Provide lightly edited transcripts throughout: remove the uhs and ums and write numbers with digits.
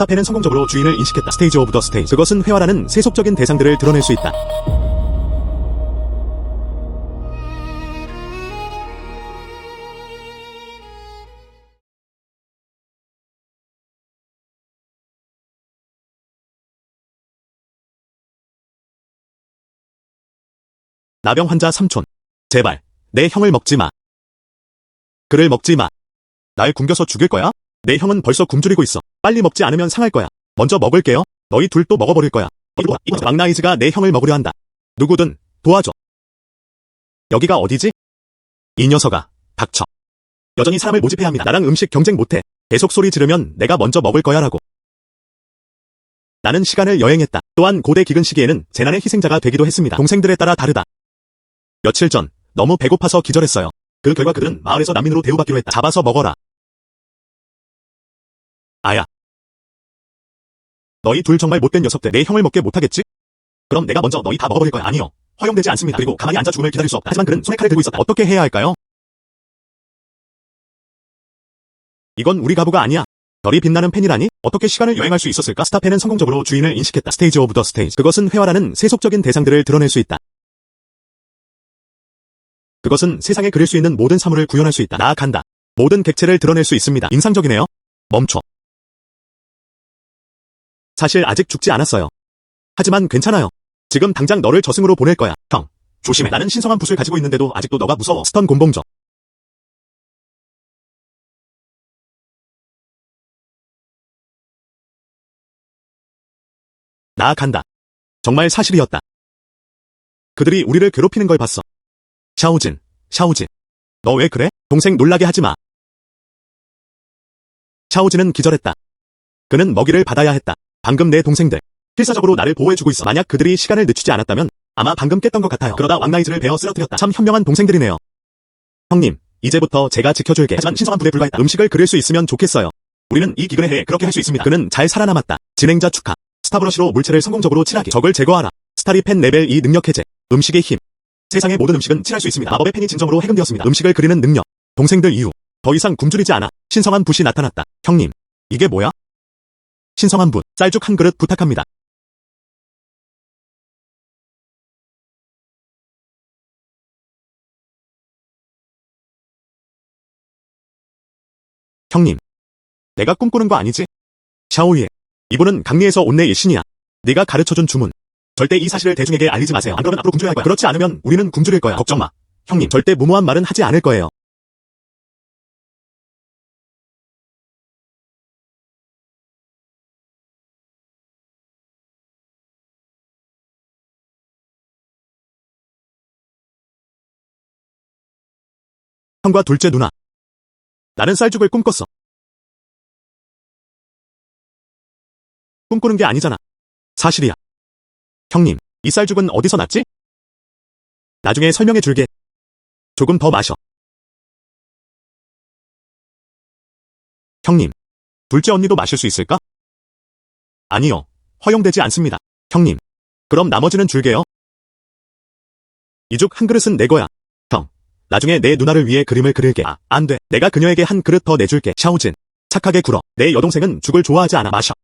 스타펜은 성공적으로 주인을 인식했다. 스테이지 오브 더 스테이지. 그것은 회화라는 세속적인 대상들을 드러낼 수 있다. 나병 환자 삼촌. 제발, 내 형을 먹지 마. 그를 먹지 마. 날 굶겨서 죽일 거야? 내 형은 벌써 굶주리고 있어. 빨리 먹지 않으면 상할 거야. 먼저 먹을게요. 너희 둘 또 먹어버릴 거야. 막나이즈가 내 형을 먹으려 한다. 누구든 도와줘. 여기가 어디지? 이 녀석아, 닥쳐. 여전히 사람을 모집해야 합니다. 나랑 음식 경쟁 못해. 계속 소리 지르면 내가 먼저 먹을 거야 라고. 나는 시간을 여행했다. 또한 고대 기근 시기에는 재난의 희생자가 되기도 했습니다. 동생들에 따라 다르다. 며칠 전 너무 배고파서 기절했어요. 그 결과 그들은 마을에서 난민으로 대우받기로 했다. 잡아서 먹어라. 아야. 너희 둘 정말 못된 녀석들. 내 형을 먹게 못하겠지? 그럼 내가 먼저 너희 다 먹어버릴 거야. 아니요. 허용되지 않습니다. 그리고 가만히 앉아 죽음을 기다릴 수 없다. 하지만 그는 손에 칼을 들고 있었다. 어떻게 해야 할까요? 이건 우리 가부가 아니야. 별이 빛나는 펜이라니? 어떻게 시간을 여행할 수 있었을까? 스타펜은 성공적으로 주인을 인식했다. 스테이지 오브 더 스테이지. 그것은 회화라는 세속적인 대상들을 드러낼 수 있다. 그것은 세상에 그릴 수 있는 모든 사물을 구현할 수 있다. 나아간다. 모든 객체를 드러낼 수 있습니다. 인상적이네요. 멈춰. 사실 아직 죽지 않았어요. 하지만 괜찮아요. 지금 당장 너를 저승으로 보낼 거야. 형, 조심해. 나는 신성한 붓을 가지고 있는데도 아직도 너가 무서워. 스턴 곤봉저. 나아간다. 정말 사실이었다. 그들이 우리를 괴롭히는 걸 봤어. 샤오진, 샤오진. 너 왜 그래? 동생 놀라게 하지 마. 샤오진은 기절했다. 그는 먹이를 받아야 했다. 방금 내 동생들. 필사적으로 나를 보호해주고 있어. 만약 그들이 시간을 늦추지 않았다면 아마 방금 깼던 것 같아요. 그러다 왕나이즈를 베어 쓰러뜨렸다. 참 현명한 동생들이네요. 형님, 이제부터 제가 지켜줄게. 하지만 신성한 불에 불과했다. 음식을 그릴 수 있으면 좋겠어요. 우리는 이 기근의 해에 그렇게 할 수 있습니다. 그는 잘 살아남았다. 진행자 축하. 스타브러쉬로 물체를 성공적으로 칠하기. 적을 제거하라. 스타리 펜 레벨 2 능력 해제. 음식의 힘. 세상의 모든 음식은 칠할 수 있습니다. 마법의 펜이 진정으로 해금되었습니다. 음식을 그리는 능력. 동생들 이후. 더 이상 굶주리지 않아. 신성한 붓이 나타났다. 형님, 이게 뭐야? 신성한 붓. 쌀죽 한 그릇 부탁합니다. 형님, 내가 꿈꾸는 거 아니지? 샤오이에. 이분은 강리에서 온 내 일신이야. 네가 가르쳐준 주문. 절대 이 사실을 대중에게 알리지 마세요. 안 그러면 앞으로 굶주려야 할 거야. 그렇지 않으면 우리는 굶주릴 거야. 걱정 마. 형님, 절대 무모한 말은 하지 않을 거예요. 형과 둘째 누나. 나는 쌀죽을 꿈꿨어. 꿈꾸는 게 아니잖아. 사실이야. 형님, 이 쌀죽은 어디서 났지? 나중에 설명해 줄게. 조금 더 마셔. 형님, 둘째 언니도 마실 수 있을까? 아니요. 허용되지 않습니다. 형님, 그럼 나머지는 줄게요. 이죽 한 그릇은 내 거야. 형, 나중에 내 누나를 위해 그림을 그릴게. 안 돼. 내가 그녀에게 한 그릇 더 내줄게. 샤오진, 착하게 굴어. 내 여동생은 죽을 좋아하지 않아. 마셔.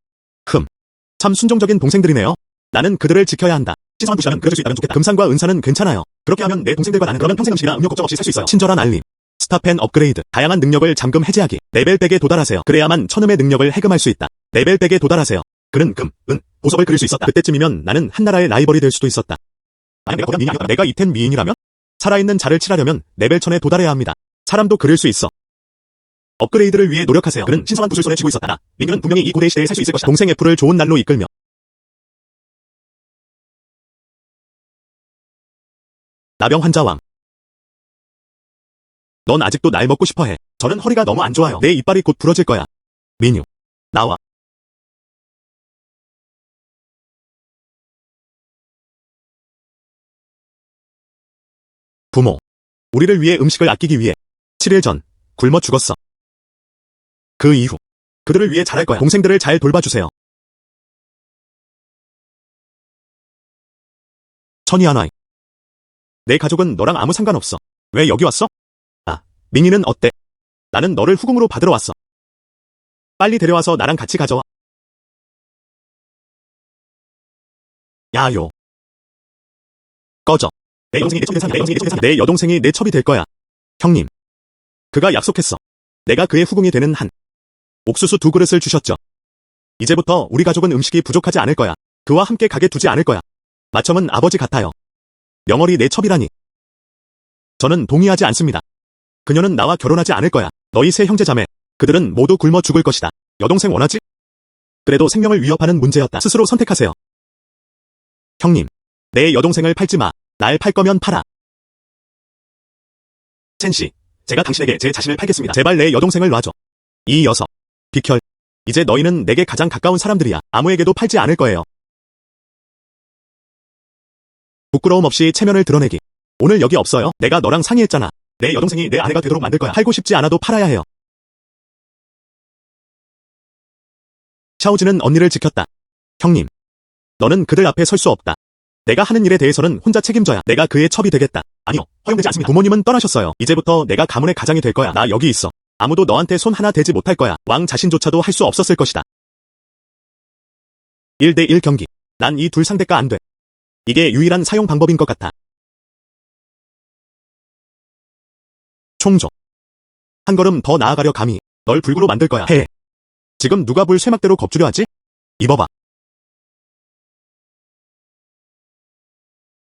참 순종적인 동생들이네요. 나는 그들을 지켜야 한다. 신성한 부시라면 그려줄 수 있다면 좋겠다. 금상과 은사는 괜찮아요. 그렇게 하면 내 동생들과 나는 그러면 평생 음식이나 음료 걱정 없이 살 수 있어요. 친절한 알림. 스타펜 업그레이드. 다양한 능력을 잠금 해제하기. 레벨 100에 도달하세요. 그래야만 천음의 능력을 해금할 수 있다. 레벨 100에 도달하세요. 그는 금, 은, 보석을 그릴 수 있었다. 그때쯤이면 나는 한 나라의 라이벌이 될 수도 있었다. 만약 내가 거대한 미인이 아니었다. 내가 이텐 미인이라면? 살아있는 자를 칠하려면 레벨 1000에 도달해야 합니다. 사람도 그릴 수 있어. 업그레이드를 위해 노력하세요. 그는 신성한 붓을 손에 쥐고 있었다. 민규는 분명히 이 고대 시대에 살 수 있을 것이다. 동생 F를 좋은 날로 이끌며. 나병 환자 왕. 넌 아직도 날 먹고 싶어해. 저는 허리가 너무 안 좋아요. 내 이빨이 곧 부러질 거야. 민유, 나와. 부모. 우리를 위해 음식을 아끼기 위해 7일 전 굶어 죽었어. 그 이후 그들을 위해 잘할 거야. 동생들을 잘 돌봐주세요. 천이하나이. 내 가족은 너랑 아무 상관없어. 왜 여기 왔어? 민희는 어때? 나는 너를 후궁으로 받으러 왔어. 빨리 데려와서 나랑 같이 가져와. 야요. 꺼져. 내 여동생이 내 첩이 된 사람, 내 여동생이 내 첩이 될 거야. 형님. 그가 약속했어. 내가 그의 후궁이 되는 한. 옥수수 2그릇을 주셨죠. 이제부터 우리 가족은 음식이 부족하지 않을 거야. 그와 함께 가게 두지 않을 거야. 마첨은 아버지 같아요. 명월이 내 첩이라니. 저는 동의하지 않습니다. 그녀는 나와 결혼하지 않을 거야. 너희 세 형제자매, 그들은 모두 굶어 죽을 것이다. 여동생 원하지? 그래도 생명을 위협하는 문제였다. 스스로 선택하세요. 형님, 내 여동생을 팔지 마. 날 팔 거면 팔아. 첸씨, 제가 당신에게 제 자신을 팔겠습니다. 제발 내 여동생을 놔줘. 이 녀석. 비켜. 이제 너희는 내게 가장 가까운 사람들이야. 아무에게도 팔지 않을 거예요. 부끄러움 없이 체면을 드러내기. 오늘 여기 없어요. 내가 너랑 상의했잖아. 내 여동생이 내 아내가 되도록 만들 거야. 팔고 싶지 않아도 팔아야 해요. 샤오진은 언니를 지켰다. 형님, 너는 그들 앞에 설 수 없다. 내가 하는 일에 대해서는 혼자 책임져야. 내가 그의 첩이 되겠다. 아니요, 허용되지 않습니다. 부모님은 떠나셨어요. 이제부터 내가 가문의 가장이 될 거야. 나 여기 있어. 아무도 너한테 손 하나 대지 못할 거야. 왕 자신조차도 할 수 없었을 것이다. 1대1 경기. 난 이 둘 상대가 안 돼. 이게 유일한 사용 방법인 것 같아. 총조. 한 걸음 더 나아가려 감히. 널 불구로 만들 거야. 해. 지금 누가 불 쇠막대로 겁주려 하지? 입어봐.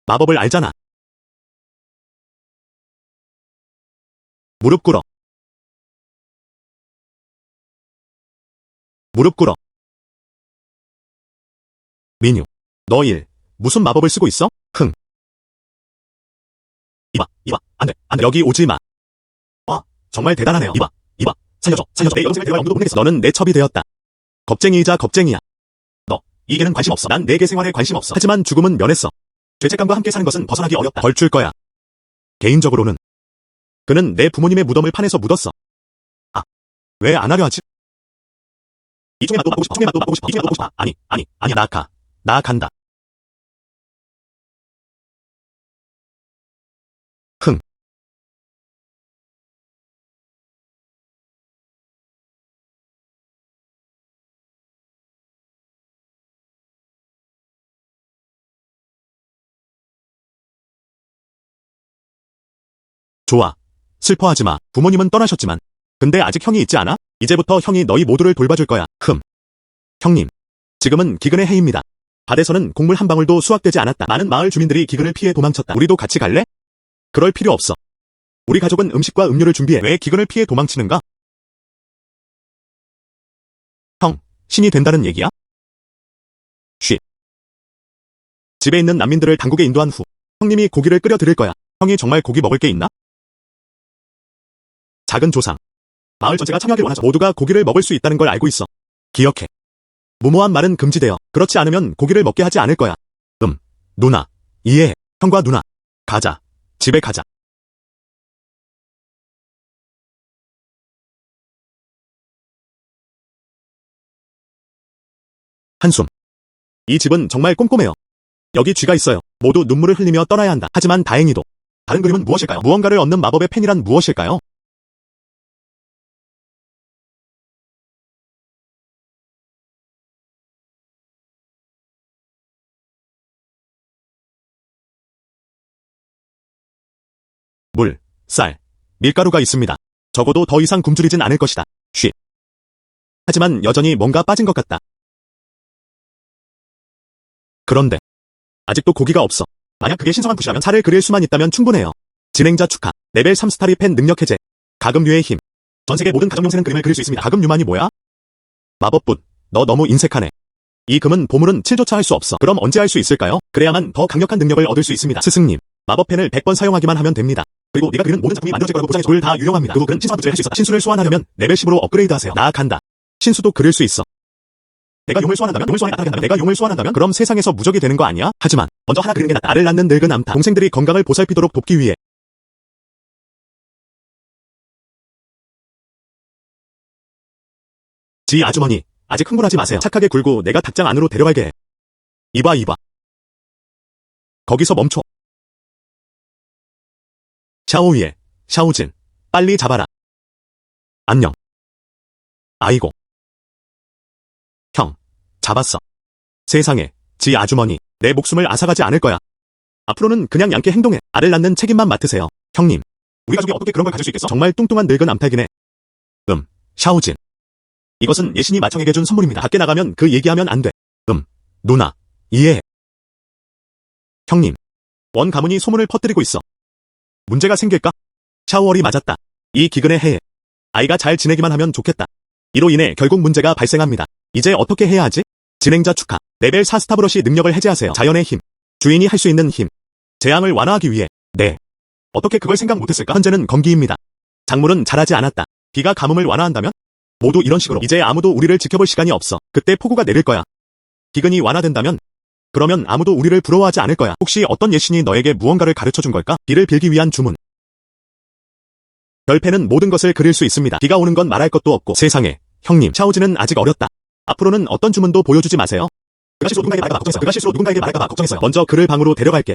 마법을 알잖아. 무릎 꿇어. 무릎 꿇어. 민유. 너 무슨 마법을 쓰고 있어? 흥. 이봐. 안 돼. 여기 오지 마. 와, 정말 대단하네요. 이봐. 살려줘. 내 여동생을 대화 영도 못 내겠어. 너는 내 첩이 되었다. 겁쟁이이자 겁쟁이야. 너, 이게는 관심 없어. 난 내게 생활에 관심 없어. 하지만 죽음은 면했어. 죄책감과 함께 사는 것은 벗어나기 어렵다. 벌 줄 거야. 개인적으로는. 그는 내 부모님의 무덤을 판에서 묻었어. 아, 왜 안 하려 하지? 이 중에 맛도 맛보고 싶어. 아니야, 나 간다. 흥. 좋아. 슬퍼하지 마. 부모님은 떠나셨지만. 근데 아직 형이 있지 않아? 이제부터 형이 너희 모두를 돌봐줄 거야. 형님. 지금은 기근의 해입니다. 밭에서는 곡물 한 방울도 수확되지 않았다. 많은 마을 주민들이 기근을 피해 도망쳤다. 우리도 같이 갈래? 그럴 필요 없어. 우리 가족은 음식과 음료를 준비해. 왜 기근을 피해 도망치는가? 형, 신이 된다는 얘기야? 쉿. 집에 있는 난민들을 당국에 인도한 후 형님이 고기를 끓여 드릴 거야. 형이 정말 고기 먹을 게 있나? 작은 조상. 마을 전체가 참여하길 원하죠. 모두가 고기를 먹을 수 있다는 걸 알고 있어. 기억해. 무모한 말은 금지되어. 그렇지 않으면 고기를 먹게 하지 않을 거야. 누나. 이해해. 형과 누나. 가자. 집에 가자. 한숨. 이 집은 정말 꼼꼼해요. 여기 쥐가 있어요. 모두 눈물을 흘리며 떠나야 한다. 하지만 다행히도. 다른 그림은 무엇일까요? 무언가를 얻는 마법의 펜이란 무엇일까요? 물, 쌀, 밀가루가 있습니다. 적어도 더 이상 굶주리진 않을 것이다. 쉿. 하지만 여전히 뭔가 빠진 것 같다. 그런데 아직도 고기가 없어. 만약 그게 신성한 붓이라면 살을 그릴 수만 있다면 충분해요. 진행자 축하. 레벨 3 스타리 펜 능력 해제. 가금류의 힘. 전세계 모든 가정용새는 그림을 그릴 수 있습니다. 가금류만이 뭐야? 마법붓. 너 너무 인색하네. 이 금은 보물은 7조차 할 수 없어. 그럼 언제 할 수 있을까요? 그래야만 더 강력한 능력을 얻을 수 있습니다. 스승님. 마법펜을 100번 사용하기만 하면 됩니다. 그리고 네가 그리는 모든 작품이 만들어질 거라고 보장해줘. 둘 다 유용합니다. 그리고 그는 신성한 붓을 할 수 있었다. 신수를 소환하려면 레벨 10으로 업그레이드하세요. 나아간다. 신수도 그릴 수 있어. 내가 용을 소환한다면 그럼 세상에서 무적이 되는 거 아니야? 하지만 먼저 하나 그리는 게 낫다. 나를 낳는 늙은 암탉. 동생들이 건강을 보살피도록 돕기 위해. 지 아주머니, 아직 흥분하지 마세요. 착하게 굴고 내가 닭장 안으로 데려갈게 해. 이봐. 거기서 멈춰. 샤오위에, 샤오진, 빨리 잡아라. 안녕. 아이고. 형, 잡았어. 세상에, 지 아주머니. 내 목숨을 앗아가지 않을 거야. 앞으로는 그냥 얌께 행동해. 알을 낳는 책임만 맡으세요. 형님, 우리 가족이 어떻게 그런 걸 가질 수 있겠어? 정말 뚱뚱한 늙은 암탉이네. 샤오진. 이것은 예신이 마청에게 준 선물입니다. 밖에 나가면 그 얘기하면 안 돼. 누나, 이해해. 형님, 원 가문이 소문을 퍼뜨리고 있어. 문제가 생길까? 샤오월이 맞았다. 이 기근의 해에 아이가 잘 지내기만 하면 좋겠다. 이로 인해 결국 문제가 발생합니다. 이제 어떻게 해야 하지? 진행자 축하. 레벨 4 스타브러시 능력을 해제하세요. 자연의 힘. 주인이 할 수 있는 힘. 재앙을 완화하기 위해. 네. 어떻게 그걸 생각 못했을까? 현재는 건기입니다. 작물은 자라지 않았다. 비가 가뭄을 완화한다면? 모두 이런 식으로. 이제 아무도 우리를 지켜볼 시간이 없어. 그때 폭우가 내릴 거야. 기근이 완화된다면? 그러면 아무도 우리를 부러워하지 않을 거야. 혹시 어떤 예신이 너에게 무언가를 가르쳐준 걸까? 비를 빌기 위한 주문. 별패는 모든 것을 그릴 수 있습니다. 비가 오는 건 말할 것도 없고. 세상에, 형님, 샤오진은 아직 어렸다. 앞으로는 어떤 주문도 보여주지 마세요. 그가 실수로 누군가에게 말할까봐 걱정했어요. 그가 실수로 누군가에게 말할까봐 걱정했어요. 먼저 그를 방으로 데려갈게.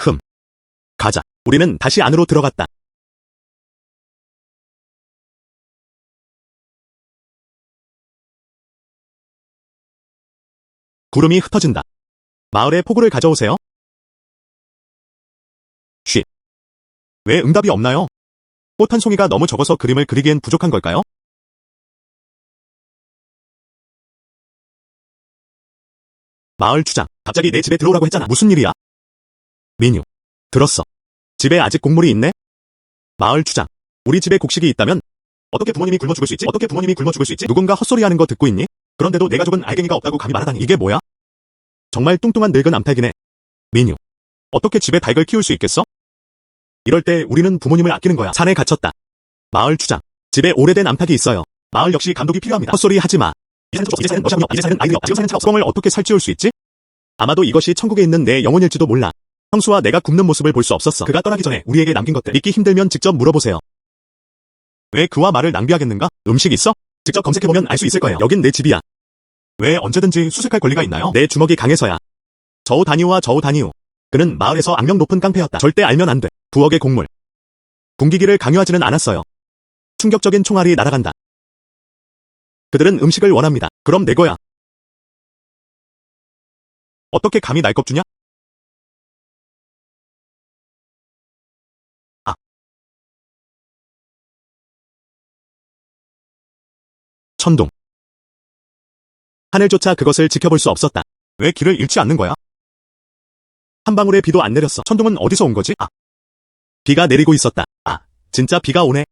가자. 우리는 다시 안으로 들어갔다. 구름이 흩어진다. 마을에 폭우를 가져오세요. 쉿. 왜 응답이 없나요? 꽃 한 송이가 너무 적어서 그림을 그리기엔 부족한 걸까요? 마을 주장, 갑자기 내 집에 들어오라고 했잖아. 무슨 일이야? 민유, 들었어. 집에 아직 곡물이 있네? 마을 주장, 우리 집에 곡식이 있다면? 어떻게 부모님이 굶어 죽을 수 있지? 어떻게 부모님이 굶어 죽을 수 있지? 누군가 헛소리하는 거 듣고 있니? 그런데도 내 가족은 알갱이가 없다고 감히 말하다니. 이게 뭐야? 정말 뚱뚱한 늙은 암탉이네. 민유, 어떻게 집에 닭을 키울 수 있겠어? 이럴 때 우리는 부모님을 아끼는 거야. 산에 갇혔다. 마을 주장, 집에 오래된 암탉이 있어요. 마을 역시 감독이 필요합니다. 헛소리 하지 마. 이제 사는 머시아군요. 이제 사는 아이들이 없다. 지금 사는 차 없어. 을 어떻게 살찌울 수 있지? 아마도 이것이 천국에 있는 내 영혼일지도 몰라. 형수와 내가 굶는 모습을 볼 수 없었어. 그가 떠나기 전에 우리에게 남긴 것들 믿기 힘들면 직접 물어보세요. 왜 그와 말을 낭비하겠는가? 음식 있어? 직접 검색해보면 알 수 있을 거예요. 여긴 내 집이야. 왜 언제든지 수색할 권리가 있나요? 내 주먹이 강해서야. 저우 다니우와 저우 다니우. 그는 마을에서 악명 높은 깡패였다. 절대 알면 안 돼. 부엌의 곡물. 굶기기를 강요하지는 않았어요. 충격적인 총알이 날아간다. 그들은 음식을 원합니다. 그럼 내 거야. 어떻게 감히 날 겁주냐? 천둥. 하늘조차 그것을 지켜볼 수 없었다. 왜 길을 잃지 않는 거야? 한 방울의 비도 안 내렸어. 천둥은 어디서 온 거지? 비가 내리고 있었다. 진짜 비가 오네.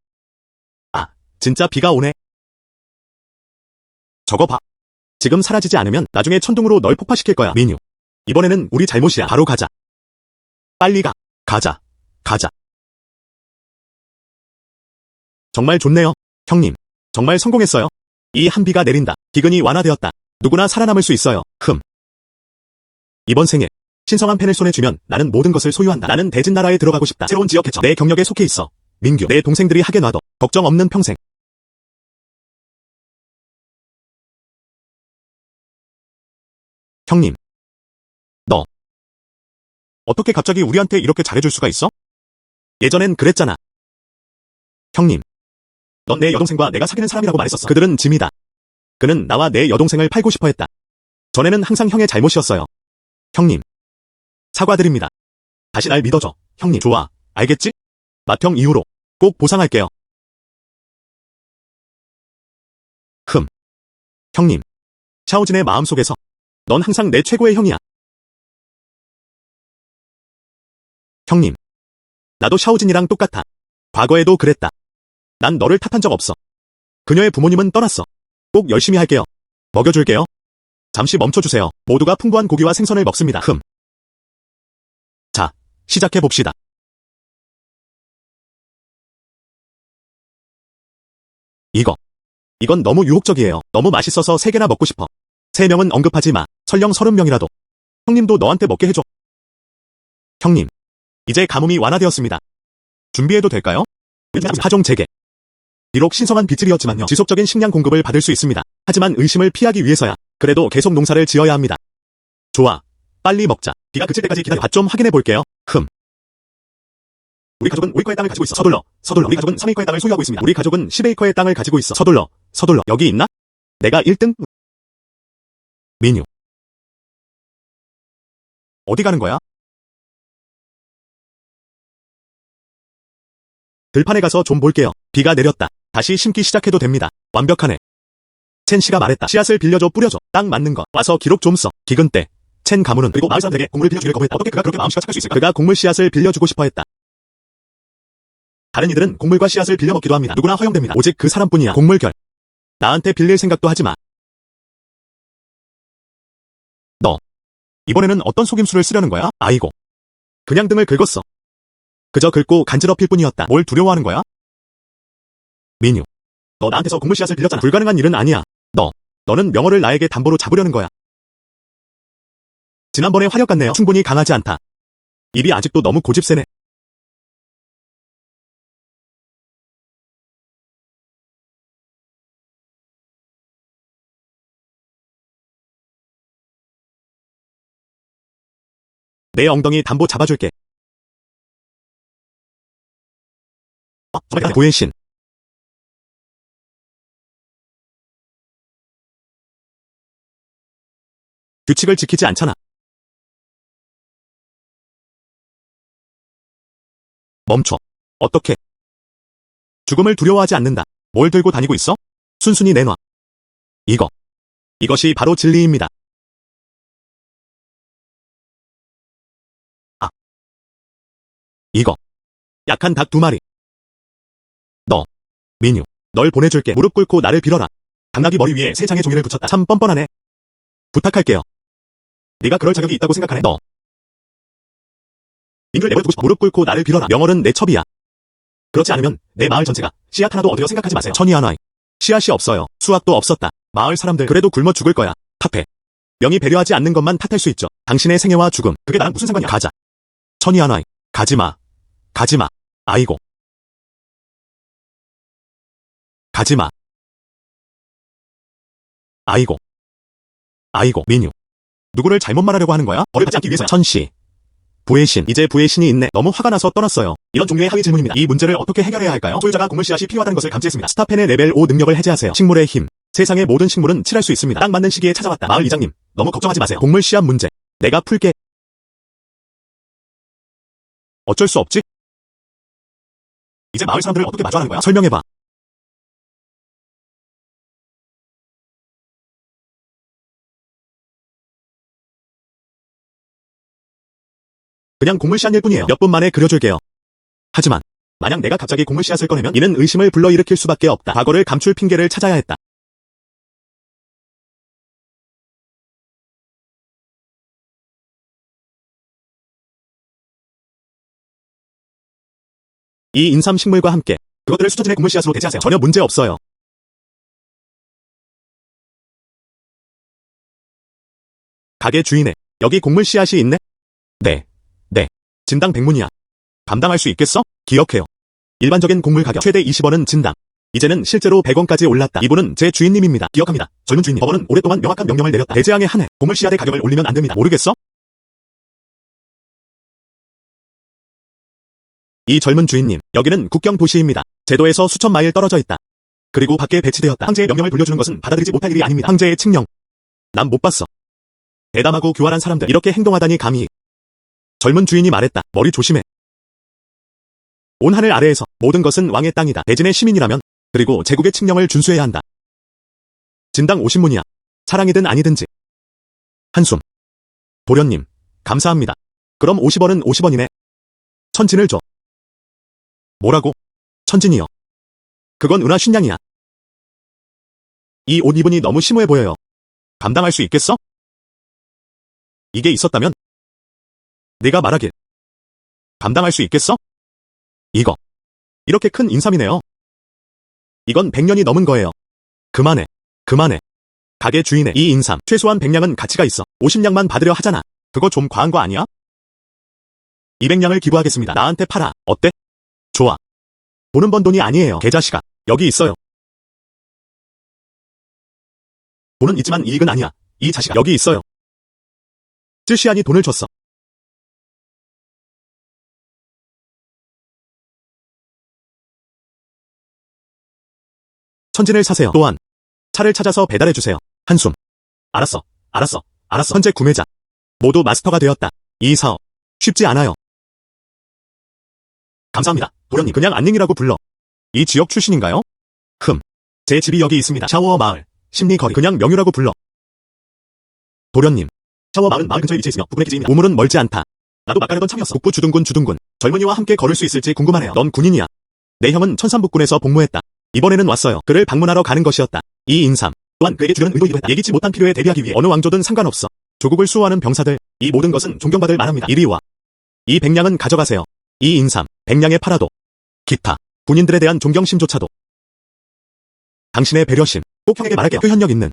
진짜 비가 오네. 저거 봐. 지금 사라지지 않으면 나중에 천둥으로 널 폭파시킬 거야. 민유. 이번에는 우리 잘못이야. 바로 가자. 빨리 가. 가자. 정말 좋네요. 형님. 정말 성공했어요. 이 한 비가 내린다. 기근이 완화되었다. 누구나 살아남을 수 있어요. 이번 생에 신성한 펜을 손에 쥐면 나는 모든 것을 소유한다. 나는 대진 나라에 들어가고 싶다. 새로운 지역 개척. 내 경력에 속해 있어. 민규. 내 동생들이 하게 놔둬. 걱정 없는 평생. 형님. 너. 어떻게 갑자기 우리한테 이렇게 잘해줄 수가 있어? 예전엔 그랬잖아. 형님. 넌 내 여동생과 내가 사귀는 사람이라고 말했었어. 그들은 짐이다. 그는 나와 내 여동생을 팔고 싶어 했다. 전에는 항상 형의 잘못이었어요. 형님. 사과드립니다. 다시 날 믿어줘. 형님. 좋아. 알겠지? 맏형 이후로 꼭 보상할게요. 형님. 샤오진의 마음속에서 넌 항상 내 최고의 형이야. 형님. 나도 샤오진이랑 똑같아. 과거에도 그랬다. 난 너를 탓한 적 없어. 그녀의 부모님은 떠났어. 꼭 열심히 할게요. 먹여줄게요. 잠시 멈춰주세요. 모두가 풍부한 고기와 생선을 먹습니다. 자, 시작해봅시다. 이건 너무 유혹적이에요. 너무 맛있어서 3개나 먹고 싶어. 3명은 언급하지 마. 설령 30명이라도. 형님도 너한테 먹게 해줘. 형님. 이제 가뭄이 완화되었습니다. 준비해도 될까요? 파종 재개. 비록 신성한 빗질이었지만요. 지속적인 식량 공급을 받을 수 있습니다. 하지만 의심을 피하기 위해서야. 그래도 계속 농사를 지어야 합니다. 좋아. 빨리 먹자. 비가 그칠 때까지 기다려. 밭 좀 확인해 볼게요. 우리 가족은 5에이커의 땅을 가지고 있어. 서둘러. 우리 가족은 3에이커의 땅을 소유하고 있습니다. 우리 가족은 10에이커의 땅을 가지고 있어. 서둘러. 여기 있나? 내가 1등? 민유. 어디 가는 거야? 들판에 가서 좀 볼게요. 비가 내렸다. 다시 심기 시작해도 됩니다. 완벽하네. 첸 씨가 말했다. 씨앗을 빌려줘 뿌려줘. 딱 맞는 거. 와서 기록 좀 써. 기근 때. 첸 가문은 그리고 마을 사람들에게 곡물 빌려주기를 거부했다. 어떻게 그가 그렇게 마음씨가 착할 수 있을까? 그가 곡물 씨앗을 빌려주고 싶어 했다. 다른 이들은 곡물과 씨앗을 빌려 먹기도 합니다. 누구나 허용됩니다. 오직 그 사람뿐이야. 곡물결. 나한테 빌릴 생각도 하지 마. 너. 이번에는 어떤 속임수를 쓰려는 거야? 아이고. 그냥 등을 긁었어. 그저 긁고 간지럽힐 뿐이었다. 뭘 두려워하는 거야? 민유. 너 나한테서 곡물 씨앗을 빌렸잖아. 불가능한 일은 아니야. 너는 명어를 나에게 담보로 잡으려는 거야. 지난번에 화력 같네요. 충분히 강하지 않다. 입이 아직도 너무 고집세네. 내 엉덩이 담보 잡아줄게. 정말 고해신. 규칙을 지키지 않잖아. 멈춰. 어떻게? 죽음을 두려워하지 않는다. 뭘 들고 다니고 있어? 순순히 내놔. 이것이 바로 진리입니다. 아. 이거. 약한 닭 2마리. 민유. 널 보내줄게. 무릎 꿇고 나를 빌어라. 당나귀 머리 위에 3장의 종이를 붙였다. 참 뻔뻔하네. 부탁할게요. 네가 그럴 자격이 있다고 생각하네. 민규를 내버려두고 싶어. 무릎 꿇고 나를 빌어라. 명월은 내 첩이야. 그렇지 않으면 내 마을 전체가 씨앗 하나도 얻으려 생각하지 마세요. 천이 하나이. 씨앗이 없어요. 수확도 없었다. 마을 사람들 그래도 굶어 죽을 거야. 탓해. 명이 배려하지 않는 것만 탓할 수 있죠. 당신의 생애와 죽음. 그게 나랑 무슨 상관이야. 가자. 천이 하나이. 가지마. 가지마. 아이고. 가지마. 아이고. 민유. 누구를 잘못 말하려고 하는 거야? 벌을 받지 않기 위해서야. 천씨. 부의 신. 이제 부의 신이 있네. 너무 화가 나서 떠났어요. 이런 종류의 하위 질문입니다. 이 문제를 어떻게 해결해야 할까요? 소유자가 곡물 씨앗이 필요하다는 것을 감지했습니다. 스타펜의 레벨 5 능력을 해제하세요. 식물의 힘. 세상의 모든 식물은 칠할 수 있습니다. 딱 맞는 시기에 찾아왔다. 마을 이장님. 너무 걱정하지 마세요. 곡물 씨앗 문제. 내가 풀게. 어쩔 수 없지? 이제 마을 사람들을 어떻게 마주하는 거야? 설명해봐. 그냥 곡물 씨앗일 뿐이에요. 몇 분 만에 그려줄게요. 하지만 만약 내가 갑자기 곡물 씨앗을 꺼내면 이는 의심을 불러일으킬 수밖에 없다. 과거를 감출 핑계를 찾아야 했다. 이 인삼 식물과 함께 그것들을 수저진의 곡물 씨앗으로 대체하세요. 전혀 문제 없어요. 가게 주인에 여기 곡물 씨앗이 있네? 네. 진당 100문이야. 감당할 수 있겠어? 기억해요. 일반적인 곡물 가격 최대 20원은 진당. 이제는 실제로 100원까지 올랐다. 이분은 제 주인님입니다. 기억합니다. 젊은 주인님. 법원은 오랫동안 명확한 명령을 내렸다. 대재앙에 한해 곡물 씨앗의 가격을 올리면 안 됩니다. 모르겠어? 이 젊은 주인님. 여기는 국경 도시입니다. 제도에서 수천 마일 떨어져 있다. 그리고 밖에 배치되었다. 황제의 명령을 돌려주는 것은 받아들이지 못할 일이 아닙니다. 황제의 칙령. 난 못 봤어. 대담하고 교활한 사람들 이렇게 행동하다니 감히. 젊은 주인이 말했다. 머리 조심해. 온 하늘 아래에서 모든 것은 왕의 땅이다. 대진의 시민이라면 그리고 제국의 칙령을 준수해야 한다. 진당 50문이야. 사랑이든 아니든지. 한숨. 도련님. 감사합니다. 그럼 50원은 50원이네. 천진을 줘. 뭐라고? 천진이요. 그건 은하 쉰냥이야. 이 옷 입은이 너무 심오해 보여요. 감당할 수 있겠어? 이게 있었다면? 네가 말하길. 감당할 수 있겠어? 이렇게 큰 인삼이네요. 이건 100년이 넘은 거예요. 그만해. 가게 주인의 이 인삼 최소한 100냥은 가치가 있어. 50냥만 받으려 하잖아. 그거 좀 과한 거 아니야? 200냥을 기부하겠습니다. 나한테 팔아. 어때? 좋아. 돈은 번 돈이 아니에요. 개자식아. 여기 있어요. 돈은 있지만 이익은 아니야. 이 자식아. 여기 있어요. 쯔시안이 돈을 줬어. 천진을 사세요. 또한 차를 찾아서 배달해주세요. 한숨. 알았어. 현재 구매자. 모두 마스터가 되었다. 이 사업 쉽지 않아요. 감사합니다. 도련님, 그냥 안녕이라고 불러. 이 지역 출신인가요? 제 집이 여기 있습니다. 샤워 마을, 심리거리, 그냥 명유라고 불러. 도련님, 샤워 마을은 마을 근처에 위치해 있으며 부군의 기지입니다. 우물은 멀지 않다. 나도 막가려던 참이었어. 북부 주둔군. 젊은이와 함께 걸을 수 있을지 궁금하네요. 넌 군인이야. 내 형은 천산북군에서 복무했다. 이번에는 왔어요. 그를 방문하러 가는 것이었다. 이 인삼 또한 그에게 주려는 의도이기도 했다. 예기치 못한 필요에 대비하기 위해 어느 왕조든 상관없어. 조국을 수호하는 병사들, 이 모든 것은 존경받을 만합니다. 이리 와. 이 백냥은 가져가세요. 이 인삼, 백냥에 팔아도. 기타, 군인들에 대한 존경심조차도. 당신의 배려심, 꼭 형에게 말할게요. 표현력 있는.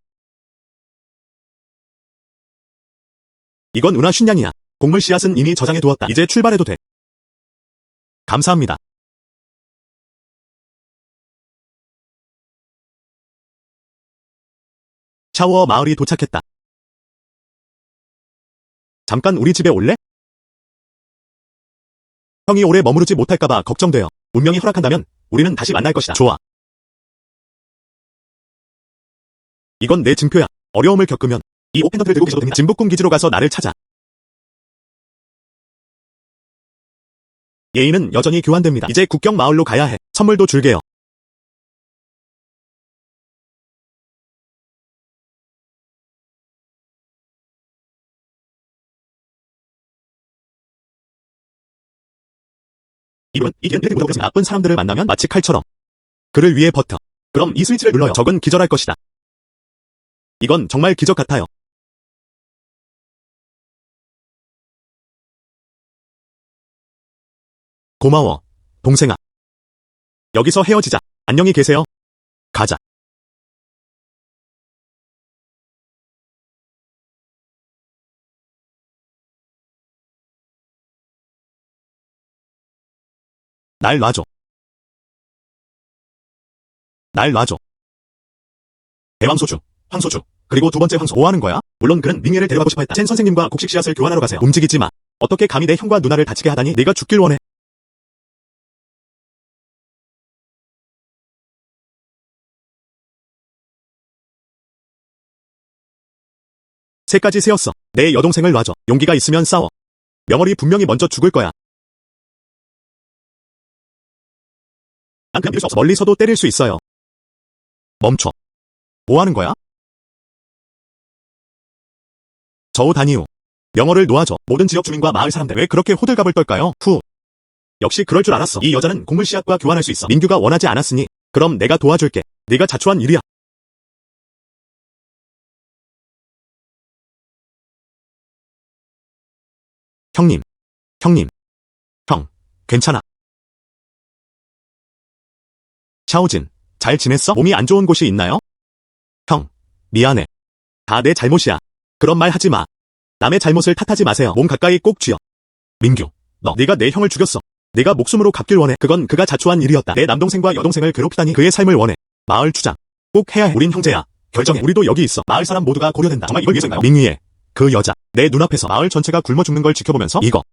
이건 은화 쉰냥이야. 곡물 씨앗은 이미 저장해 두었다. 이제 출발해도 돼. 감사합니다. 샤워 마을이 도착했다. 잠깐 우리 집에 올래? 형이 오래 머무르지 못할까봐 걱정돼요. 운명이 허락한다면 우리는 다시 만날 것이다. 좋아. 이건 내 증표야. 어려움을 겪으면 이 오펜던트를 들고 계셔도 됩니다. 진북군 기지로 가서 나를 찾아. 예의는 여전히 교환됩니다. 이제 국경 마을로 가야 해. 선물도 줄게요. 이분은 이 길은 이렇게 못하고 나쁜 사람들을 만나면 마치 칼처럼 그를 위해 버텨. 그럼 이 스위치를 눌러요. 적은 기절할 것이다. 이건 정말 기적 같아요. 고마워, 동생아. 여기서 헤어지자. 안녕히 계세요. 가자. 날 놔줘. 날 놔줘. 대왕소주, 황소주, 그리고 두 번째 황소. 뭐 하는 거야? 물론 그는 밍예를 데려가고 싶어 했다. 첸 선생님과 곡식 씨앗을 교환하러 가세요. 움직이지 마. 어떻게 감히 내 형과 누나를 다치게 하다니. 네가 죽길 원해. 새까지 세었어. 내 여동생을 놔줘. 용기가 있으면 싸워. 명월이 분명히 먼저 죽을 거야. 난 그냥 이럴 수 없어. 멀리서도 때릴 수 있어요. 멈춰. 뭐 하는 거야? 저우 다니우. 명월을 놓아줘. 모든 지역 주민과 마을 사람들 왜 그렇게 호들갑을 떨까요? 후. 역시 그럴 줄 알았어. 이 여자는 곡물 씨앗과 교환할 수 있어. 민규가 원하지 않았으니 그럼 내가 도와줄게. 네가 자초한 일이야. 형님. 형, 괜찮아. 샤오진, 잘 지냈어? 몸이 안 좋은 곳이 있나요? 형, 미안해. 다 내 잘못이야. 그런 말 하지 마. 남의 잘못을 탓하지 마세요. 몸 가까이 꼭 쥐어. 민규, 네가 내 형을 죽였어. 네가 목숨으로 갚길 원해. 그건 그가 자초한 일이었다. 내 남동생과 여동생을 괴롭히다니 그의 삶을 원해. 마을 주장, 꼭 해야 해. 우린 형제야. 결정해. 우리도 여기 있어. 마을 사람 모두가 고려된다. 정말 이걸 위해서인가요? 민희의 그 여자, 내 눈앞에서 마을 전체가 굶어 죽는 걸 지켜보면서 이거.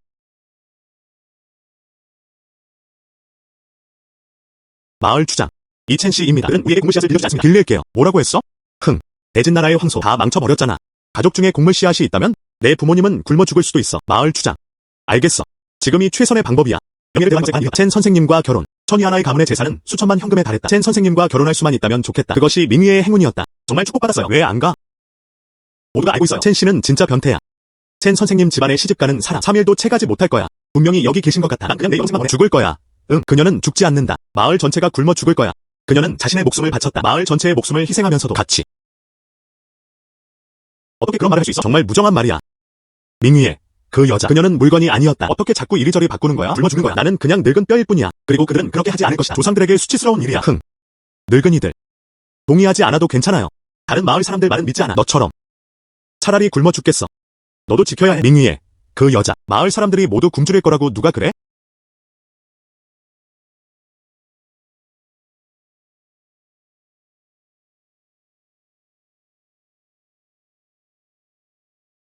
마을 주장, 이첸 씨입니다. 그는 우리에게 곡물 씨앗을 빌려주지 않습니다. 빌릴게요. 뭐라고 했어? 대진나라의 황소 다 망쳐버렸잖아. 가족 중에 곡물 씨앗이 있다면 내 부모님은 굶어 죽을 수도 있어. 마을 주장, 알겠어. 지금이 최선의 방법이야. 명예를 대한 것에 첸 선생님과 결혼. 천이 하나의 가문의 재산은 수천만 현금에 달했다. 첸 선생님과 결혼할 수만 있다면 좋겠다. 그것이 민희의 행운이었다. 정말 축복받았어요. 왜 안 가? 모두가 알고 있어요. 첸 씨는 진짜 변태야. 첸 선생님 집안에 시집가는 사람 3일도 채가지 못할 거야. 분명히 여기 계신 것 같아. 난 그냥 내 영생만 보내. 죽을 거야. 응, 그녀는 죽지 않는다. 마을 전체가 굶어 죽을 거야. 그녀는 자신의 목숨을 바쳤다. 마을 전체의 목숨을 희생하면서도 같이. 어떻게 그런 말을 할 수 있어? 정말 무정한 말이야. 민희의 그 여자, 그녀는 물건이 아니었다. 어떻게 자꾸 이리저리 바꾸는 거야? 굶어 죽는 거야. 나는 그냥 늙은 뼈일 뿐이야. 그리고 그들은 그렇게 하지 않을 것이다. 조상들에게 수치스러운 일이야. 늙은이들. 동의하지 않아도 괜찮아요. 다른 마을 사람들 말은 믿지 않아. 너처럼. 차라리 굶어 죽겠어. 너도 지켜야 해. 민희의 그 여자, 마을 사람들이 모두 굶주릴 거라고 누가 그래?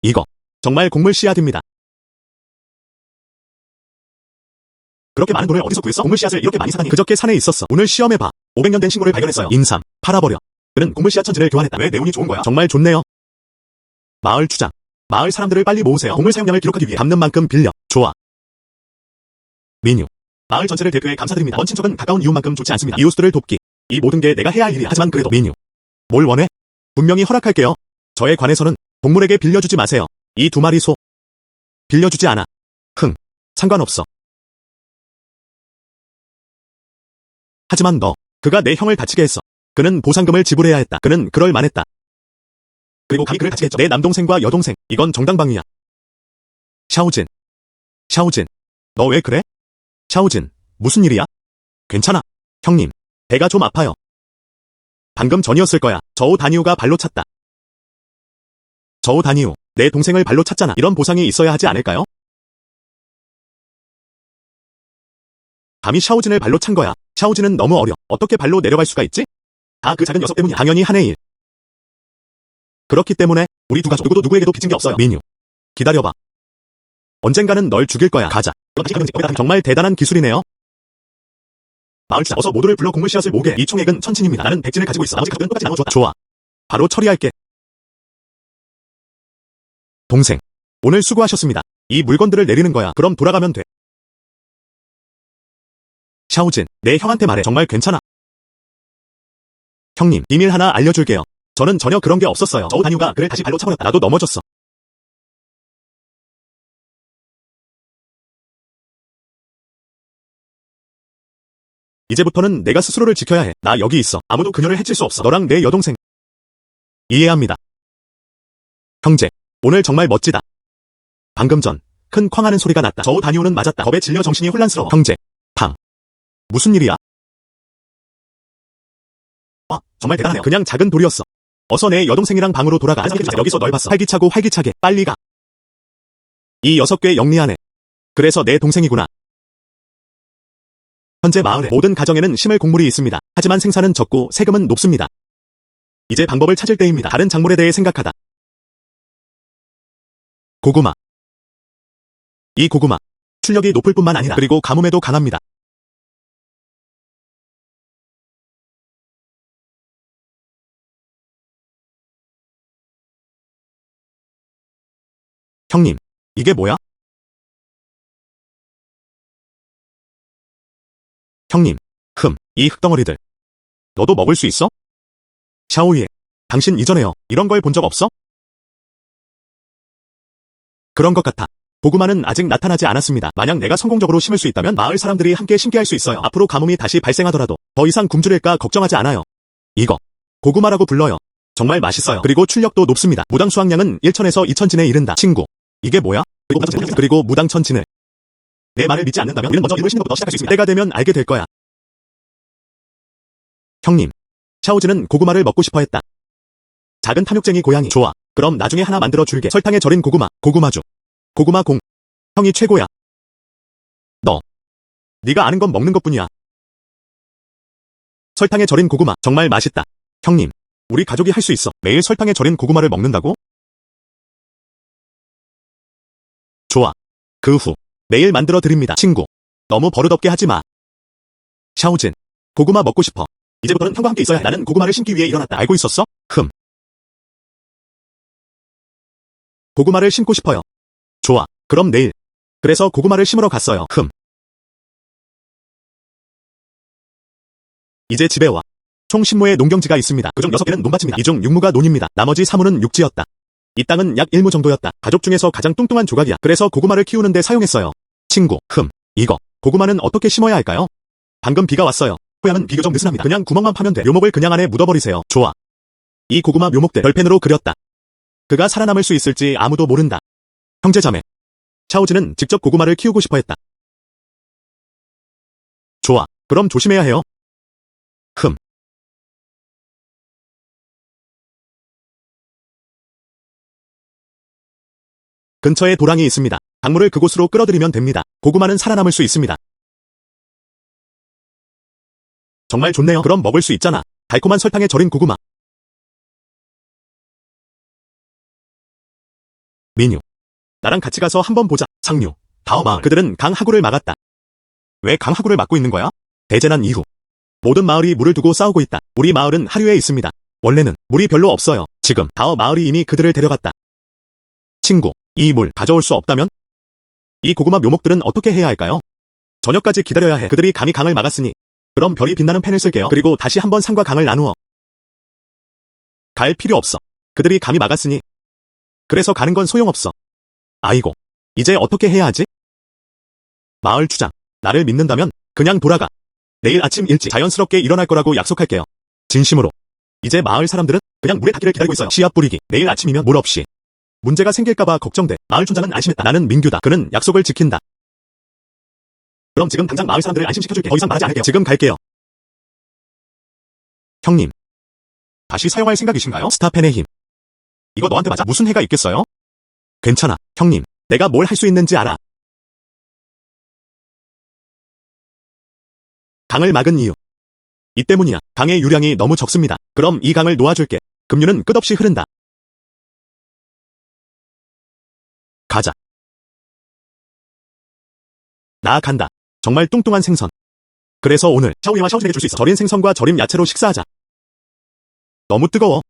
이거 정말 곡물 씨앗입니다. 그렇게 많은 돈을 어디서 구했어? 곡물 씨앗을 이렇게 많이 사다니. 그저께 산에 있었어. 오늘 시험해봐. 500년 된 신고를 발견했어요. 인삼, 팔아버려. 그는 곡물 씨앗 천지를 교환했다. 왜 내 운이 좋은 거야? 정말 좋네요. 마을 주장, 마을 사람들을 빨리 모으세요. 곡물 사용량을 기록하기 위해 담는 만큼 빌려. 좋아. 민유. 마을 전체를 대표해 감사드립니다. 먼 친척은 가까운 이웃만큼 좋지 않습니다. 이웃들을 돕기. 이 모든 게 내가 해야 할 일이야. 하지만 그래도 민유. 뭘 원해? 분명히 허락할게요. 저에 관해서는 동물에게 빌려주지 마세요. 이 2마리 소. 빌려주지 않아. 상관없어. 하지만 그가 내 형을 다치게 했어. 그는 보상금을 지불해야 했다. 그는 그럴 만했다. 그리고 감히 그를 다치게 했죠. 내 남동생과 여동생. 이건 정당방위야. 샤오진. 너 왜 그래? 샤오진, 무슨 일이야? 괜찮아. 형님, 배가 좀 아파요. 방금 전이었을 거야. 저우 다니우가 발로 찼다. 저우 다니우, 내 동생을 발로 찼잖아. 이런 보상이 있어야 하지 않을까요? 감히 샤오진을 발로 찬 거야. 샤오진은 너무 어려. 어떻게 발로 내려갈 수가 있지? 다 그 작은 녀석 때문이야. 당연히 한의 일. 그렇기 때문에 우리 두 가족 누구도 누구에게도 빚진 게 없어요. 민유. 기다려봐. 언젠가는 널 죽일 거야. 가자. 정말 대단한 기술이네요. 마을사, 어서 모두를 불러 곡물 씨앗을 모으게. 이 총액은 1000진입니다. 나는 100진을 가지고 있어. 나머지 가족은 똑같이 나눠줬다. 좋아. 바로 처리할게. 동생. 오늘 수고하셨습니다. 이 물건들을 내리는 거야. 그럼 돌아가면 돼. 샤오진, 내 형한테 말해. 정말 괜찮아. 형님, 비밀 하나 알려줄게요. 저는 전혀 그런 게 없었어요. 저우 다니우가 그를 다시 발로 차버렸다. 나도 넘어졌어. 이제부터는 내가 스스로를 지켜야 해. 나 여기 있어. 아무도 그녀를 해칠 수 없어. 너랑 내 여동생. 이해합니다. 형제, 오늘 정말 멋지다. 방금 전 큰 쾅 하는 소리가 났다. 저우 다니우는 맞았다. 겁에 질려 정신이 혼란스러워. 형제, 팡. 무슨 일이야? 정말 대단하네요. 그냥 작은 돌이었어. 어서 내 여동생이랑 방으로 돌아가. 여기서 널 봤어. 활기차게 빨리 가. 이 6개 영리하네. 그래서 내 동생이구나. 현재 마을의 모든 가정에는 심을 곡물이 있습니다. 하지만 생산은 적고 세금은 높습니다. 이제 방법을 찾을 때입니다. 다른 작물에 대해 생각하다. 고구마. 이 고구마. 출력이 높을 뿐만 아니라 그리고 가뭄에도 강합니다. 형님, 이게 뭐야? 형님, 이 흙덩어리들. 너도 먹을 수 있어? 샤오이에, 당신 이전에요. 이런 걸 본 적 없어? 그런 것 같아. 고구마는 아직 나타나지 않았습니다. 만약 내가 성공적으로 심을 수 있다면 마을 사람들이 함께 심게 할 수 있어요. 앞으로 가뭄이 다시 발생하더라도 더 이상 굶주릴까 걱정하지 않아요. 이거, 고구마라고 불러요. 정말 맛있어요. 그리고 출력도 높습니다. 무당 수확량은 1000에서 2000진에 이른다. 친구, 이게 뭐야? 그리고 무당 1000진을. 내 말을 믿지 않는다면 우리는 먼저 이름을 심는 것부터 시작할 수 있습니다. 때가 되면 알게 될 거야. 형님, 샤오진은 고구마를 먹고 싶어 했다. 작은 탐욕쟁이 고양이. 좋아. 그럼 나중에 하나 만들어 줄게. 설탕에 절인 고구마, 고구마주. 고구마공. 형이 최고야. 네가 아는 건 먹는 것뿐이야. 설탕에 절인 고구마, 정말 맛있다. 형님, 우리 가족이 할 수 있어. 매일 설탕에 절인 고구마를 먹는다고? 좋아. 그 후, 매일 만들어 드립니다. 친구, 너무 버릇없게 하지 마. 샤오진, 고구마 먹고 싶어. 이제부터는 형과 함께 있어야 해. 나는 고구마를 심기 위해 일어났다. 알고 있었어? 고구마를 심고 싶어요. 좋아. 그럼 내일. 그래서 고구마를 심으러 갔어요. 이제 집에 와. 총 10모의 농경지가 있습니다. 그중 6개는 논밭입니다. 이 중 6무가 논입니다. 나머지 3무는 육지였다. 이 땅은 약 1무 정도였다. 가족 중에서 가장 뚱뚱한 조각이야. 그래서 고구마를 키우는 데 사용했어요. 친구, 이거, 고구마는 어떻게 심어야 할까요? 방금 비가 왔어요. 호양은 비교적 느슨합니다. 그냥 구멍만 파면 돼. 묘목을 그냥 안에 묻어버리세요. 좋아. 이 고구마 묘목들 별펜으로 그렸다. 그가 살아남을 수 있을지 아무도 모른다. 형제자매. 샤오진은 직접 고구마를 키우고 싶어 했다. 좋아. 그럼 조심해야 해요. 근처에 도랑이 있습니다. 작물을 그곳으로 끌어들이면 됩니다. 고구마는 살아남을 수 있습니다. 정말 좋네요. 그럼 먹을 수 있잖아. 달콤한 설탕에 절인 고구마. 민유. 나랑 같이 가서 한번 보자. 상류, 다오마을. 그들은 강하구를 막았다. 왜 강하구를 막고 있는 거야? 대재난 이후. 모든 마을이 물을 두고 싸우고 있다. 우리 마을은 하류에 있습니다. 원래는 물이 별로 없어요. 지금 다오 마을이 이미 그들을 데려갔다. 친구, 이 물 가져올 수 없다면? 이 고구마 묘목들은 어떻게 해야 할까요? 저녁까지 기다려야 해. 그들이 감히 강을 막았으니. 그럼 별이 빛나는 펜을 쓸게요. 그리고 다시 한번 산과 강을 나누어. 갈 필요 없어. 그들이 감히 막았으니. 그래서 가는 건 소용없어. 아이고. 이제 어떻게 해야 하지? 마을 주장. 나를 믿는다면 그냥 돌아가. 내일 아침 일찍 자연스럽게 일어날 거라고 약속할게요. 진심으로. 이제 마을 사람들은 그냥 물에 닿기를 기다리고 있어요. 씨앗 뿌리기. 내일 아침이면 물 없이. 문제가 생길까봐 걱정돼. 마을 촌장은 안심했다. 나는 민규다. 그는 약속을 지킨다. 그럼 지금 당장 마을 사람들을 안심시켜줄게. 더 이상 말하지 않을게요. 지금 갈게요. 형님. 다시 사용할 생각이신가요? 스타펜의 힘. 이거 너한테 맞아? 무슨 해가 있겠어요? 괜찮아, 형님. 내가 뭘 할 수 있는지 알아. 강을 막은 이유. 이 때문이야. 강의 유량이 너무 적습니다. 그럼 이 강을 놓아줄게. 급류는 끝없이 흐른다. 가자. 나 간다. 정말 뚱뚱한 생선. 그래서 오늘 샤오이와 샤오진에게 줄 수 있어. 절인 생선과 절임 야채로 식사하자. 너무 뜨거워.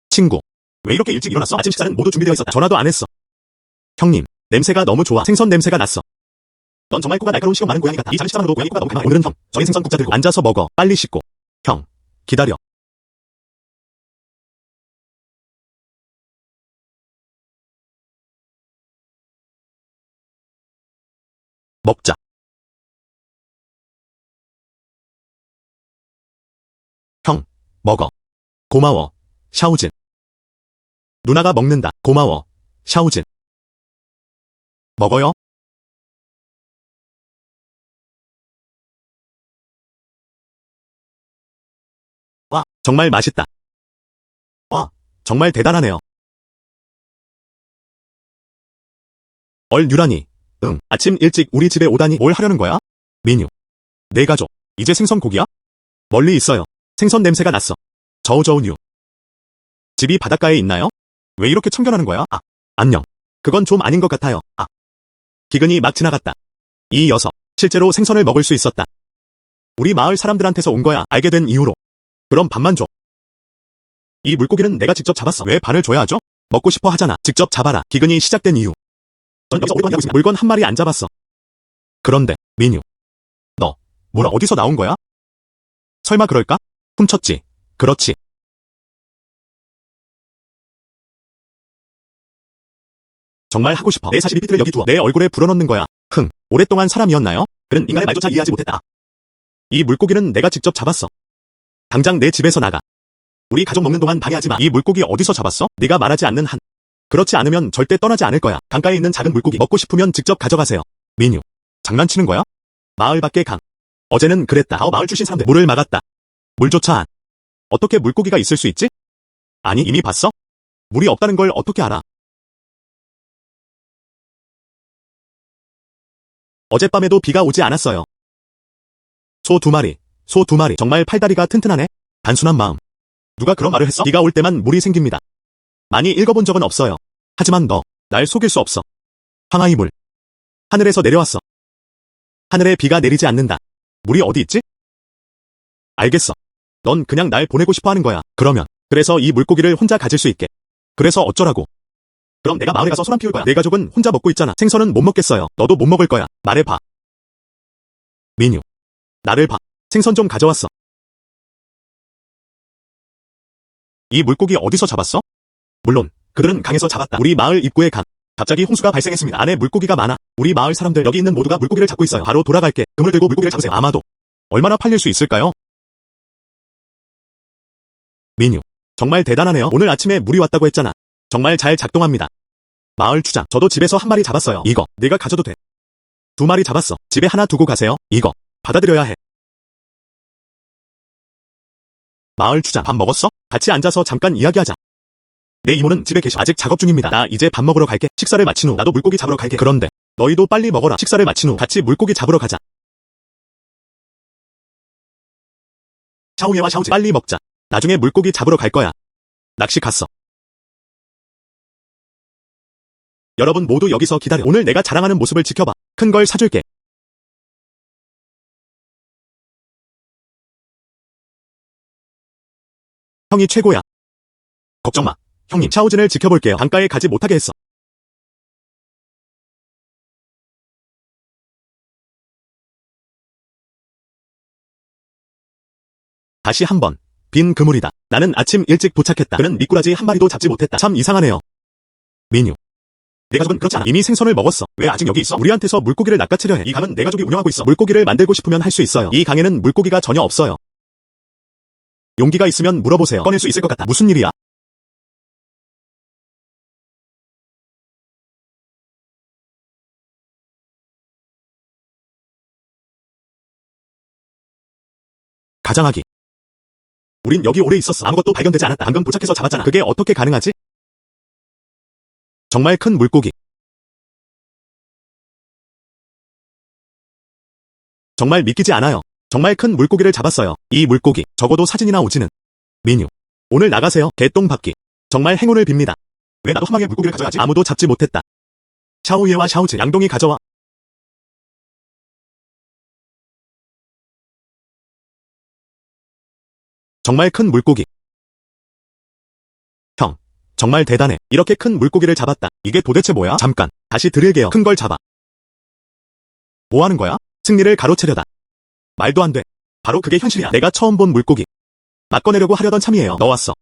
친구. 왜 이렇게 일찍 일어났어? 아침 식사는 모두 준비되어 있었다. 전화도 안 했어. 형님. 냄새가 너무 좋아. 생선 냄새가 났어. 넌 정말 코가 날카로운 시험 많은 고양이 같아. 이 작은 식사만으로도 고양이 코가 너무 강해. 오늘은 형. 절인 생선 국자 들고 앉아서 먹어. 빨리 씻고. 형. 기다려. 먹자. 형. 먹어. 고마워. 샤오진. 누나가 먹는다. 고마워. 샤오진. 먹어요? 와, 정말 맛있다. 와, 정말 대단하네요. 유란이. 응, 아침 일찍 우리 집에 오다니 뭘 하려는 거야? 민유. 내 가족. 이제 생선 고기야? 멀리 있어요. 생선 냄새가 났어. 저우저우뉴. 집이 바닷가에 있나요? 왜 이렇게 참견하는 거야? 아, 안녕. 그건 좀 아닌 것 같아요. 아. 기근이 막 지나갔다. 이 녀석, 실제로 생선을 먹을 수 있었다. 우리 마을 사람들한테서 온 거야. 알게 된 이후로. 그럼 반만 줘. 이 물고기는 내가 직접 잡았어. 왜 반을 줘야 하죠? 먹고 싶어 하잖아. 직접 잡아라. 기근이 시작된 이후. 전 여기서 오랫동안 일하고 있습니다. 물건 한 마리 안 잡았어. 그런데, 민유. 너, 뭘 어디서 나온 거야? 설마 그럴까? 훔쳤지. 그렇지. 정말 하고 싶어. 내 42비트를 여기 두어. 내 얼굴에 불어넣는 거야. 흥, 오랫동안 사람이었나요? 그는 인간의 말조차 이해하지 못했다. 이 물고기는 내가 직접 잡았어. 당장 내 집에서 나가. 우리 가족 먹는 동안 방해하지 마. 이 물고기 어디서 잡았어? 네가 말하지 않는 한. 그렇지 않으면 절대 떠나지 않을 거야. 강가에 있는 작은 물고기 먹고 싶으면 직접 가져가세요. 민유. 장난치는 거야? 마을 밖의 강. 어제는 그랬다. 마을 출신 사람들 물을 막았다. 물조차 안. 어떻게 물고기가 있을 수 있지? 아니, 이미 봤어? 물이 없다는 걸 어떻게 알아? 어젯밤에도 비가 오지 않았어요. 소 2마리. 소 2마리. 정말 팔다리가 튼튼하네. 단순한 마음. 누가 그런 말을 했어? 비가 올 때만 물이 생깁니다. 많이 읽어본 적은 없어요. 하지만 너, 날 속일 수 없어. 황하이 물. 하늘에서 내려왔어. 하늘에 비가 내리지 않는다. 물이 어디 있지? 알겠어. 넌 그냥 날 보내고 싶어 하는 거야. 그러면, 그래서 이 물고기를 혼자 가질 수 있게. 그래서 어쩌라고? 그럼 내가 마을에 가서 소란 피울 거야. 내 가족은 혼자 먹고 있잖아. 생선은 못 먹겠어요. 너도 못 먹을 거야. 말해봐. 민유. 나를 봐. 생선 좀 가져왔어. 이 물고기 어디서 잡았어? 물론, 그들은 강에서 잡았다. 우리 마을 입구에 강. 갑자기 홍수가 발생했습니다. 안에 물고기가 많아. 우리 마을 사람들 여기 있는 모두가 물고기를 잡고 있어요. 바로 돌아갈게. 그물 들고 물고기를 잡으세요. 아마도. 얼마나 팔릴 수 있을까요? 민유. 정말 대단하네요. 오늘 아침에 물이 왔다고 했잖아. 정말 잘 작동합니다. 마을 주장. 저도 집에서 한 마리 잡았어요. 이거, 네가 가져도 돼. 2마리 잡았어. 집에 하나 두고 가세요. 이거, 받아들여야 해. 마을 주장. 밥 먹었어? 같이 앉아서 잠깐 이야기하자. 내 이모는 집에 계셔. 아직 작업 중입니다. 나 이제 밥 먹으러 갈게. 식사를 마친 후 나도 물고기 잡으러 갈게. 그런데 너희도 빨리 먹어라. 식사를 마친 후 같이 물고기 잡으러 가자. 샤오예와 샤오지. 빨리 먹자. 나중에 물고기 잡으러 갈 거야. 낚시 갔어. 여러분 모두 여기서 기다려. 오늘 내가 자랑하는 모습을 지켜봐. 큰 걸 사줄게. 형이 최고야. 걱정 마. 형님, 샤오진을 지켜볼게요. 강가에 가지 못하게 했어. 다시 한번. 빈 그물이다. 나는 아침 일찍 도착했다. 그는 미꾸라지 한 마리도 잡지 못했다. 참 이상하네요. 민유. 내 가족은 그렇지 않아. 이미 생선을 먹었어. 왜 아직 여기 있어? 우리한테서 물고기를 낚아채려 해. 이 강은 내 가족이 운영하고 있어. 물고기를 만들고 싶으면 할 수 있어요. 이 강에는 물고기가 전혀 없어요. 용기가 있으면 물어보세요. 꺼낼 수 있을 것 같다. 무슨 일이야? 가장하기. 우린 여기 오래 있었어. 아무것도 발견되지 않았다. 방금 도착해서 잡았잖아. 그게 어떻게 가능하지? 정말 큰 물고기. 정말 믿기지 않아요. 정말 큰 물고기를 잡았어요. 이 물고기, 적어도 사진이나 오지는. 민유. 오늘 나가세요. 개똥 밟기. 정말 행운을 빕니다. 왜 나도 한 방에 물고기를 가져가지? 아무도 잡지 못했다. 샤오예와 샤오즈, 양동이 가져와. 정말 큰 물고기. 형, 정말 대단해. 이렇게 큰 물고기를 잡았다. 이게 도대체 뭐야? 잠깐, 다시 드릴게요. 큰 걸 잡아. 뭐 하는 거야? 승리를 가로채려다. 말도 안 돼. 바로 그게 현실이야. 내가 처음 본 물고기. 막 꺼내려고 하려던 참이에요. 너 왔어.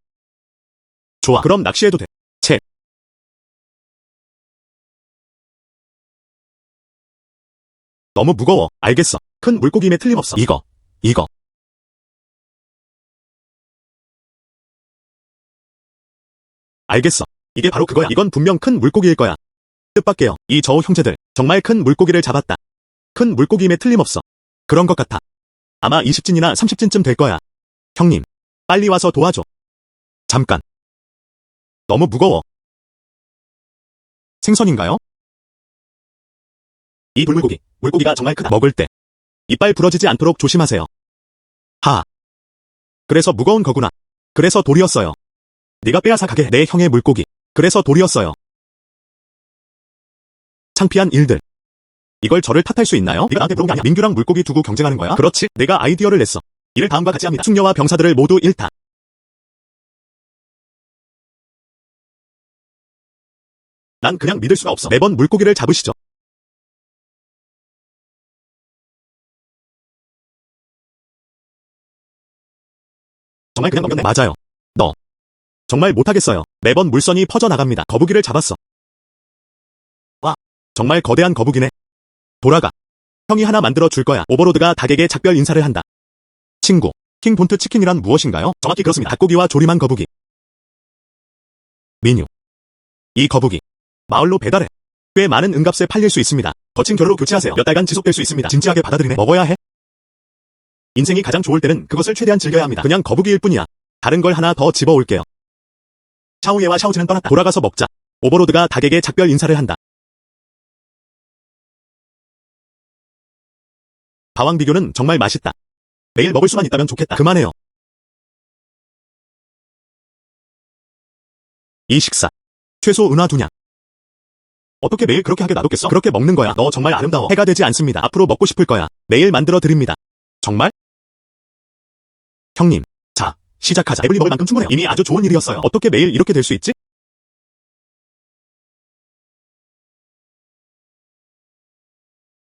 좋아, 그럼 낚시해도 돼. 채. 너무 무거워. 알겠어. 큰 물고기임에 틀림없어. 이거. 알겠어. 이게 바로 그거야. 이건 분명 큰 물고기일 거야. 뜻밖에요. 이 저우 형제들, 정말 큰 물고기를 잡았다. 큰 물고기임에 틀림없어. 그런 것 같아. 아마 20진이나 30진쯤 될 거야. 형님, 빨리 와서 도와줘. 잠깐. 너무 무거워. 생선인가요? 이 돌물고기, 물고기가 정말 크다. 먹을 때 이빨 부러지지 않도록 조심하세요. 하. 그래서 무거운 거구나. 그래서 돌이었어요. 네가 빼앗아 가게. 내 형의 물고기. 그래서 돌이었어요. 창피한 일들. 이걸 저를 탓할 수 있나요? 네가 나한테 물어본 게 아니야. 민규랑 물고기 두고 경쟁하는 거야? 그렇지. 내가 아이디어를 냈어. 이를 다음과 같이 합니다. 숙녀와 병사들을 모두 잃다. 난 그냥 믿을 수가 없어. 매번 물고기를 잡으시죠. 정말 그냥 넘겼네. 맞아요. 너. 정말 못하겠어요. 매번 물선이 퍼져나갑니다. 거북이를 잡았어. 와. 정말 거대한 거북이네. 돌아가. 형이 하나 만들어 줄 거야. 오버로드가 닭에게 작별 인사를 한다. 친구. 킹본트 치킨이란 무엇인가요? 정확히 그렇습니다. 닭고기와 조림한 거북이. 민유. 이 거북이. 마을로 배달해. 꽤 많은 은값에 팔릴 수 있습니다. 거친 겨루로 교체하세요. 몇 달간 지속될 수 있습니다. 진지하게 받아들이네. 먹어야 해. 인생이 가장 좋을 때는 그것을 최대한 즐겨야 합니다. 그냥 거북이일 뿐이야. 다른 걸 하나 더 집어올게요. 샤오예와 샤오즈는 떠났다. 돌아가서 먹자. 오버로드가 닭에게 작별 인사를 한다. 바왕 비교는 정말 맛있다. 매일 먹을 수만 있다면 좋겠다. 그만해요. 이 식사. 최소 은화 2냥. 어떻게 매일 그렇게 하게 놔뒀겠어? 그렇게 먹는 거야. 너 정말 아름다워. 해가 되지 않습니다. 앞으로 먹고 싶을 거야. 매일 만들어 드립니다. 정말? 형님. 자, 시작하자. 배불리 먹을 만큼 충분해요. 이미 아주 좋은 일이었어요. 어떻게 매일 이렇게 될 수 있지?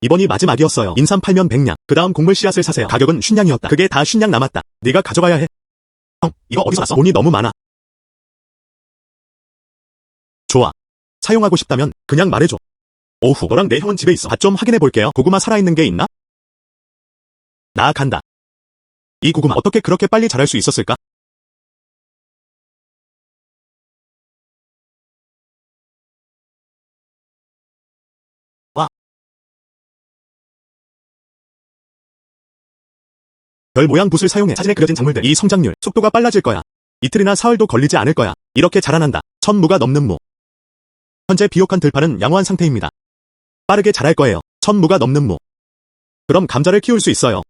이번이 마지막이었어요. 인삼 팔면 100냥. 그 다음 곡물 씨앗을 사세요. 가격은 50냥이었다. 그게 다 50냥 남았다. 네가 가져가야 해. 형, 이거 어디서 샀어? 돈이 너무 많아. 좋아. 사용하고 싶다면 그냥 말해줘. 오후. 너랑 내 형은 집에 있어. 밭 좀 확인해 볼게요. 고구마 살아있는 게 있나? 나 간다. 이 고구마 어떻게 그렇게 빨리 자랄 수 있었을까? 와. 별 모양 붓을 사용해 사진에 그려진 작물들. 이 성장률, 속도가 빨라질 거야. 이틀이나 사흘도 걸리지 않을 거야. 이렇게 자라난다. 1000무가 넘는 무. 현재 비옥한 들판은 양호한 상태입니다. 빠르게 자랄 거예요. 1000무가 넘는 무. 그럼 감자를 키울 수 있어요.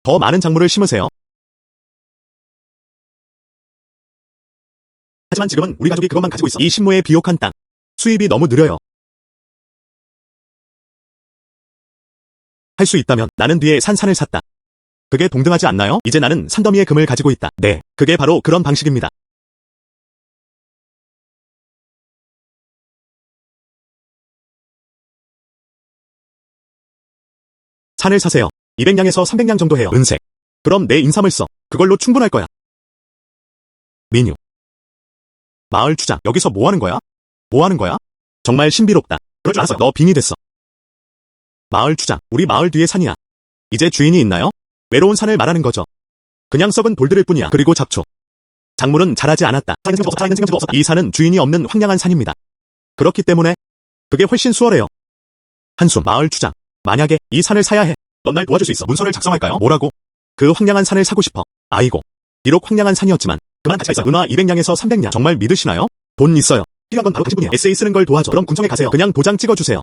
더 많은 작물을 심으세요. 하지만 지금은 우리 가족이 그것만 가지고 있어. 이 신무의 비옥한 땅. 수입이 너무 느려요. 할 수 있다면 나는 뒤에 산을 샀다. 그게 동등하지 않나요? 이제 나는 산더미의 금을 가지고 있다. 네, 그게 바로 그런 방식입니다. 산을 사세요. 200냥에서 300냥 정도 해요. 은색. 그럼 내 인삼을 써. 그걸로 충분할 거야. 민유. 마을 주장, 여기서 뭐 하는 거야? 뭐 하는 거야? 정말 신비롭다. 그럴 줄 알았어. 너 빙이 됐어. 마을 주장, 우리 마을 뒤에 산이야. 이제 주인이 있나요? 외로운 산을 말하는 거죠. 그냥 썩은 돌들일 뿐이야. 그리고 잡초. 작물은 자라지 않았다. 이 산은 주인이 없는 황량한 산입니다. 그렇기 때문에 그게 훨씬 수월해요. 한숨. 마을 주장, 만약에 이 산을 사야 해. 넌 날 도와줄 수 있어. 문서를 작성할까요? 뭐라고? 그 황량한 산을 사고 싶어. 아이고. 비록 황량한 산이었지만 그만 같이 있어. 누나 200냥에서 300냥. 정말 믿으시나요? 돈 있어요. 필요한 건 바로 당신뿐이야. 에세이 쓰는 걸 도와줘. 그럼 군청에 가세요. 그냥 도장 찍어주세요.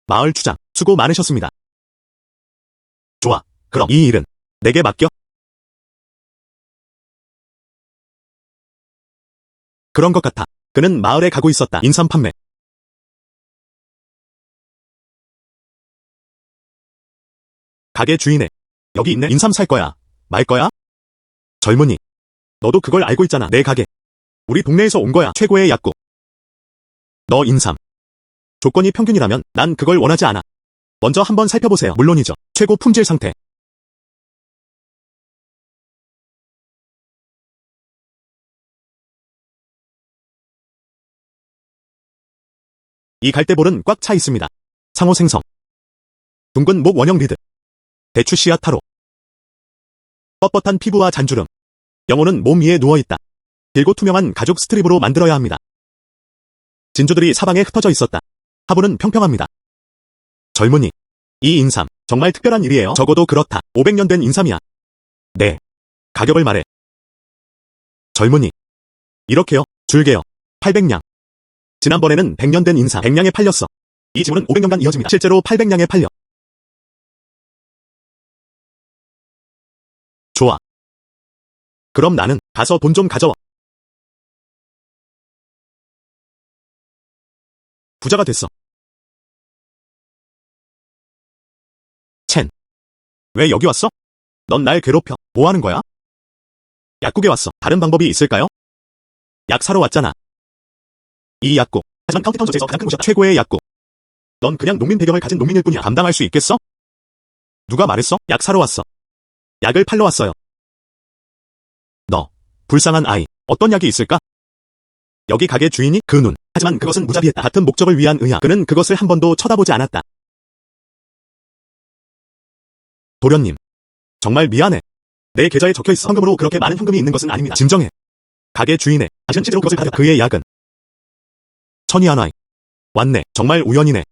마을 주장, 수고 많으셨습니다. 좋아. 그럼 이 일은 내게 맡겨. 그런 것 같아. 그는 마을에 가고 있었다. 인삼 판매. 가게 주인에. 여기 있네. 인삼 살 거야. 말 거야? 젊은이. 너도 그걸 알고 있잖아. 내 가게. 우리 동네에서 온 거야. 최고의 약국. 너 인삼. 조건이 평균이라면 난 그걸 원하지 않아. 먼저 한번 살펴보세요. 물론이죠. 최고 품질 상태. 이 갈대볼은 꽉 차 있습니다. 상호 생성. 둥근 목 원형 리드. 대추 씨앗 타로. 뻣뻣한 피부와 잔주름. 영혼은 몸 위에 누워있다. 길고 투명한 가죽 스트립으로 만들어야 합니다. 진주들이 사방에 흩어져 있었다. 하부는 평평합니다. 젊은이. 이 인삼, 정말 특별한 일이에요. 적어도 그렇다. 500년 된 인삼이야. 네. 가격을 말해. 젊은이. 이렇게요. 줄게요. 800냥. 지난번에는 100년 된 인삼 100냥에 팔렸어. 이 지문은 500년간 이어집니다. 실제로 800냥에 팔려. 좋아. 그럼 나는 가서 돈 좀 가져와. 부자가 됐어. 첸. 왜 여기 왔어? 넌 날 괴롭혀. 뭐 하는 거야? 약국에 왔어. 다른 방법이 있을까요? 약 사러 왔잖아. 이 약국. 하지만 카운티타운에서 가장 큰 곳이야. 최고의 약국. 넌 그냥 농민 배경을 가진 농민일 뿐이야. 감당할 수 있겠어? 누가 말했어? 약 사러 왔어. 약을 팔러 왔어요. 너. 불쌍한 아이. 어떤 약이 있을까? 여기 가게 주인이 그 눈. 하지만 그것은 무자비했다. 같은 목적을 위한 의야. 그는 그것을 한 번도 쳐다보지 않았다. 도련님. 정말 미안해. 내 계좌에 적혀있어. 현금으로 그렇게 많은 현금이 있는 것은 아닙니다. 진정해. 가게 주인의. 당신은 실제로 그것을 받았다. 그의 약은. 천이 하나이. 왔네. 정말 우연이네.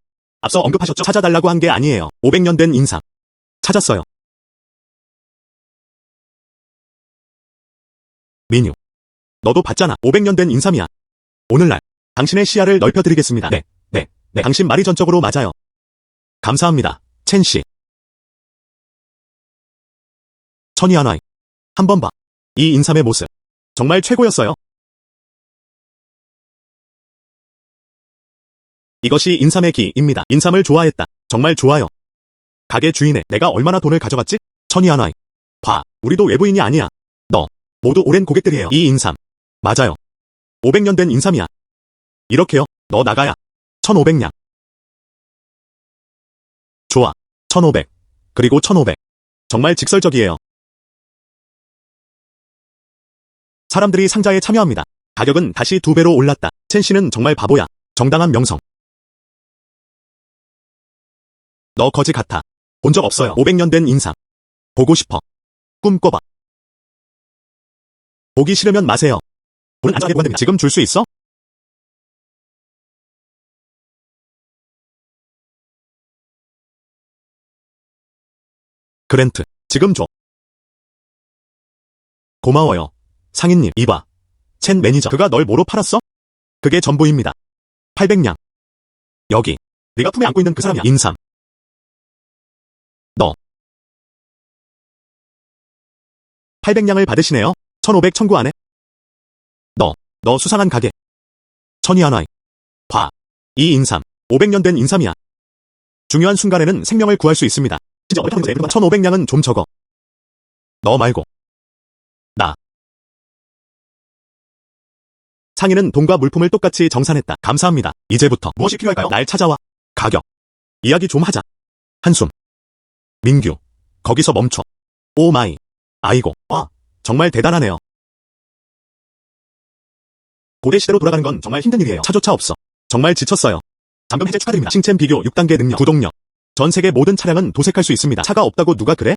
앞서 언급하셨죠? 찾아달라고 한 게 아니에요. 500년 된 인삼. 찾았어요. 민유. 너도 봤잖아. 500년 된 인삼이야. 오늘날 당신의 시야를 넓혀드리겠습니다. 네. 당신 말이 전적으로 맞아요. 감사합니다. 첸 씨. 천이 하나이. 한번 봐. 이 인삼의 모습. 정말 최고였어요. 이것이 인삼의 기입니다. 인삼을 좋아했다. 정말 좋아요. 가게 주인의 내가 얼마나 돈을 가져갔지? 천이 하나이. 봐. 우리도 외부인이 아니야. 너. 모두 오랜 고객들이에요. 이 인삼. 맞아요. 500년 된 인삼이야. 이렇게요. 너 나가야. 1500냥. 좋아. 1500. 그리고 1500. 정말 직설적이에요. 사람들이 상자에 참여합니다. 가격은 다시 2배로 올랐다. 첸 씨는 정말 바보야. 정당한 명성. 너 거지 같아. 본 적 없어요. 500년 된 인삼. 보고 싶어. 꿈꿔봐. 보기 싫으면 마세요. 돈은 안전하게 보관됩니다. 지금 줄 수 있어? 그랜트. 지금 줘. 고마워요. 상인님. 이봐. 첸 매니저. 그가 널 뭐로 팔았어? 그게 전부입니다. 800냥. 여기. 네가 품에 안고 있는 그 사람이야. 인삼. 너. 800냥을 받으시네요. 1500 청구 안 해? 너 수상한 가게. 천이 하나이. 봐. 이 인삼. 500년 된 인삼이야. 중요한 순간에는 생명을 구할 수 있습니다. 1500냥은 좀 적어. 너 말고. 나. 상인은 돈과 물품을 똑같이 정산했다. 감사합니다. 이제부터 무엇이 필요할까요? 날 찾아와. 가격. 이야기 좀 하자. 한숨. 민규. 거기서 멈춰. 오 마이. 아이고. 와. 정말 대단하네요. 고대 시대로 돌아가는 건 정말 힘든 일이에요. 차조차 없어. 정말 지쳤어요. 잠금 해제 축하드립니다. 칭챔 비교 6단계 능력. 구동력. 전 세계 모든 차량은 도색할 수 있습니다. 차가 없다고 누가 그래?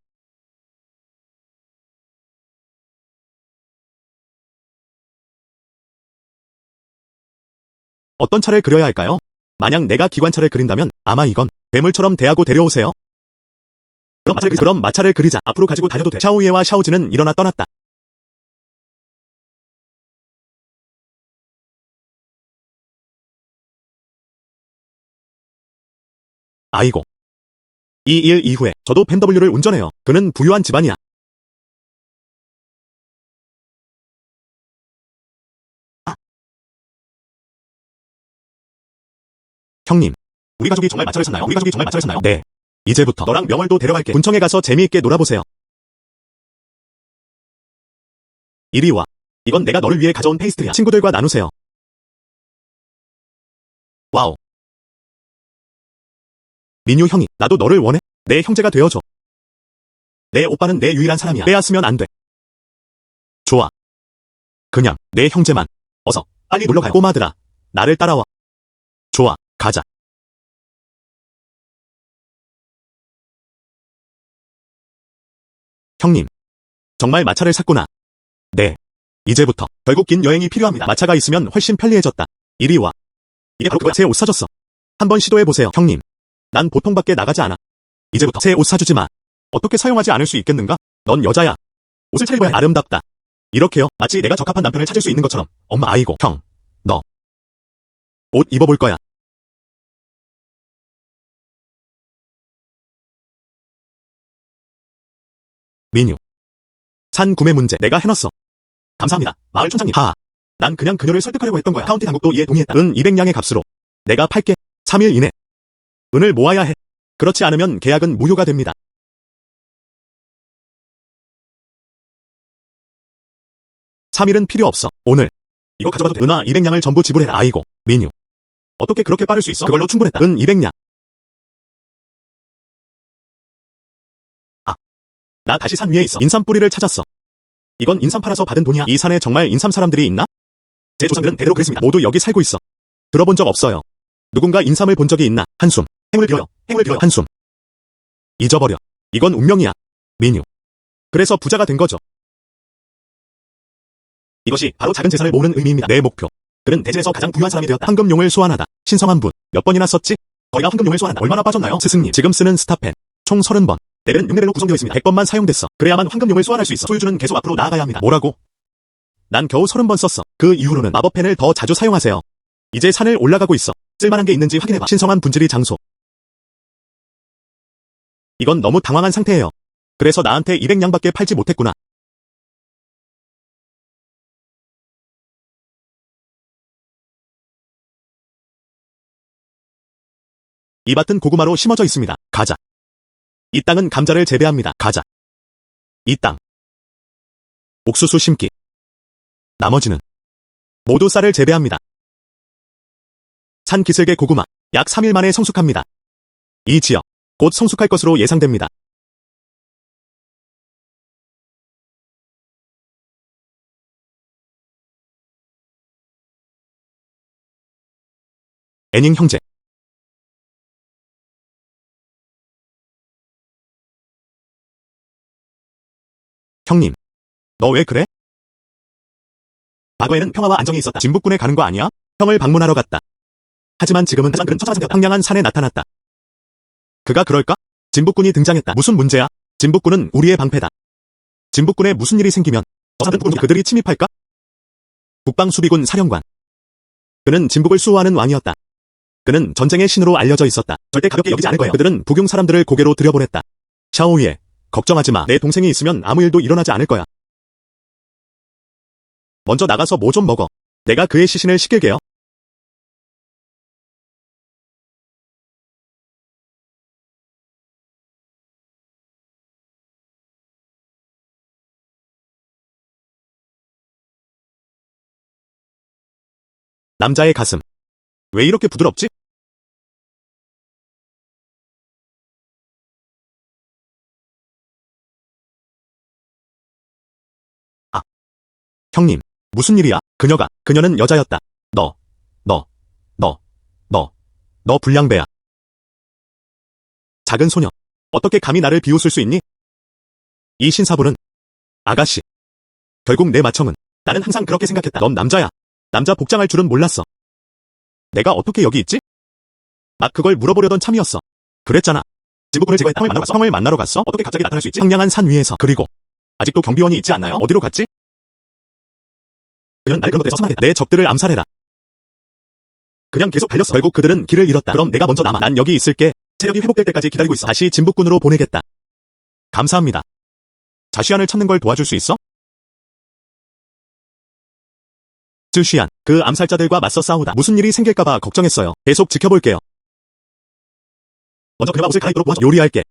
어떤 차를 그려야 할까요? 만약 내가 기관차를 그린다면 아마 이건 괴물처럼 대하고 데려오세요. 그럼 마차를 그리자. 앞으로 가지고 다녀도 돼. 샤오이에와 샤오진은 일어나 떠났다. 아이고. 이 일 이후에 저도 펜더블유를 운전해요. 그는 부유한 집안이야. 형님. 우리 가족이 정말 마차를 샀나요? 우리 가족이 정말 마차를 샀나요? 네. 이제부터 너랑 명월도 데려갈게. 군청에 가서 재미있게 놀아보세요. 이리 와. 이건 내가 너를 위해 가져온 페이스트리야. 친구들과 나누세요. 와우. 민유 형이 나도 너를 원해. 내 형제가 되어줘. 내 오빠는 내 유일한 사람이야. 빼앗으면 안 돼. 좋아. 그냥 내 형제만. 어서 빨리 놀러 가. 꼬마들아. 나를 따라와. 좋아. 가자. 형님. 정말 마차를 샀구나. 네. 이제부터 결국 긴 여행이 필요합니다. 마차가 있으면 훨씬 편리해졌다. 이리 와. 이게 바로 그거야. 새 옷 사줬어. 한번 시도해보세요. 형님. 난 보통 밖에 나가지 않아. 이제부터 새 옷 사주지 마. 어떻게 사용하지 않을 수 있겠는가? 넌 여자야. 옷을 차려입어야 아름답다. 이렇게요. 마치 내가 적합한 남편을 찾을 수 있는 것처럼. 엄마 아이고. 형. 너. 옷 입어볼 거야. 민유. 산 구매 문제 내가 해놨어. 감사합니다. 마을 촌장님. 하하. 난 그냥 그녀를 설득하려고 했던 거야. 카운티 당국도 이에 동의했다. 은 200냥의 값으로. 내가 팔게. 3일 이내. 은을 모아야 해. 그렇지 않으면 계약은 무효가 됩니다. 3일은 필요 없어. 오늘. 이거 가져가도 돼. 은하 200냥을 전부 지불해라. 아이고. 민유. 어떻게 그렇게 빠를 수 있어? 그걸로 충분했다. 은 200냥. 아. 나 다시 산 위에 있어. 인삼 뿌리를 찾았어. 이건 인삼 팔아서 받은 돈이야. 이 산에 정말 인삼 사람들이 있나? 제 조상들은 대대로 그랬습니다. 모두 여기 살고 있어. 들어본 적 없어요. 누군가 인삼을 본 적이 있나? 한숨. 행을 빌어요. 행을 빌어요. 한숨. 잊어버려. 이건 운명이야. 민유. 그래서 부자가 된 거죠. 이것이 바로 작은 재산을 모으는 의미입니다. 내 목표. 그는 대진에서 가장 부유한 사람이 되었다. 황금용을 소환하다. 신성한 분. 몇 번이나 썼지? 거의가 황금용을 소환한다. 얼마나 빠졌나요? 스승님. 지금 쓰는 스타펜. 총 30번. 레벨은 6레벨로 구성되어 있습니다. 100번만 사용됐어. 그래야만 황금용을 소환할 수 있어. 소유주는 계속 앞으로 나아가야 합니다. 뭐라고? 난 겨우 30번 썼어. 그 이후로는 마법펜을 더 자주 사용하세요. 이제 산을 올라가고 있어. 쓸만한 게 있는지 확인해봐. 신성한 분질이 장소. 이건 너무 당황한 상태예요. 그래서 나한테 200냥밖에 팔지 못했구나. 이 밭은 고구마로 심어져 있습니다. 가자. 이 땅은 감자를 재배합니다. 가자. 이 땅. 옥수수 심기. 나머지는 모두 쌀을 재배합니다. 산 기슭의 고구마. 약 3일 만에 성숙합니다. 이 지역. 곧 성숙할 것으로 예상됩니다. 애닝 형제. 형님. 너 왜 그래? 과거에는 평화와 안정이 있었다. 진북군에 가는 거 아니야? 형을 방문하러 갔다. 하지만 지금은 그는 처자상태였다. 황량한 산에 나타났다. 그가 그럴까? 진북군이 등장했다. 무슨 문제야? 진북군은 우리의 방패다. 진북군에 무슨 일이 생기면 그들이 침입할까? 국방수비군 사령관. 그는 진북을 수호하는 왕이었다. 그는 전쟁의 신으로 알려져 있었다. 절대 가볍게 여기지 않을 거예요. 그들은 부경 사람들을 고개로 들여보냈다. 샤오위에, 걱정하지 마. 내 동생이 있으면 아무 일도 일어나지 않을 거야. 먼저 나가서 뭐 좀 먹어. 내가 그의 시신을 시킬게요. 남자의 가슴. 왜 이렇게 부드럽지? 형님, 무슨 일이야? 그녀는 여자였다. 너, 너, 너, 너 불량배야. 작은 소녀. 어떻게 감히 나를 비웃을 수 있니? 이 신사부는 아가씨. 결국 내 마청은 나는 항상 그렇게 생각했다. 넌 남자야. 남자 복장할 줄은 몰랐어. 내가 어떻게 여기 있지? 막 그걸 물어보려던 참이었어. 그랬잖아. 진부군을 제거했다. 형을 만나러 갔어? 어떻게 갑자기 나타날 수 있지? 황량한 산 위에서. 그리고 아직도 경비원이 있지 않나요? 어디로 갔지? 그녀는 날 그런 것에서 처단하겠다. 내 적들을 암살해라. 그냥 계속 달렸어. 결국 그들은 길을 잃었다. 그럼 내가 먼저 남아. 난 여기 있을게. 체력이 회복될 때까지 기다리고 있어. 다시 진북군으로 보내겠다. 감사합니다. 자시안을 찾는 걸 도와줄 수 있어? 쯔시안, 그 암살자들과 맞서 싸우다 무슨 일이 생길까봐 걱정했어요. 계속 지켜볼게요. 먼저 그녀가 옷을 갈아입도록 도와줘. 요리할게.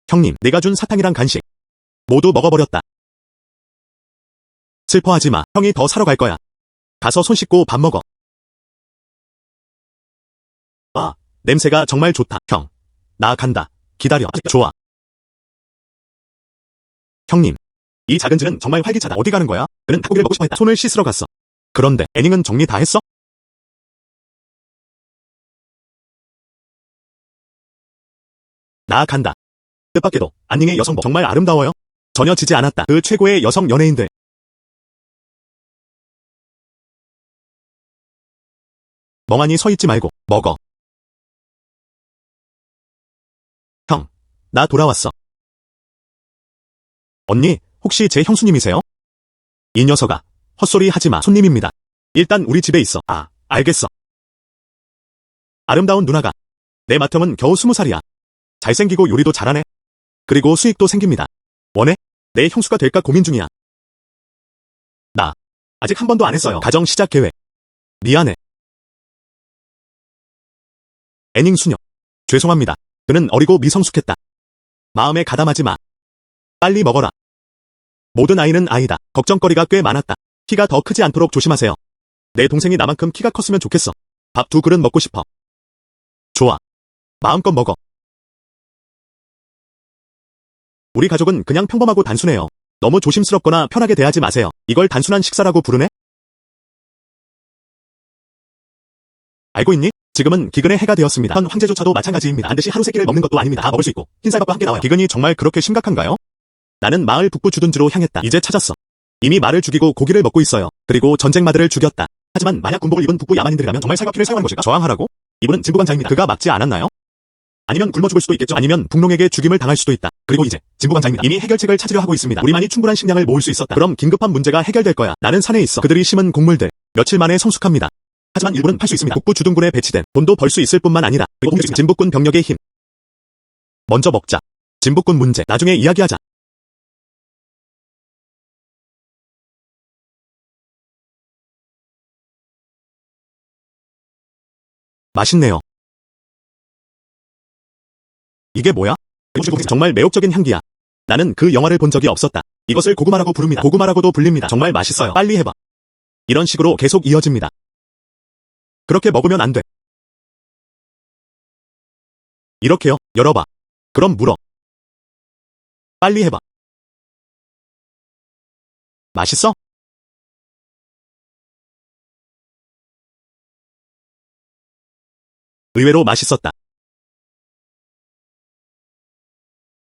형님, 내가 준 사탕이랑 간식 모두 먹어버렸다. 슬퍼하지 마. 형이 더 사러 갈 거야. 가서 손 씻고 밥 먹어. 아, 냄새가 정말 좋다. 형, 나 간다. 기다려. 좋아. 형님, 이 작은 즈는 정말 활기차다. 어디 가는 거야? 그는 닭고기를 먹고 싶어 했다. 손을 씻으러 갔어. 그런데 애닝은 정리 다 했어? 나 간다. 뜻밖에도 안닝의 여성복 정말 아름다워요. 전혀 지지 않았다. 그 최고의 여성 연예인들. 멍하니 서 있지 말고 먹어. 형, 나 돌아왔어. 언니, 혹시 제 형수님이세요? 이 녀석아, 헛소리 하지 마. 손님입니다. 일단 우리 집에 있어. 아, 알겠어. 아름다운 누나가. 내 맏형은 겨우 20살이야. 잘생기고 요리도 잘하네. 그리고 수익도 생깁니다. 원해? 내 형수가 될까 고민 중이야. 나 아직 한 번도 안 했어요. 가정 시작 계획. 미안해. 애닝 수녀. 죄송합니다. 그는 어리고 미성숙했다. 마음에 가담하지 마. 빨리 먹어라. 모든 아이는 아이다. 걱정거리가 꽤 많았다. 키가 더 크지 않도록 조심하세요. 내 동생이 나만큼 키가 컸으면 좋겠어. 밥 2그릇 먹고 싶어. 좋아. 마음껏 먹어. 우리 가족은 그냥 평범하고 단순해요. 너무 조심스럽거나 편하게 대하지 마세요. 이걸 단순한 식사라고 부르네? 알고 있니? 지금은 기근의 해가 되었습니다. 현 황제조차도 마찬가지입니다. 반드시 하루 3끼를 먹는 것도 아닙니다. 다 먹을 수 있고 흰쌀밥과 함께 나와요. 기근이 정말 그렇게 심각한가요? 나는 마을 북부 주둔지로 향했다. 이제 찾았어. 이미 말을 죽이고 고기를 먹고 있어요. 그리고 전쟁마들을 죽였다. 하지만 만약 군복을 입은 북부 야만인들이라면 정말 살갑기를 사용하는 것일까? 저항하라고? 이분은 진부관자입니다. 그가 막지 않았나요? 아니면 굶어 죽을 수도 있겠죠. 아니면 북농에게 죽임을 당할 수도 있다. 그리고 이제 진부관자입니다. 이미 해결책을 찾으려 하고 있습니다. 우리만이 충분한 식량을 모을 수 있었다. 그럼 긴급한 문제가 해결될 거야. 나는 산에 있어. 그들이 심은 곡물들 며칠 만에 성숙합니다. 하지만 일부는 팔 수 있습니다. 북부 주둔군에 배치된 돈도 벌 수 있을 뿐만 아니라 그리고 진북군 병력의 힘. 먼저 먹자. 진북군 문제 나중에 이야기하자. 맛있네요. 이게 뭐야? 정말 매혹적인 향기야. 나는 그 영화를 본 적이 없었다. 이것을 고구마라고 부릅니다. 고구마라고도 불립니다. 정말 맛있어요. 빨리 해봐. 이런 식으로 계속 이어집니다. 그렇게 먹으면 안 돼. 이렇게요. 열어봐. 그럼 물어. 빨리 해봐. 맛있어? 의외로 맛있었다.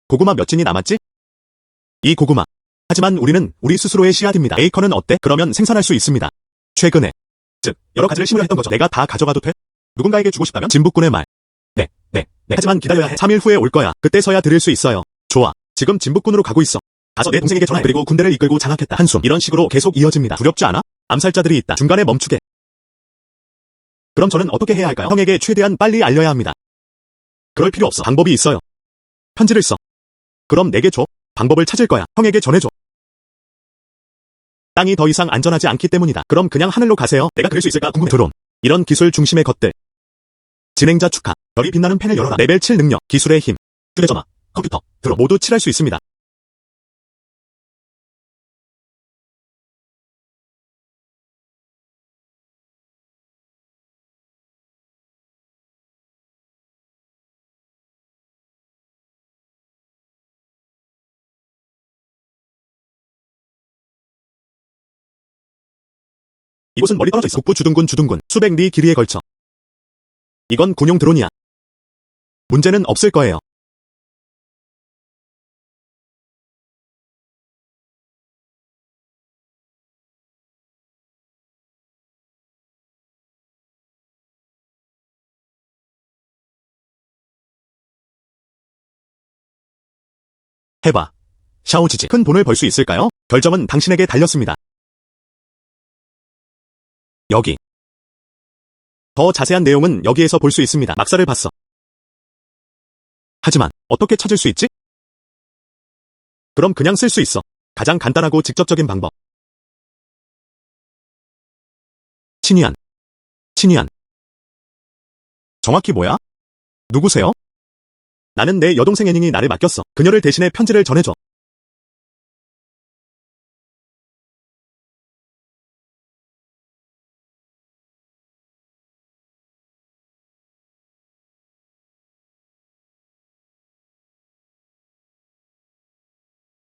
고구마 몇 진이 남았지? 이 고구마. 하지만 우리는 우리 스스로의 씨앗입니다. 에이커는 어때? 그러면 생산할 수 있습니다. 최근에. 즉, 여러 가지를 심으려 했던 거죠. 내가 다 가져가도 돼? 누군가에게 주고 싶다면? 진북군의 말. 네. 하지만 기다려야 해. 3일 후에 올 거야. 그때서야 드릴 수 있어요. 좋아. 지금 진북군으로 가고 있어. 가서 내 동생에게 전화해. 그리고 군대를 이끌고 장악했다. 한숨. 이런 식으로 계속 이어집니다. 두렵지 않아? 암살자들이 있다. 중간에 멈추게. 그럼 저는 어떻게 해야 할까요? 형에게 최대한 빨리 알려야 합니다. 그럴 필요 없어. 방법이 있어요. 편지를 써. 그럼 내게 줘. 방법을 찾을 거야. 형에게 전해줘. 땅이 더 이상 안전하지 않기 때문이다. 그럼 그냥 하늘로 가세요. 내가 그럴 수 있을까 궁금해. 드론. 이런 기술 중심의 것들. 진행자 축하. 별이 빛나는 펜을 열어라. 레벨 7 능력. 기술의 힘. 휴대전화. 컴퓨터. 드론. 모두 칠할 수 있습니다. 이곳은 멀리 떨어져 있어. 북부 주둔군 수백 리 길이에 걸쳐. 이건 군용 드론이야. 문제는 없을 거예요. 해봐. 샤오지지. 큰 돈을 벌 수 있을까요? 결정은 당신에게 달렸습니다. 여기. 더 자세한 내용은 여기에서 볼 수 있습니다. 막사를 봤어. 하지만 어떻게 찾을 수 있지? 그럼 그냥 쓸 수 있어. 가장 간단하고 직접적인 방법. 친이안. 정확히 뭐야? 누구세요? 나는 내 여동생 애닝이 나를 맡겼어. 그녀를 대신해 편지를 전해줘.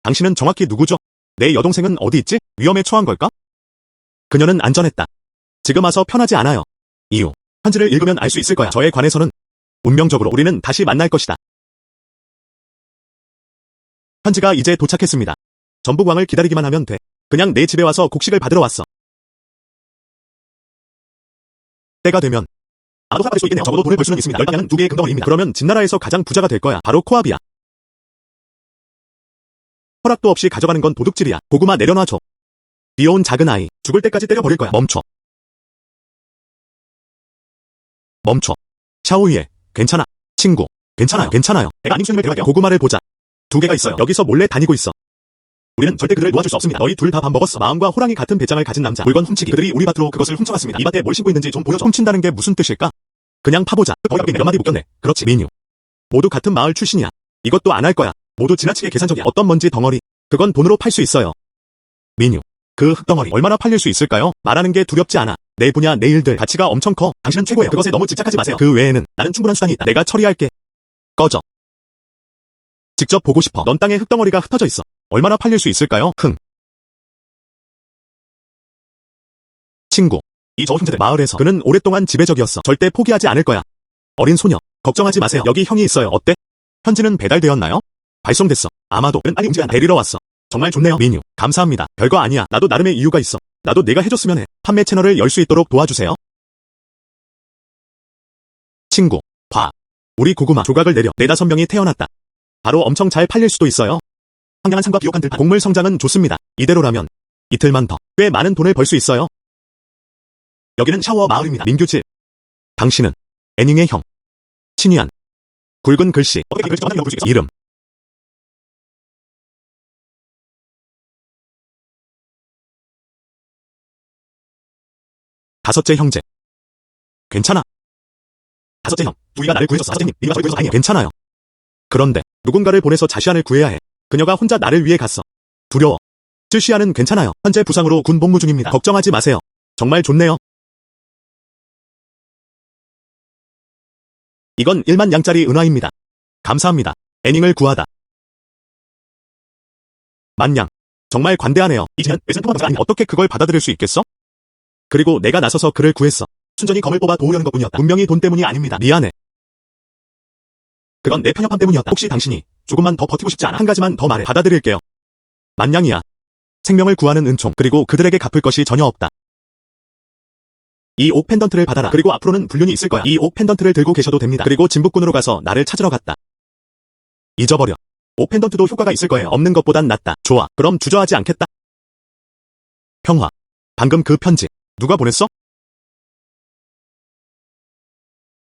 당신은 정확히 누구죠? 내 여동생은 어디 있지? 위험에 처한 걸까? 그녀는 안전했다. 지금 와서 편하지 않아요. 이유. 편지를 읽으면 알 수 있을 거야. 저에 관해서는 운명적으로 우리는 다시 만날 것이다. 편지가 이제 도착했습니다. 전북왕을 기다리기만 하면 돼. 그냥 내 집에 와서 곡식을 받으러 왔어. 때가 되면 아마도 사과될 수 있겠네요. 적어도 돈을 벌 수는 있습니다. 10방향은 2개의 금덩어리입니다. 그러면 진나라에서 가장 부자가 될 거야. 바로 코앞이야. 허락도 없이 가져가는 건 도둑질이야. 고구마 내려놔줘. 귀여운 작은 아이. 죽을 때까지 때려버릴 거야. 멈춰. 샤오이에. 괜찮아. 친구. 괜찮아요. 내가 아님수님을 데려갈게요. 고구마를 보자. 2개가 있어요. 여기서 몰래 다니고 있어. 우리는 절대 그들을 놓아줄 수 없습니다. 너희 둘 다 밥 먹었어. 마음과 호랑이 같은 배짱을 가진 남자. 물건 훔치기. 그들이 우리 밭으로 그것을 훔쳐갔습니다. 이 밭에 뭘 심고 있는지 좀 보여줘. 훔친다는 게 무슨 뜻일까? 그냥 파보자. 거기 몇 마디 묶였네. 그렇지. 민유. 모두 같은 마을 출신이야. 이것도 안 할 거야. 모두 지나치게 계산적이야. 어떤 먼지 덩어리. 그건 돈으로 팔 수 있어요. 민유. 그 흙덩어리 얼마나 팔릴 수 있을까요? 말하는 게 두렵지 않아. 내 분야, 내 일들 가치가 엄청 커. 당신은 최고예요. 그것에 너무 집착하지 마세요. 그 외에는 나는 충분한 수단이 있다. 내가 처리할게. 꺼져. 직접 보고 싶어. 넌 땅에 흙덩어리가 흩어져 있어. 얼마나 팔릴 수 있을까요? 친구. 이 저 형제들 마을에서 그는 오랫동안 지배적이었어. 절대 포기하지 않을 거야. 어린 소녀. 걱정하지 마세요. 여기 형이 있어요. 어때? 편지는 배달되었나요? 발송됐어. 아마도 그는 빨리 움직여야 데리러 왔어. 정말 좋네요. 민유. 감사합니다. 별거 아니야. 나도 나름의 이유가 있어. 나도 내가 해줬으면 해. 판매 채널을 열 수 있도록 도와주세요. 친구. 봐. 우리 고구마 조각을 내려 4-5명이 태어났다. 바로 엄청 잘 팔릴 수도 있어요. 황량한 산과 비옥한 들판. 곡물 성장은 좋습니다. 이대로라면 이틀만 더 꽤 많은 돈을 벌 수 있어요. 여기는 샤워 마을입니다. 민규질. 당신은 애닝의 형. 친이안. 굵은 글씨. 어떻게 글씨 정확히 읽어볼 수 있어? 이름. 다섯째 형제. 괜찮아. 다섯째 형. 두이가 나를 구해줬어. 다섯째님, 니가 저를 구해서 다행이에요. 괜찮아요. 그런데 누군가를 보내서 자시안을 구해야 해. 그녀가 혼자 나를 위해 갔어. 두려워. 쯔시안은 괜찮아요. 현재 부상으로 군 복무 중입니다. 걱정하지 마세요. 정말 좋네요. 이건 1만 양짜리 은화입니다. 감사합니다. 애닝을 구하다. 만냥. 정말 관대하네요. 이제는 외선 통화가 아니 어떻게 그걸 받아들일 수 있겠어? 그리고 내가 나서서 그를 구했어. 순전히 검을 뽑아 도우려는 것뿐이었다. 분명히 돈 때문이 아닙니다. 미안해. 그건 내 편협함 때문이었다. 혹시 당신이 조금만 더 버티고 싶지 않아? 한 가지만 더 말해. 받아들일게요. 만냥이야. 생명을 구하는 은총. 그리고 그들에게 갚을 것이 전혀 없다. 이 옥 펜던트를 받아라. 그리고 앞으로는 불륜이 있을 거야. 이 옥 펜던트를 들고 계셔도 됩니다. 그리고 진북군으로 가서 나를 찾으러 갔다. 잊어버려. 옥 펜던트도 효과가 있을 거예요. 없는 것보단 낫다. 좋아. 그럼 주저하지 않겠다. 평화. 방금 그 편지. 누가 보냈어?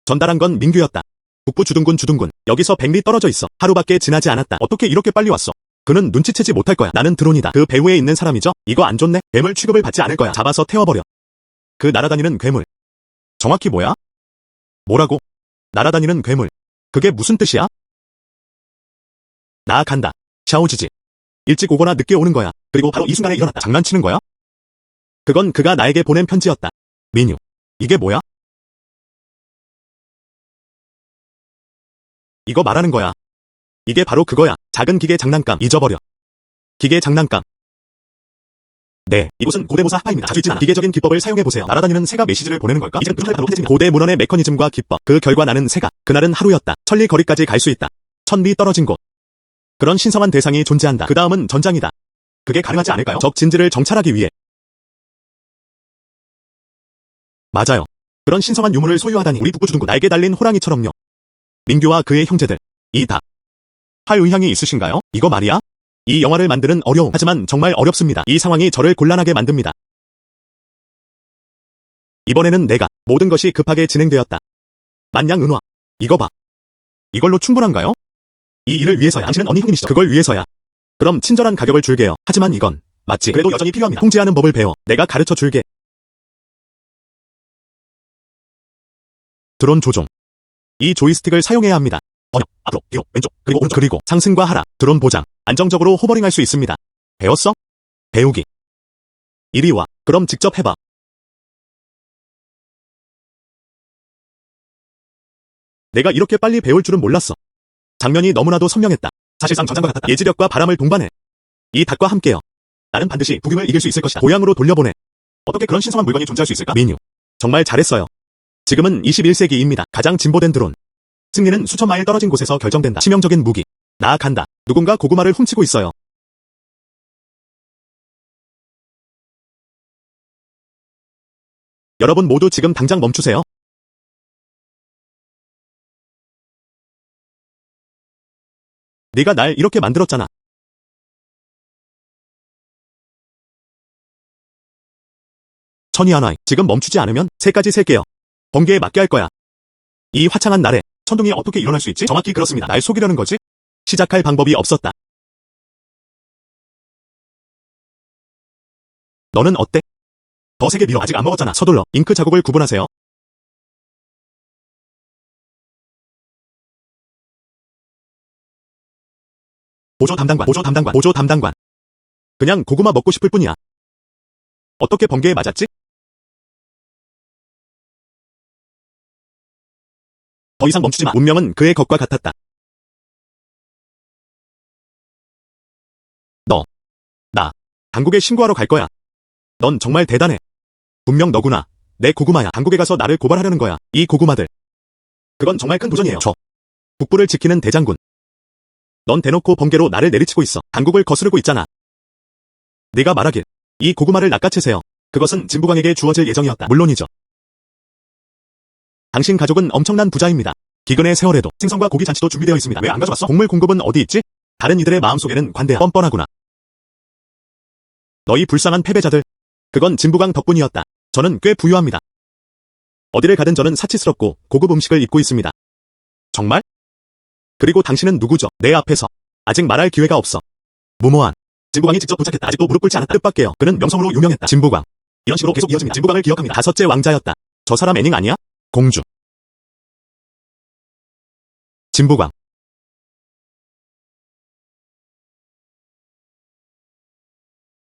전달한 건 민규였다. 북부 주둔군. 여기서 100리 떨어져 있어. 하루밖에 지나지 않았다. 어떻게 이렇게 빨리 왔어? 그는 눈치채지 못할 거야. 나는 드론이다. 그 배후에 있는 사람이죠? 이거 안 좋네. 괴물 취급을 받지 않을 거야. 잡아서 태워버려. 그 날아다니는 괴물. 정확히 뭐야? 뭐라고? 날아다니는 괴물. 그게 무슨 뜻이야? 나 간다. 샤오지지. 일찍 오거나 늦게 오는 거야. 그리고 바로 이 순간에 일어났다. 장난치는 거야? 그건 그가 나에게 보낸 편지였다. 민유. 이게 뭐야? 이거 말하는 거야. 이게 바로 그거야. 작은 기계 장난감. 잊어버려. 기계 장난감. 네, 이곳은 고대모사 하파입니다. 자주 있지 않아. 기계적인 기법을 사용해보세요. 날아다니는 새가 메시지를 보내는 걸까? 이제는 그걸 바로 해집니다. 고대 문헌의 메커니즘과 기법. 그 결과 나는 새가 그날은 하루였다. 천리 거리까지 갈 수 있다. 천리 떨어진 곳. 그런 신성한 대상이 존재한다. 그 다음은 전장이다. 그게 가능하지 않을까요? 적 진지를 정찰하기 위해. 맞아요. 그런 신성한 유물을 소유하다니 우리 북부주둔국 날개 달린 호랑이처럼요. 민규와 그의 형제들. 이 다. 할 의향이 있으신가요? 이거 말이야? 이 영화를 만드는 어려움. 하지만 정말 어렵습니다. 이 상황이 저를 곤란하게 만듭니다. 이번에는 내가 모든 것이 급하게 진행되었다. 만냥 은화. 이거 봐. 이걸로 충분한가요? 이 일을 위해서야. 당신은 언니 형님이시죠? 그걸 위해서야. 그럼 친절한 가격을 줄게요. 하지만 이건 맞지. 그래도 여전히 필요합니다. 통제하는 법을 배워. 내가 가르쳐 줄게. 드론 조종. 이 조이스틱을 사용해야 합니다. 번역, 앞으로, 뒤로, 왼쪽, 그리고 오른쪽, 그리고 상승과 하락, 드론 보장, 안정적으로 호버링할 수 있습니다. 배웠어? 배우기. 이리 와. 그럼 직접 해봐. 내가 이렇게 빨리 배울 줄은 몰랐어. 장면이 너무나도 선명했다. 사실상 전장과 같았다. 예지력과 바람을 동반해. 이 닭과 함께요. 나는 반드시 북임을 이길 수 있을 것이다. 고향으로 돌려보내. 어떻게 그런 신성한 물건이 존재할 수 있을까? 민유. 정말 잘했어요. 지금은 21세기입니다. 가장 진보된 드론. 승리는 수천 마일 떨어진 곳에서 결정된다. 치명적인 무기. 나아간다. 누군가 고구마를 훔치고 있어요. 여러분 모두 지금 당장 멈추세요. 네가 날 이렇게 만들었잖아. 천이 하나. 지금 멈추지 않으면 새까지 셀게요. 번개에 맞게 할 거야. 이 화창한 날에 천둥이 어떻게 일어날 수 있지? 정확히 그렇습니다. 날 속이려는 거지? 시작할 방법이 없었다. 너는 어때? 더 세게 밀어. 아직 안 먹었잖아. 서둘러. 잉크 자국을 구분하세요. 보조 담당관, 보조 담당관, 보조 담당관. 그냥 고구마 먹고 싶을 뿐이야. 어떻게 번개에 맞았지? 더 이상 멈추지 마. 운명은 그의 것과 같았다. 너, 나, 당국에 신고하러 갈 거야. 넌 정말 대단해. 분명 너구나. 내 고구마야. 당국에 가서 나를 고발하려는 거야. 이 고구마들. 그건 정말 큰 도전이에요. 북부를 지키는 대장군. 넌 대놓고 번개로 나를 내리치고 있어. 당국을 거스르고 있잖아. 네가 말하길. 이 고구마를 낚아채세요. 그것은 진부광에게 주어질 예정이었다. 물론이죠. 당신 가족은 엄청난 부자입니다. 기근의 세월에도 생선과 고기 잔치도 준비되어 있습니다. 왜 안 가져왔어? 곡물 공급은 어디 있지? 다른 이들의 마음속에는 관대하 뻔뻔하구나. 너희 불쌍한 패배자들. 그건 진부광 덕분이었다. 저는 꽤 부유합니다. 어디를 가든 저는 사치스럽고 고급 음식을 입고 있습니다. 정말? 그리고 당신은 누구죠? 내 앞에서. 아직 말할 기회가 없어. 무모한. 진부광이 직접 도착했다. 아직도 무릎 꿇지 않았다. 뜻밖에요. 그는 명성으로 유명했다. 진부광. 이런 식으로 계속 이어집니다. 진부광을 기억합니다. 다섯째 왕자였다. 저 사람 애닝 아니야? 공주. 진부광.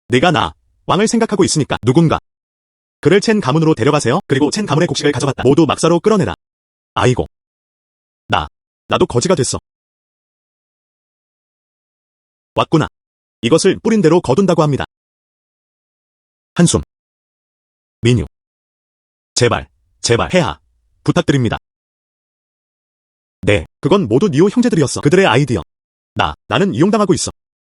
네가 나, 왕을 생각하고 있으니까 누군가. 그를 첸 가문으로 데려가세요. 그리고 첸 가문의 곡식을 가져갔다. 모두 막사로 끌어내라. 아이고. 나도 거지가 됐어. 왔구나. 이것을 뿌린 대로 거둔다고 합니다. 한숨. 민유. 제발, 폐하. 부탁드립니다. 네, 그건 모두 니오 형제들이었어. 그들의 아이디어. 나는 이용당하고 있어.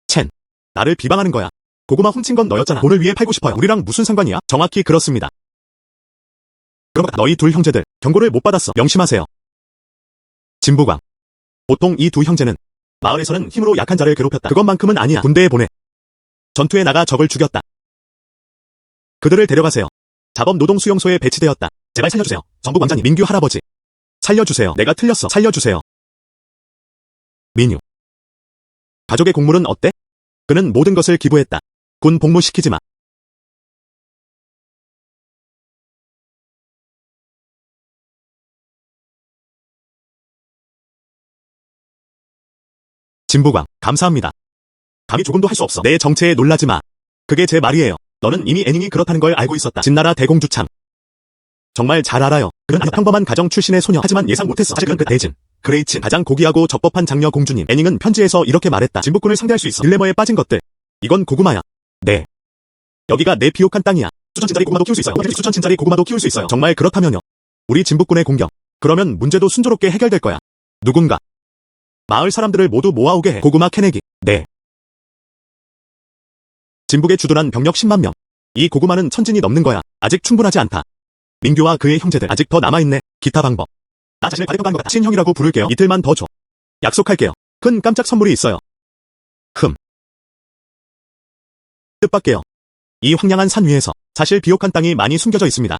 첸, 나를 비방하는 거야. 고구마 훔친 건 너였잖아. 돈을 위해 팔고 싶어요. 우리랑 무슨 상관이야? 정확히 그렇습니다. 그럼 너희 둘 형제들, 경고를 못 받았어. 명심하세요. 진부광. 보통 이 두 형제는 마을에서는 힘으로 약한 자를 괴롭혔다. 그것만큼은 아니야. 군대에 보내. 전투에 나가 적을 죽였다. 그들을 데려가세요. 자범노동수용소에 배치되었다. 제발 살려주세요. 전북 왕자님, 민규 할아버지. 살려주세요. 내가 틀렸어. 살려주세요. 민유. 가족의 곡물은 어때? 그는 모든 것을 기부했다. 군 복무시키지 마. 진부광, 감사합니다. 감히 조금도 할 수 없어. 내 정체에 놀라지 마. 그게 제 말이에요. 너는 이미 애닝이 그렇다는 걸 알고 있었다. 진나라 대공주 참. 정말 잘 알아요. 그는 평범한 가정 출신의 소녀. 하지만 예상 못했어. 사실 그 대진. 그레이친. 가장 고귀하고 적법한 장녀 공주님. 애닝은 편지에서 이렇게 말했다. 진부군을 상대할 수 있어. 딜레머에 빠진 것들. 이건 고구마야. 네. 여기가 내 비옥한 땅이야. 수천 진짜리 고구마도 키울 수 있어요. 수천 진짜리 고구마도 키울 수 있어요. 정말 그렇다면요. 우리 진북군의 공격. 그러면 문제도 순조롭게 해결될 거야. 누군가 마을 사람들을 모두 모아오게 해. 고구마 캐내기. 네. 진북에 주둔한 병력 10만 명. 이 고구마는 천진이 넘는 거야. 아직 충분하지 않다. 민규와 그의 형제들 아직 더 남아있네. 기타 방법. 나 자신을 가리평가한 것 같아. 친형이라고 부를게요. 이틀만 더 줘. 약속할게요. 큰 깜짝 선물이 있어요. 뜻밖에요. 이 황량한 산 위에서 사실 비옥한 땅이 많이 숨겨져 있습니다.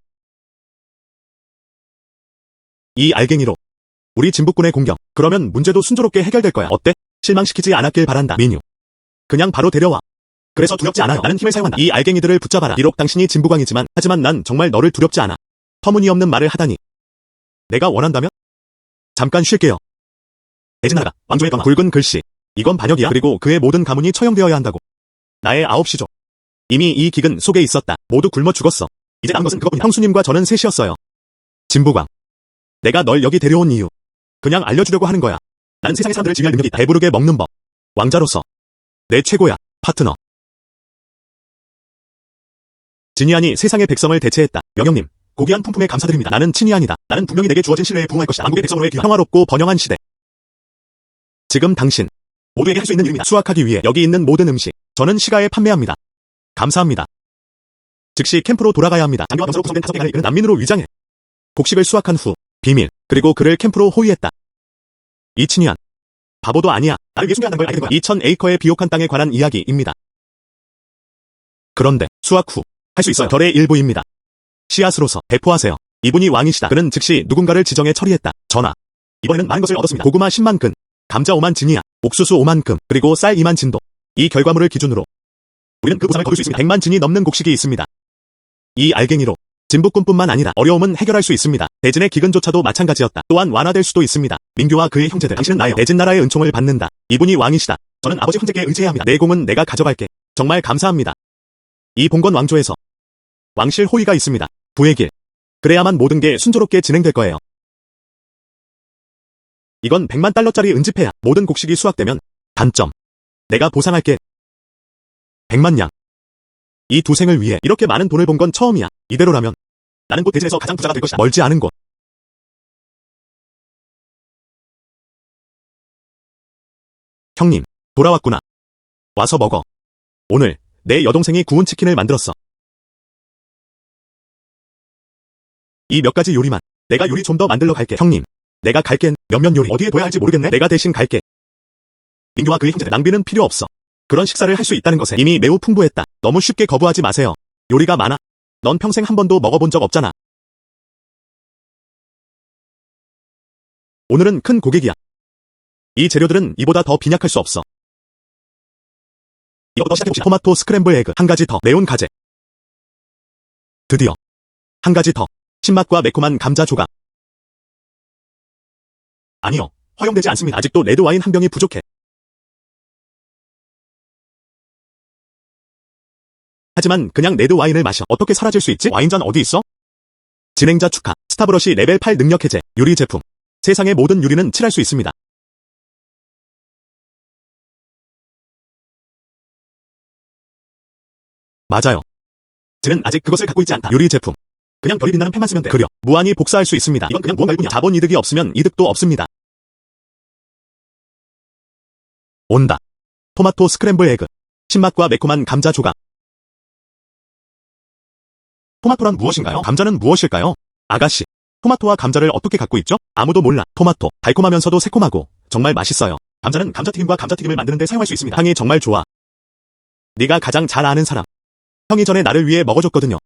이 알갱이로 우리 진북군의 공격. 그러면 문제도 순조롭게 해결될 거야. 어때? 실망시키지 않았길 바란다. 민유. 그냥 바로 데려와. 그래서 두렵지 않아요. 나는 힘을 사용한다. 이 알갱이들을 붙잡아라. 비록 당신이 진북왕이지만 하지만 난 정말 너를 두렵지 않아. 터무니없는 말을 하다니. 내가 원한다면? 잠깐 쉴게요. 대진하라. 왕조의 변화. 굵은 글씨. 이건 반역이야. 그리고 그의 모든 가문이 처형되어야 한다고. 나의 9시족. 이미 이 기근 속에 있었다. 모두 굶어 죽었어. 이제 남은 것은 그것뿐이야. 형수님과 저는 셋이었어요. 진북왕. 내가 널 여기 데려온 이유. 그냥 알려주려고 하는 거야. 난 세상의 사람들을 지휘할 능력이 있다. 배부르게 먹는 법. 왕자로서. 내 최고야. 파트너. 진이안이 세상의 백성을 대체했다. 명령님. 고귀한 품품에 감사드립니다. 나는 친이안이다. 나는 분명히 내게 주어진 신뢰에 부응할 것이다. 왕국의 백성으로의 귀한 평화롭고 번영한 시대. 지금 당신. 모두에게 할 수 있는 일입니다. 수확하기 위해 여기 있는 모든 음식. 저는 시가에 판매합니다. 감사합니다. 즉시 캠프로 돌아가야 합니다. 장교와 병사로 구성된 5개가를 이끄는 난민으로 위장해. 곡식을 수확한 후 비밀. 그리고 그를 캠프로 호위했다. 이 친이안. 바보도 아니야. 나를 위해 숨겨야 한다는 걸 알게 된 거야. 2000에이커의 비옥한 땅에 관한 이야기입니다. 그런데 수확 후 할 수 있어요. 절의 일부입니다. 씨앗으로서 배포하세요. 이분이 왕이시다. 그는 즉시 누군가를 지정해 처리했다. 전하. 이번에는 많은 것을 얻었습니다. 고구마 10만 근, 감자 5만 진이야, 옥수수 5만 금, 그리고 쌀 2만 진도. 이 결과물을 기준으로 우리는 그 보상을 거둘 수 있습니다. 100만 진이 넘는 곡식이 있습니다. 이 알갱이로 진북군뿐만 아니라 어려움은 해결할 수 있습니다. 대진의 기근조차도 마찬가지였다. 또한 완화될 수도 있습니다. 민규와 그의 형제들. 당신은 나요. 대진 나라의 은총을 받는다. 이분이 왕이시다. 저는 아버지 황제께 의지해야 합니다. 내 공은 내가 가져갈게. 정말 감사합니다. 이 봉건 왕조에서 왕실 호위가 있습니다. 부의 길. 그래야만 모든 게 순조롭게 진행될 거예요. 이건 100만 달러짜리 은지폐야. 모든 곡식이 수확되면 단점. 내가 보상할게. 100만 양. 이 두 생을 위해 이렇게 많은 돈을 본 건 처음이야. 이대로라면 나는 곧 대진에서 가장 부자가 될 것이다. 멀지 않은 곳. 형님, 돌아왔구나. 와서 먹어. 오늘 내 여동생이 구운 치킨을 만들었어. 이 몇 가지 요리만 내가 요리 좀 더 만들러 갈게. 형님, 내가 갈겐 몇몇 요리 어디에 둬야 할지 모르겠네. 내가 대신 갈게. 민규와 그의 형제들. 낭비는 필요 없어. 그런 식사를 할 수 있다는 것에 이미 매우 풍부했다. 너무 쉽게 거부하지 마세요. 요리가 많아. 넌 평생 한 번도 먹어본 적 없잖아. 오늘은 큰 고객이야. 이 재료들은 이보다 더 빈약할 수 없어. 이것부터 시작해봅시다. 토마토 스크램블 에그. 한 가지 더. 매운 가재. 드디어. 한 가지 더. 신맛과 매콤한 감자 조각. 아니요. 허용되지 않습니다. 아직도 레드와인 한 병이 부족해. 하지만 그냥 레드와인을 마셔. 어떻게 사라질 수 있지? 와인잔 어디 있어? 진행자 축하. 스타브러시 레벨 8 능력 해제. 유리 제품. 세상의 모든 유리는 칠할 수 있습니다. 맞아요. 쟤는 아직 그것을 갖고 있지 않다. 유리 제품. 그냥 별이 빛나는 펜만 쓰면 돼. 그려. 무한히 복사할 수 있습니다. 이건 그냥 무언가일 뿐이야. 자본 이득이 없으면 이득도 없습니다. 온다. 토마토 스크램블 에그. 신맛과 매콤한 감자 조각. 토마토란 무엇인가요? 감자는 무엇일까요? 아가씨. 토마토와 감자를 어떻게 갖고 있죠? 아무도 몰라. 토마토. 달콤하면서도 새콤하고 정말 맛있어요. 감자는 감자튀김과 감자튀김을 만드는 데 사용할 수 있습니다. 향이 정말 좋아. 네가 가장 잘 아는 사람. 형이 전에 나를 위해 먹어줬거든요.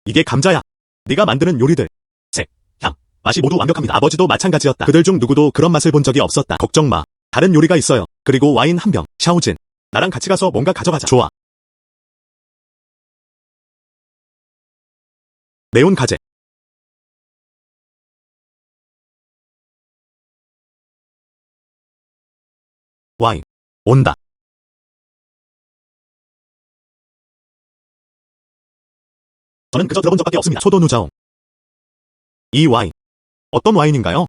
이게 감자야. 네가 만드는 요리들. 색, 향, 맛이 모두 완벽합니다. 아버지도 마찬가지였다. 그들 중 누구도 그런 맛을 본 적이 없었다. 걱정 마. 다른 요리가 있어요. 그리고 와인 한 병. 샤오진. 나랑 같이 가서 뭔가 가져가자. 좋아. 매운 가재. 와인. 온다. 저는 그저 들어본 적밖에 없습니다. 소도 누자옹. 이 와인. 어떤 와인인가요?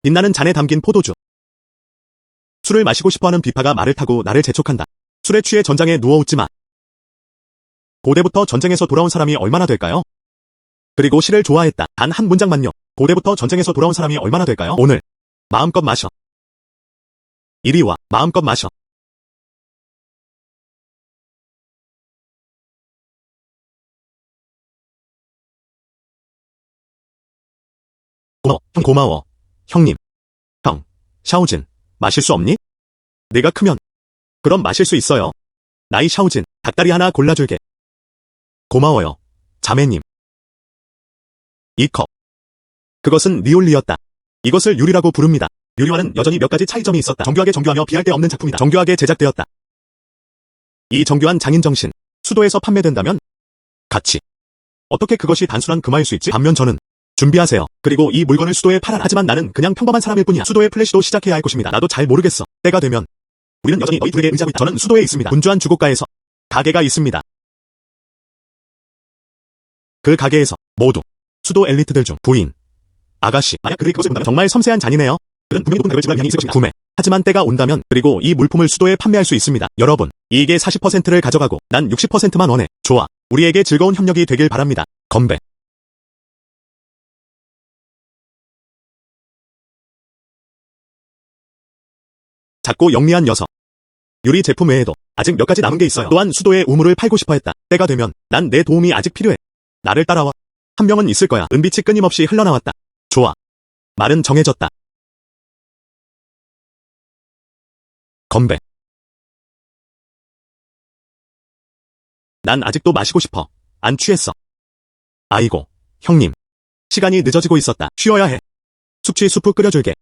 빛나는 잔에 담긴 포도주. 술을 마시고 싶어하는 비파가 말을 타고 나를 재촉한다. 술에 취해 전장에 누워웃지 마. 고대부터 전쟁에서 돌아온 사람이 얼마나 될까요? 그리고 시를 좋아했다. 단 한 문장만요. 고대부터 전쟁에서 돌아온 사람이 얼마나 될까요? 오늘 마음껏 마셔. 이리 와. 마음껏 마셔. 고마워. 형님. 형, 샤오진, 마실 수 없니? 네가 크면. 그럼 마실 수 있어요. 나이 샤오진, 닭다리 하나 골라줄게. 고마워요. 자매님. 이 컵. 그것은 리올리였다. 이것을 유리라고 부릅니다. 유리와는 여전히 몇 가지 차이점이 있었다. 정교하게 정교하며 비할 데 없는 작품이다. 정교하게 제작되었다. 이 정교한 장인 정신, 수도에서 판매된다면? 가치. 어떻게 그것이 단순한 금화일 수 있지? 반면 저는 준비하세요. 그리고 이 물건을 수도에 팔아라. 하지만 나는 그냥 평범한 사람일 뿐이야. 수도의 플래시도 시작해야 할 것입니다. 나도 잘 모르겠어. 때가 되면 우리는 여전히 너희 둘에게 의지하고 있다. 저는 수도에 있습니다. 분주한 주고가에서 가게가 있습니다. 그 가게에서 모두 수도 엘리트들 중 부인, 아가씨, 만약 그들이 그것을 본다면 정말 섬세한 잔이네요. 그는 분명히 높은 가격을 지불할 의향이 있을 것입니다. 구매. 하지만 때가 온다면 그리고 이 물품을 수도에 판매할 수 있습니다. 여러분, 이익의 40%를 가져가고 난 60%만 원해. 좋아. 우리에게 즐거운 협력이 되길 바랍니다. 건배. 작고 영리한 녀석. 유리 제품 외에도 아직 몇 가지 남은 게 있어요. 또한 수도에 우물을 팔고 싶어 했다. 때가 되면 난 내 도움이 아직 필요해. 나를 따라와. 한 명은 있을 거야. 은빛이 끊임없이 흘러나왔다. 좋아. 말은 정해졌다. 건배. 난 아직도 마시고 싶어. 안 취했어. 아이고, 형님. 시간이 늦어지고 있었다. 쉬어야 해. 숙취 수프 끓여줄게.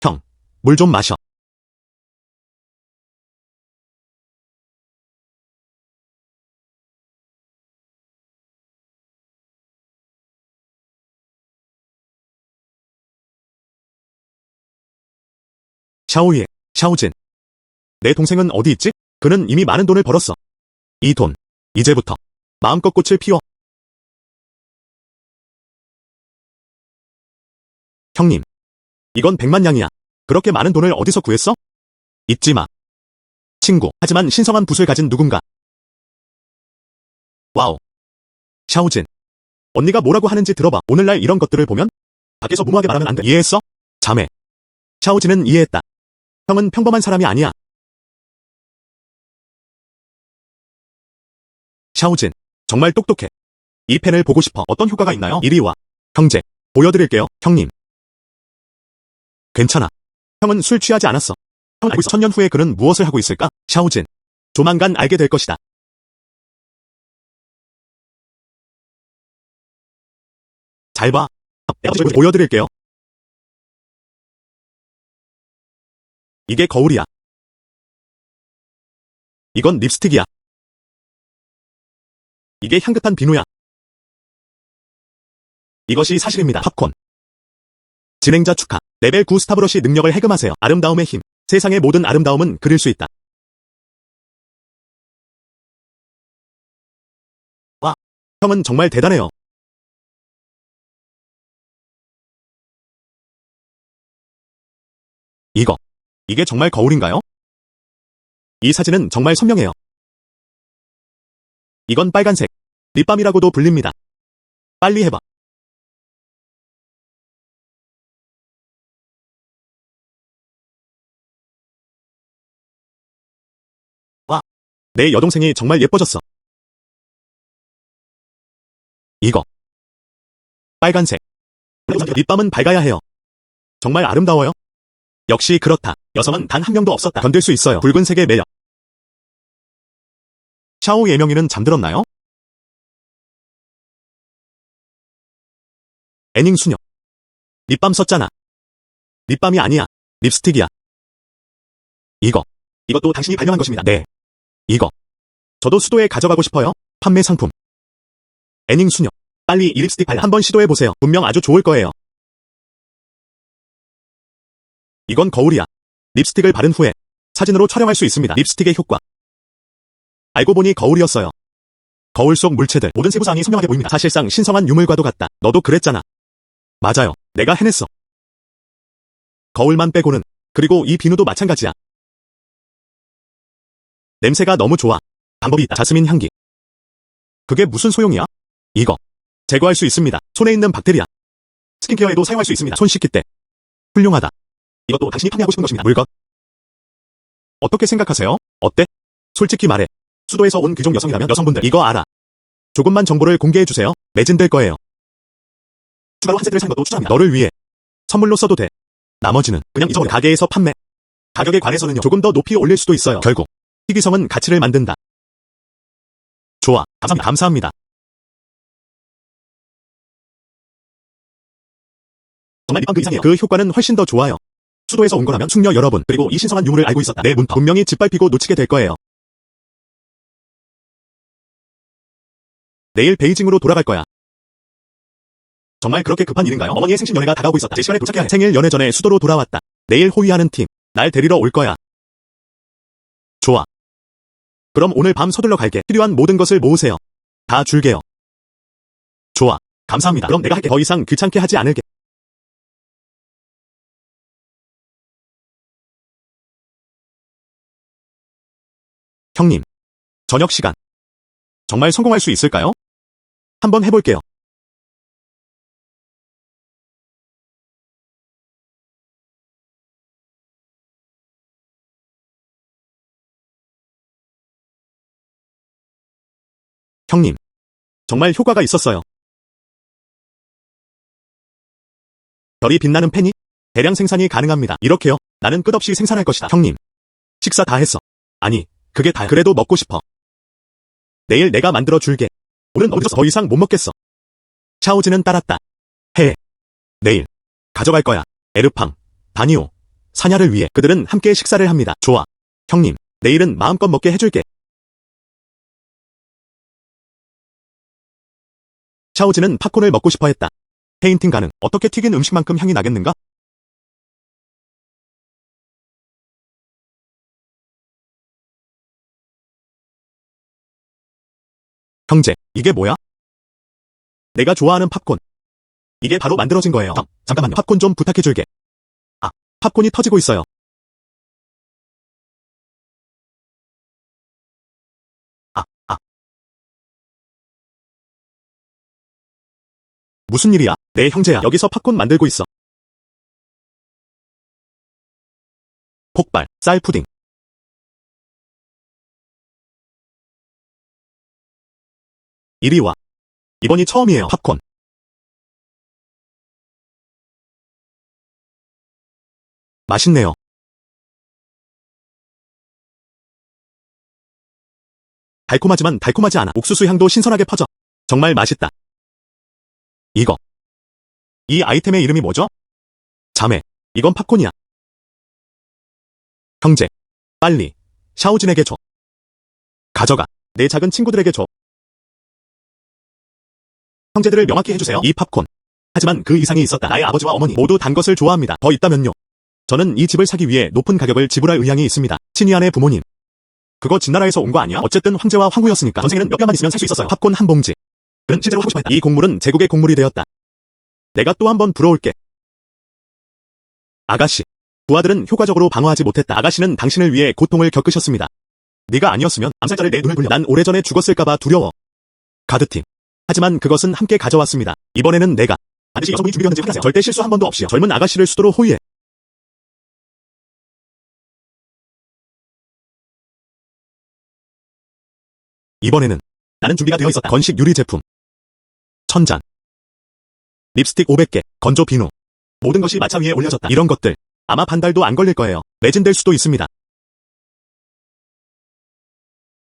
형, 물 좀 마셔. 샤오예, 샤오진. 내 동생은 어디 있지? 그는 이미 많은 돈을 벌었어. 이 돈, 이제부터 마음껏 꽃을 피워. 형님, 이건 100만 양이야. 그렇게 많은 돈을 어디서 구했어? 잊지 마. 친구, 하지만 신성한 붓을 가진 누군가. 와우. 샤오진, 언니가 뭐라고 하는지 들어봐. 오늘날 이런 것들을 보면 밖에서 무모하게 말하면 안 돼. 이해했어? 자매. 샤오진은 이해했다. 형은 평범한 사람이 아니야. 샤오진, 정말 똑똑해. 이 펜을 보고 싶어. 어떤 효과가 있나요? 이리 와. 형제, 보여드릴게요. 형님. 괜찮아. 형은 술 취하지 않았어. 형은 알고 있어. 1000년 후에 그는 무엇을 하고 있을까? 샤오진, 조만간 알게 될 것이다. 잘 봐. 보여드릴게요. 이게 거울이야. 이건 립스틱이야. 이게 향긋한 비누야. 이것이 사실입니다. 팝콘. 진행자 축하. 레벨 9 스타브러시 능력을 해금하세요. 아름다움의 힘. 세상의 모든 아름다움은 그릴 수 있다. 와, 형은 정말 대단해요. 이게 정말 거울인가요? 이 사진은 정말 선명해요. 이건 빨간색. 립밤이라고도 불립니다. 빨리 해봐. 와, 내 여동생이 정말 예뻐졌어. 이거. 빨간색. 립밤은 밝아야 해요. 정말 아름다워요. 역시 그렇다. 여성은 단 한 명도 없었다. 견딜 수 있어요. 붉은색의 매력. 샤오 예명이는 잠들었나요? 애닝 수녀. 립밤 썼잖아. 립밤이 아니야. 립스틱이야. 이것도 당신이 발명한 것입니다. 네. 이거. 저도 수도에 가져가고 싶어요. 판매 상품. 애닝 수녀. 빨리 이 립스틱 발라. 한번 시도해보세요. 분명 아주 좋을 거예요. 이건 거울이야. 립스틱을 바른 후에 사진으로 촬영할 수 있습니다. 립스틱의 효과. 알고 보니 거울이었어요. 거울 속 물체들 모든 세부사항이 선명하게 보입니다. 사실상 신성한 유물과도 같다. 너도 그랬잖아. 맞아요. 내가 해냈어. 거울만 빼고는 그리고 이 비누도 마찬가지야. 냄새가 너무 좋아. 방법이 있다. 자스민 향기. 그게 무슨 소용이야? 이거 제거할 수 있습니다. 손에 있는 박테리아. 스킨케어에도 사용할 수 있습니다. 손 씻기 때. 훌륭하다. 이것도 당신이 판매하고 싶은 것입니다. 물건. 어떻게 생각하세요? 어때? 솔직히 말해. 수도에서 온 귀족 여성이라면 여성분들 이거 알아. 조금만 정보를 공개해주세요. 매진될 거예요. 추가로 한 세트를 산 것도 추천합니다. 너를 위해. 선물로 써도 돼. 나머지는 그냥 잊어버려. 가게에서 판매. 가격에 관해서는요. 조금 더 높이 올릴 수도 있어요. 결국 희귀성은 가치를 만든다. 좋아. 감사합니다. 정말 립밤 그 이상이에요. 그 효과는 훨씬 더 좋아요. 수도에서 온 거라면 숙녀 여러분, 그리고 이 신성한 유물을 알고 있었다. 내 문턱 분명히 짓밟히고 놓치게 될 거예요. 내일 베이징으로 돌아갈 거야. 정말 그렇게 급한 일인가요? 어머니의 생신 연회가 다가오고 있었다. 제 시간에 도착해야 해. 생일 연회 전에 수도로 돌아왔다. 내일 호위하는 팀, 날 데리러 올 거야. 좋아. 그럼 오늘 밤 서둘러 갈게. 필요한 모든 것을 모으세요. 다 줄게요. 좋아. 감사합니다. 그럼 내가 할게. 더 이상 귀찮게 하지 않을게. 형님. 저녁 시간. 정말 성공할 수 있을까요? 한번 해볼게요. 형님. 정말 효과가 있었어요. 별이 빛나는 펜이 대량 생산이 가능합니다. 이렇게요. 나는 끝없이 생산할 것이다. 형님. 식사 다 했어. 아니, 그게 다야. 그래도 먹고 싶어. 내일 내가 만들어 줄게. 오늘 너무 늦어서 더 이상 못 먹겠어. 샤오즈는 따랐다. 해. 내일. 가져갈 거야. 에르팡, 다니오, 사냐를 위해 그들은 함께 식사를 합니다. 좋아. 형님, 내일은 마음껏 먹게 해줄게. 샤오즈는 팝콘을 먹고 싶어 했다. 페인팅 가능. 어떻게 튀긴 음식만큼 향이 나겠는가? 형제, 이게 뭐야? 내가 좋아하는 팝콘. 이게 바로 만들어진 거예요. 잠깐만요. 팝콘 좀 부탁해줄게. 아, 팝콘이 터지고 있어요. 아, 아. 무슨 일이야? 내 형제야. 여기서 팝콘 만들고 있어. 폭발, 쌀 푸딩. 이리 와. 이번이 처음이에요. 팝콘. 맛있네요. 달콤하지만 달콤하지 않아. 옥수수 향도 신선하게 퍼져. 정말 맛있다. 이거. 이 아이템의 이름이 뭐죠? 자매. 이건 팝콘이야. 형제. 빨리. 샤오진에게 줘. 가져가. 내 작은 친구들에게 줘. 형제들을 명확히 해주세요. 이 팝콘. 하지만 그 이상이 있었다. 나의 아버지와 어머니 모두 단 것을 좋아합니다. 더 있다면요. 저는 이 집을 사기 위해 높은 가격을 지불할 의향이 있습니다. 친이안의 부모님. 그거 진나라에서 온 거 아니야? 어쨌든 황제와 황후였으니까 전생에는 몇 개만 있으면 살 수 있었어요. 팝콘 한 봉지. 그는 실제로 하고 싶어 했다. 이 곡물은 제국의 곡물이 되었다. 내가 또 한 번 불어올게. 아가씨. 부하들은 효과적으로 방어하지 못했다. 아가씨는 당신을 위해 고통을 겪으셨습니다. 네가 아니었으면 암살자를 내 눈을 돌려. 난 오래전에 죽었을까봐 두려워. 가드팀. 하지만 그것은 함께 가져왔습니다. 이번에는 내가 반드시 여성분이 준비되었는지 확인하세요. 절대 실수 한 번도 없이요. 젊은 아가씨를 수도로 호위해. 이번에는 나는 준비가 되어 있었다. 건식 유리 제품. 1000잔. 립스틱 500개. 건조 비누. 모든 것이 마차 위에 올려졌다. 이런 것들. 아마 반 달도 안 걸릴 거예요. 매진될 수도 있습니다.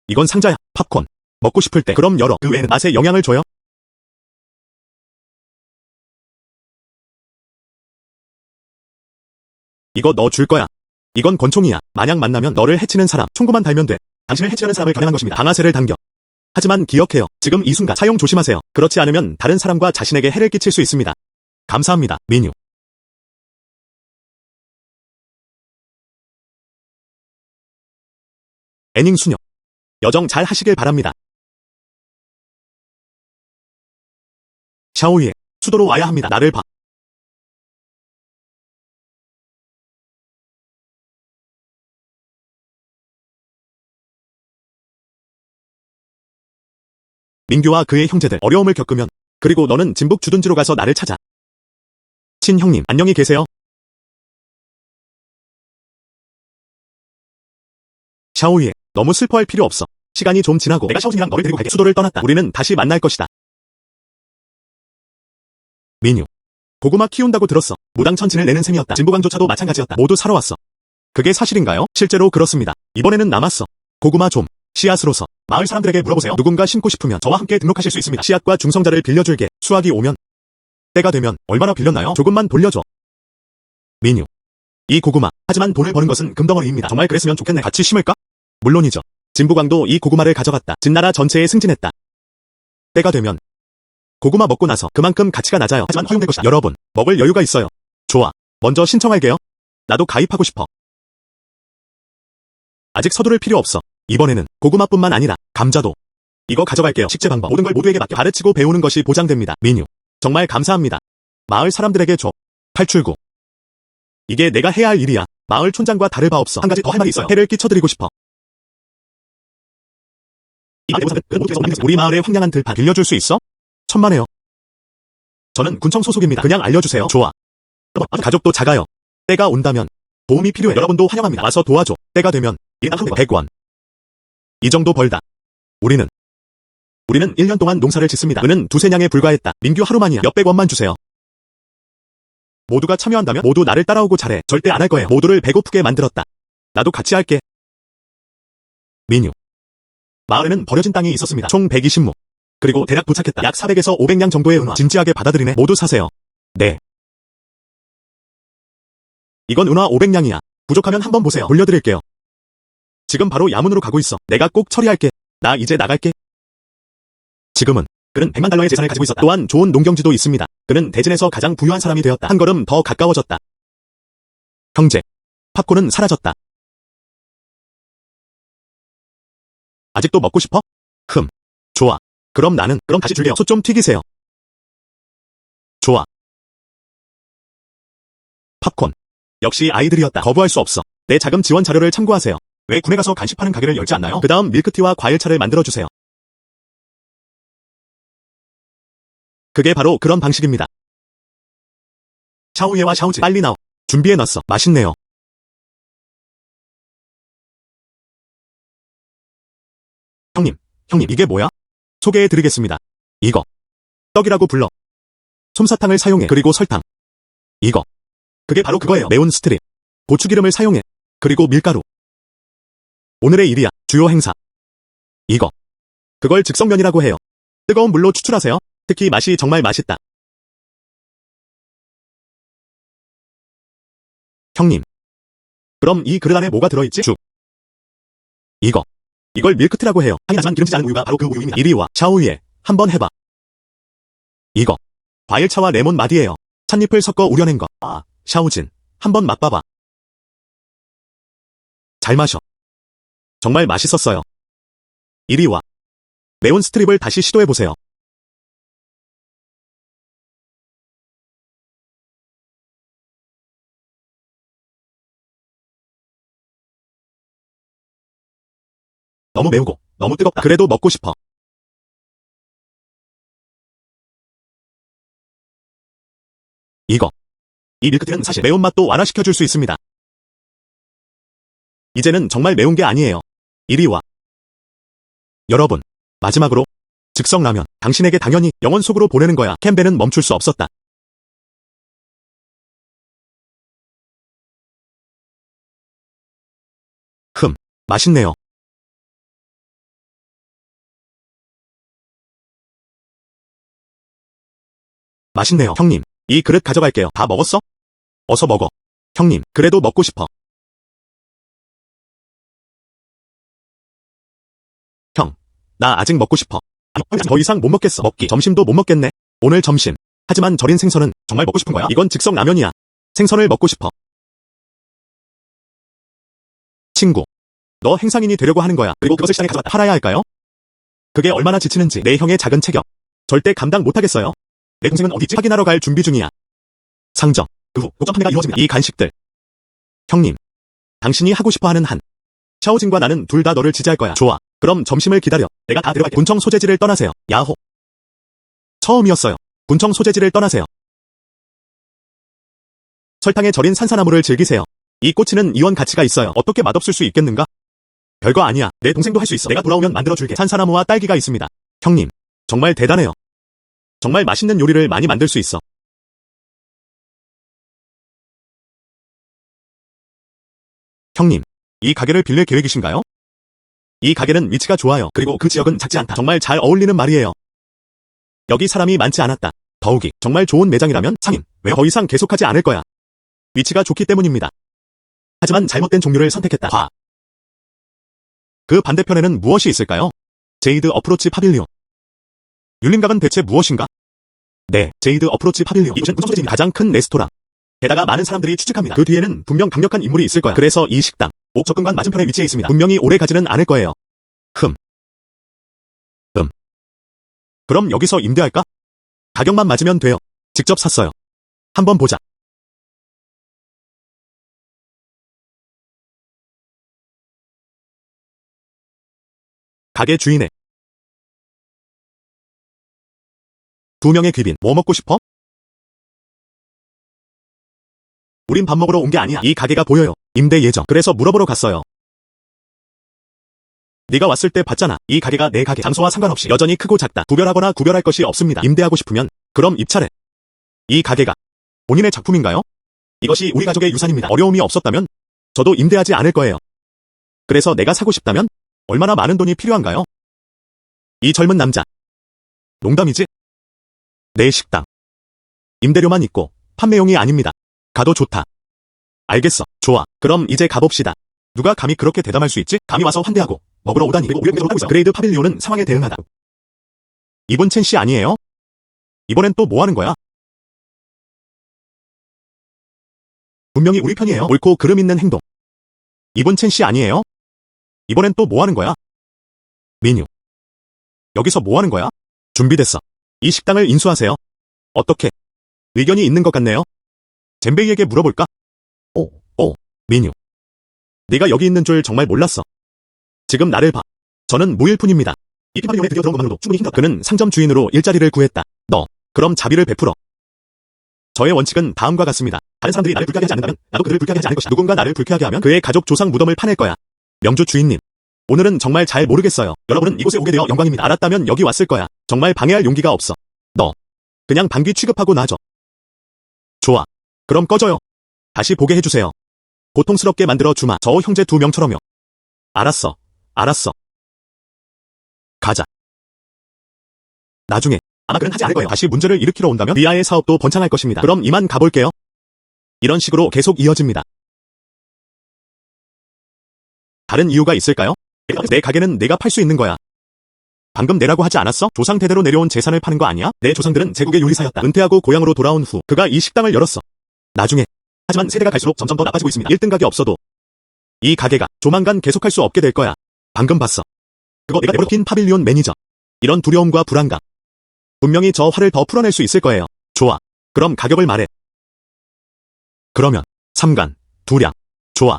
이건 상자야. 팝콘. 먹고 싶을 때 그럼 열어. 그 외에는 맛에 영향을 줘요? 이거 너 줄 거야. 이건 권총이야. 만약 만나면 너를 해치는 사람. 총구만 달면 돼. 당신을 해치려는 사람을 겨냥한 것입니다. 방아쇠를 당겨. 하지만 기억해요. 지금 이 순간 사용 조심하세요. 그렇지 않으면 다른 사람과 자신에게 해를 끼칠 수 있습니다. 감사합니다. 메뉴. 애닝 수녀. 여정 잘 하시길 바랍니다. 샤오이에. 수도로 와야 합니다. 나를 봐. 민규와 그의 형제들 어려움을 겪으면 그리고 너는 진북 주둔지로 가서 나를 찾아. 친형님 안녕히 계세요. 샤오이에 너무 슬퍼할 필요 없어. 시간이 좀 지나고 내가 샤오진이랑 너를 데리고 갈게. 수도를 떠났다. 우리는 다시 만날 것이다. 민유. 고구마 키운다고 들었어. 무당천진을 내는 셈이었다. 진부광조차도 마찬가지였다. 모두 사러 왔어. 그게 사실인가요? 실제로 그렇습니다. 이번에는 남았어. 고구마 좀. 씨앗으로서 마을 사람들에게 물어보세요. 누군가 심고 싶으면 저와 함께 등록하실 수 있습니다. 씨앗과 중성자를 빌려줄게. 수확이 오면 때가 되면 얼마나 빌렸나요? 조금만 돌려줘. 민유. 이 고구마. 하지만 돈을 버는 것은 금덩어리입니다. 정말 그랬으면 좋겠네. 같이 심을까? 물론이죠. 진부광도 이 고구마를 가져갔다. 진나라 전체에 승진했다. 때가 되면 고구마 먹고 나서 그만큼 가치가 낮아요. 하지만 허용될 것이다. 여러분, 먹을 여유가 있어요. 좋아. 먼저 신청할게요. 나도 가입하고 싶어. 아직 서두를 필요 없어. 이번에는 고구마뿐만 아니라 감자도. 이거 가져갈게요. 식재 방법 모든 걸 모두에게 맡겨 가르치고 배우는 것이 보장됩니다. 민유. 정말 감사합니다. 마을 사람들에게 줘. 탈출구. 이게 내가 해야 할 일이야. 마을 촌장과 다를 바 없어. 한 가지 더 할 말이 있어요. 해를 끼쳐드리고 싶어. 이 마을 내부사들 그 모두에서 우리 마을의 황량한 들판 빌려줄 수 있어? 천만에요. 저는 군청 소속입니다. 그냥 알려주세요. 좋아. 가족도 작아요. 때가 온다면 도움이 필요해. 여러분도 환영합니다. 와서 도와줘. 때가 되면 인당 100원. 이 정도 벌다. 우리는 1년 동안 농사를 짓습니다. 은은 두세 냥에 불과했다. 민규 하루만이야. 몇백 원만 주세요. 모두가 참여한다면 모두 나를 따라오고 잘해. 절대 안 할 거예요. 모두를 배고프게 만들었다. 나도 같이 할게. 민유. 마을에는 버려진 땅이 있었습니다. 총 120亩. 그리고 대략 도착했다. 약 400에서 500냥 정도의 은화. 진지하게 받아들이네. 모두 사세요. 네. 이건 은화 500냥이야. 부족하면 한번 보세요. 돌려드릴게요. 지금 바로 야문으로 가고 있어. 내가 꼭 처리할게. 나 이제 나갈게. 지금은 그는 100만 달러의 재산을 가지고 있었다. 또한 좋은 농경지도 있습니다. 그는 대진에서 가장 부유한 사람이 되었다. 한 걸음 더 가까워졌다. 형제. 팝콘은 사라졌다. 아직도 먹고 싶어? 좋아. 그럼 다시 줄게요. 소 좀 튀기세요. 좋아. 팝콘. 역시 아이들이었다. 거부할 수 없어. 내 자금 지원 자료를 참고하세요. 왜 군에 가서 간식 파는 가게를 열지 않나요? 그 다음 밀크티와 과일차를 만들어주세요. 그게 바로 그런 방식입니다. 샤오예와 샤오지 빨리 나와. 준비해놨어. 맛있네요. 형님 이게 뭐야? 소개해드리겠습니다. 이거 떡이라고 불러. 솜사탕을 사용해. 그리고 설탕. 이거 그게 바로 그거예요. 매운 스트립. 고추기름을 사용해. 그리고 밀가루. 오늘의 일이야. 주요 행사. 이거 그걸 즉석면이라고 해요. 뜨거운 물로 추출하세요. 특히 맛이 정말 맛있다. 형님. 그럼 이 그릇 안에 뭐가 들어있지? 죽. 이걸 밀크티라고 해요. 하지만 기름지지 않은 우유가 바로 그 우유입니다. 이리 와. 샤오이에. 한번 해봐. 이거 과일차와 레몬 맛이에요. 찻잎을 섞어 우려낸 거. 샤오진. 한번 맛봐봐. 잘 마셔. 정말 맛있었어요. 이리 와. 매운 스트립을 다시 시도해보세요. 너무 매우고 너무 뜨겁다. 그래도 먹고 싶어. 이 밀크티는 사실 매운맛도 완화시켜줄 수 있습니다. 이제는 정말 매운 게 아니에요. 이리 와. 여러분, 마지막으로 즉석라면. 당신에게 당연히 영혼 속으로 보내는 거야. 캠벨은 멈출 수 없었다. 맛있네요. 맛있네요. 형님, 이 그릇 가져갈게요. 다 먹었어? 어서 먹어. 형님, 그래도 먹고 싶어. 형, 나 아직 먹고 싶어. 더 이상 못 먹겠어. 점심도 못 먹겠네. 오늘 점심. 하지만 절인 생선은 정말 먹고 싶은 거야. 이건 즉석 라면이야. 생선을 먹고 싶어. 친구, 너 행상인이 되려고 하는 거야. 그리고 그것을 시장에 가져갔다. 팔아야 할까요? 그게 얼마나 지치는지 내 형의 작은 체격. 절대 감당 못하겠어요. 내 동생은 어디 있지? 확인하러 갈 준비 중이야. 상점. 그 후 독점 판매가 이루어집니다. 이 간식들. 형님, 당신이 하고 싶어하는 한. 샤오진과 나는 둘 다 너를 지지할 거야. 좋아. 그럼 그럼 점심을 기다려. 내가 다 데려갈게. 군청 소재지를 떠나세요. 야호. 처음이었어요. 군청 소재지를 떠나세요. 설탕에 절인 산사나무를 즐기세요. 이 꼬치는 이원 가치가 있어요. 어떻게 맛없을 수 있겠는가? 별거 아니야. 내 동생도 할 수 있어. 내가 돌아오면 만들어줄게. 산사나무와 딸기가 있습니다. 형님, 정말 대단해요. 정말 맛있는 요리를 많이 만들 수 있어. 형님, 이 가게를 빌릴 계획이신가요? 이 가게는 위치가 좋아요. 그리고 그 지역은 작지 않다. 정말 잘 어울리는 말이에요. 여기 사람이 많지 않았다. 더욱이 정말 좋은 매장이라면 상인, 왜 더 이상 계속하지 않을 거야. 위치가 좋기 때문입니다. 하지만 잘못된 종류를 선택했다. 그 반대편에는 무엇이 있을까요? 제이드 어프로치 파빌리온. 율림각은 대체 무엇인가? 네, 제이드 어프로치 파빌리온. 이곳은 군청 소재지입니다. 가장 큰 레스토랑. 게다가 많은 사람들이 추측합니다. 그 뒤에는 분명 강력한 인물이 있을 거야. 그래서 이 식당, 옥접근관 맞은편에 위치해 있습니다. 분명히 오래 가지는 않을 거예요. 그럼 여기서 임대할까? 가격만 맞으면 돼요. 직접 샀어요. 한번 보자. 가게 주인의 두 명의 귀빈. 뭐 먹고 싶어? 우린 밥 먹으러 온 게 아니야. 이 가게가 보여요. 임대 예정. 그래서 물어보러 갔어요. 네가 왔을 때 봤잖아. 이 가게가 내 가게. 장소와 상관없이 여전히 크고 작다. 구별하거나 구별할 것이 없습니다. 임대하고 싶으면 그럼 입찰해. 이 가게가 본인의 작품인가요? 이것이 우리 가족의 유산입니다. 어려움이 없었다면 저도 임대하지 않을 거예요. 그래서 내가 사고 싶다면 얼마나 많은 돈이 필요한가요? 이 젊은 남자. 농담이지? 내 식당. 임대료만 있고 판매용이 아닙니다. 가도 좋다. 알겠어. 좋아. 그럼 이제 가봅시다. 누가 감히 그렇게 대담할 수 있지? 감히 와서 환대하고 먹으러 오다니. 그리고 우리를 계속 하고 있어. 그레이드 파빌리온은 상황에 대응하다. 이분 첸 씨 아니에요? 이번엔 또 뭐 하는 거야? 분명히 우리 편이에요. 옳고 그름 있는 행동. 이분 첸 씨 아니에요? 이번엔 또 뭐 하는 거야? 민유. 여기서 뭐 하는 거야? 준비됐어. 이 식당을 인수하세요. 어떻게? 의견이 있는 것 같네요. 젠베이에게 물어볼까? 민유. 네가 여기 있는 줄 정말 몰랐어. 지금 나를 봐. 저는 무일푼입니다. 이 피파리온에 드디어 들어온 것만으로도 충분히 힘들었다. 그는 상점 주인으로 일자리를 구했다. 너, 그럼 자비를 베풀어. 저의 원칙은 다음과 같습니다. 다른 사람들이 나를 불쾌하게 하지 않는다면 나도 그들을 불쾌하게 하지 않을 것이다. 누군가 나를 불쾌하게 하면 그의 가족 조상 무덤을 파낼 거야. 명주 주인님. 오늘은 정말 잘 모르겠어요. 여러분은 이곳에 오게 되어 영광입니다. 알았다면 여기 왔을 거야. 정말 방해할 용기가 없어. 너, 그냥 방귀 취급하고 놔줘. 좋아. 그럼 꺼져요. 다시 보게 해주세요. 고통스럽게 만들어 주마. 저 형제 두 명처럼요. 알았어. 가자. 나중에 아마 그는 하지 않을 거예요. 다시 문제를 일으키러 온다면 리아의 사업도 번창할 것입니다. 그럼 이만 가볼게요. 이런 식으로 계속 이어집니다. 다른 이유가 있을까요? 내 가게는 내가 팔 수 있는 거야. 방금 내라고 하지 않았어? 조상 대대로 내려온 재산을 파는 거 아니야? 내 조상들은 제국의 요리사였다. 은퇴하고 고향으로 돌아온 후 그가 이 식당을 열었어. 나중에. 하지만 세대가 갈수록 점점 더 나빠지고 있습니다. 1등 가게 없어도 이 가게가 조만간 계속할 수 없게 될 거야. 방금 봤어. 그거 내가 내버려 낀 파빌리온 매니저. 이런 두려움과 불안감. 분명히 저 화를 더 풀어낼 수 있을 거예요. 좋아. 그럼 가격을 말해. 그러면 3간, 2량. 좋아.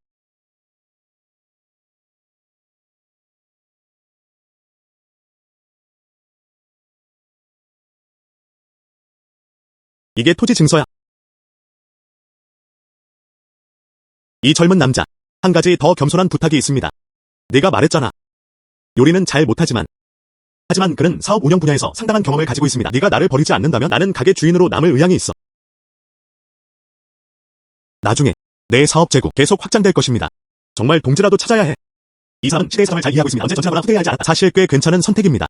이게 토지 증서야. 이 젊은 남자. 한 가지 더 겸손한 부탁이 있습니다. 내가 말했잖아. 요리는 잘 못하지만 그는 사업 운영 분야에서 상당한 경험을 가지고 있습니다. 네가 나를 버리지 않는다면 나는 가게 주인으로 남을 의향이 있어. 나중에 내 사업 재고 계속 확장될 것입니다. 정말 동지라도 찾아야 해. 이 사람은 시대의 사람을 잘 이해하고 있습니다. 언제 전진하거나 후퇴해야 하지 않았다. 사실 꽤 괜찮은 선택입니다.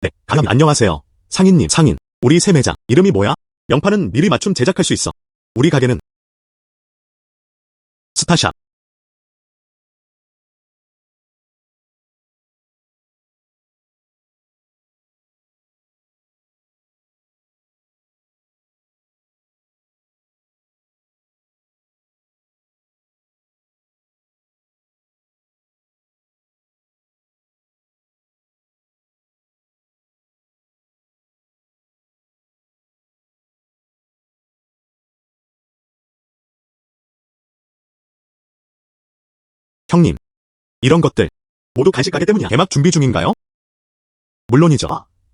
네, 감사합니다. 안녕하세요. 상인님, 상인. 우리 새 매장. 이름이 뭐야? 명판은 미리 맞춤 제작할 수 있어. 우리 가게는 스타샵. 형님. 이런 것들 모두 간식 가게 때문이야. 개막 준비 중인가요? 물론이죠.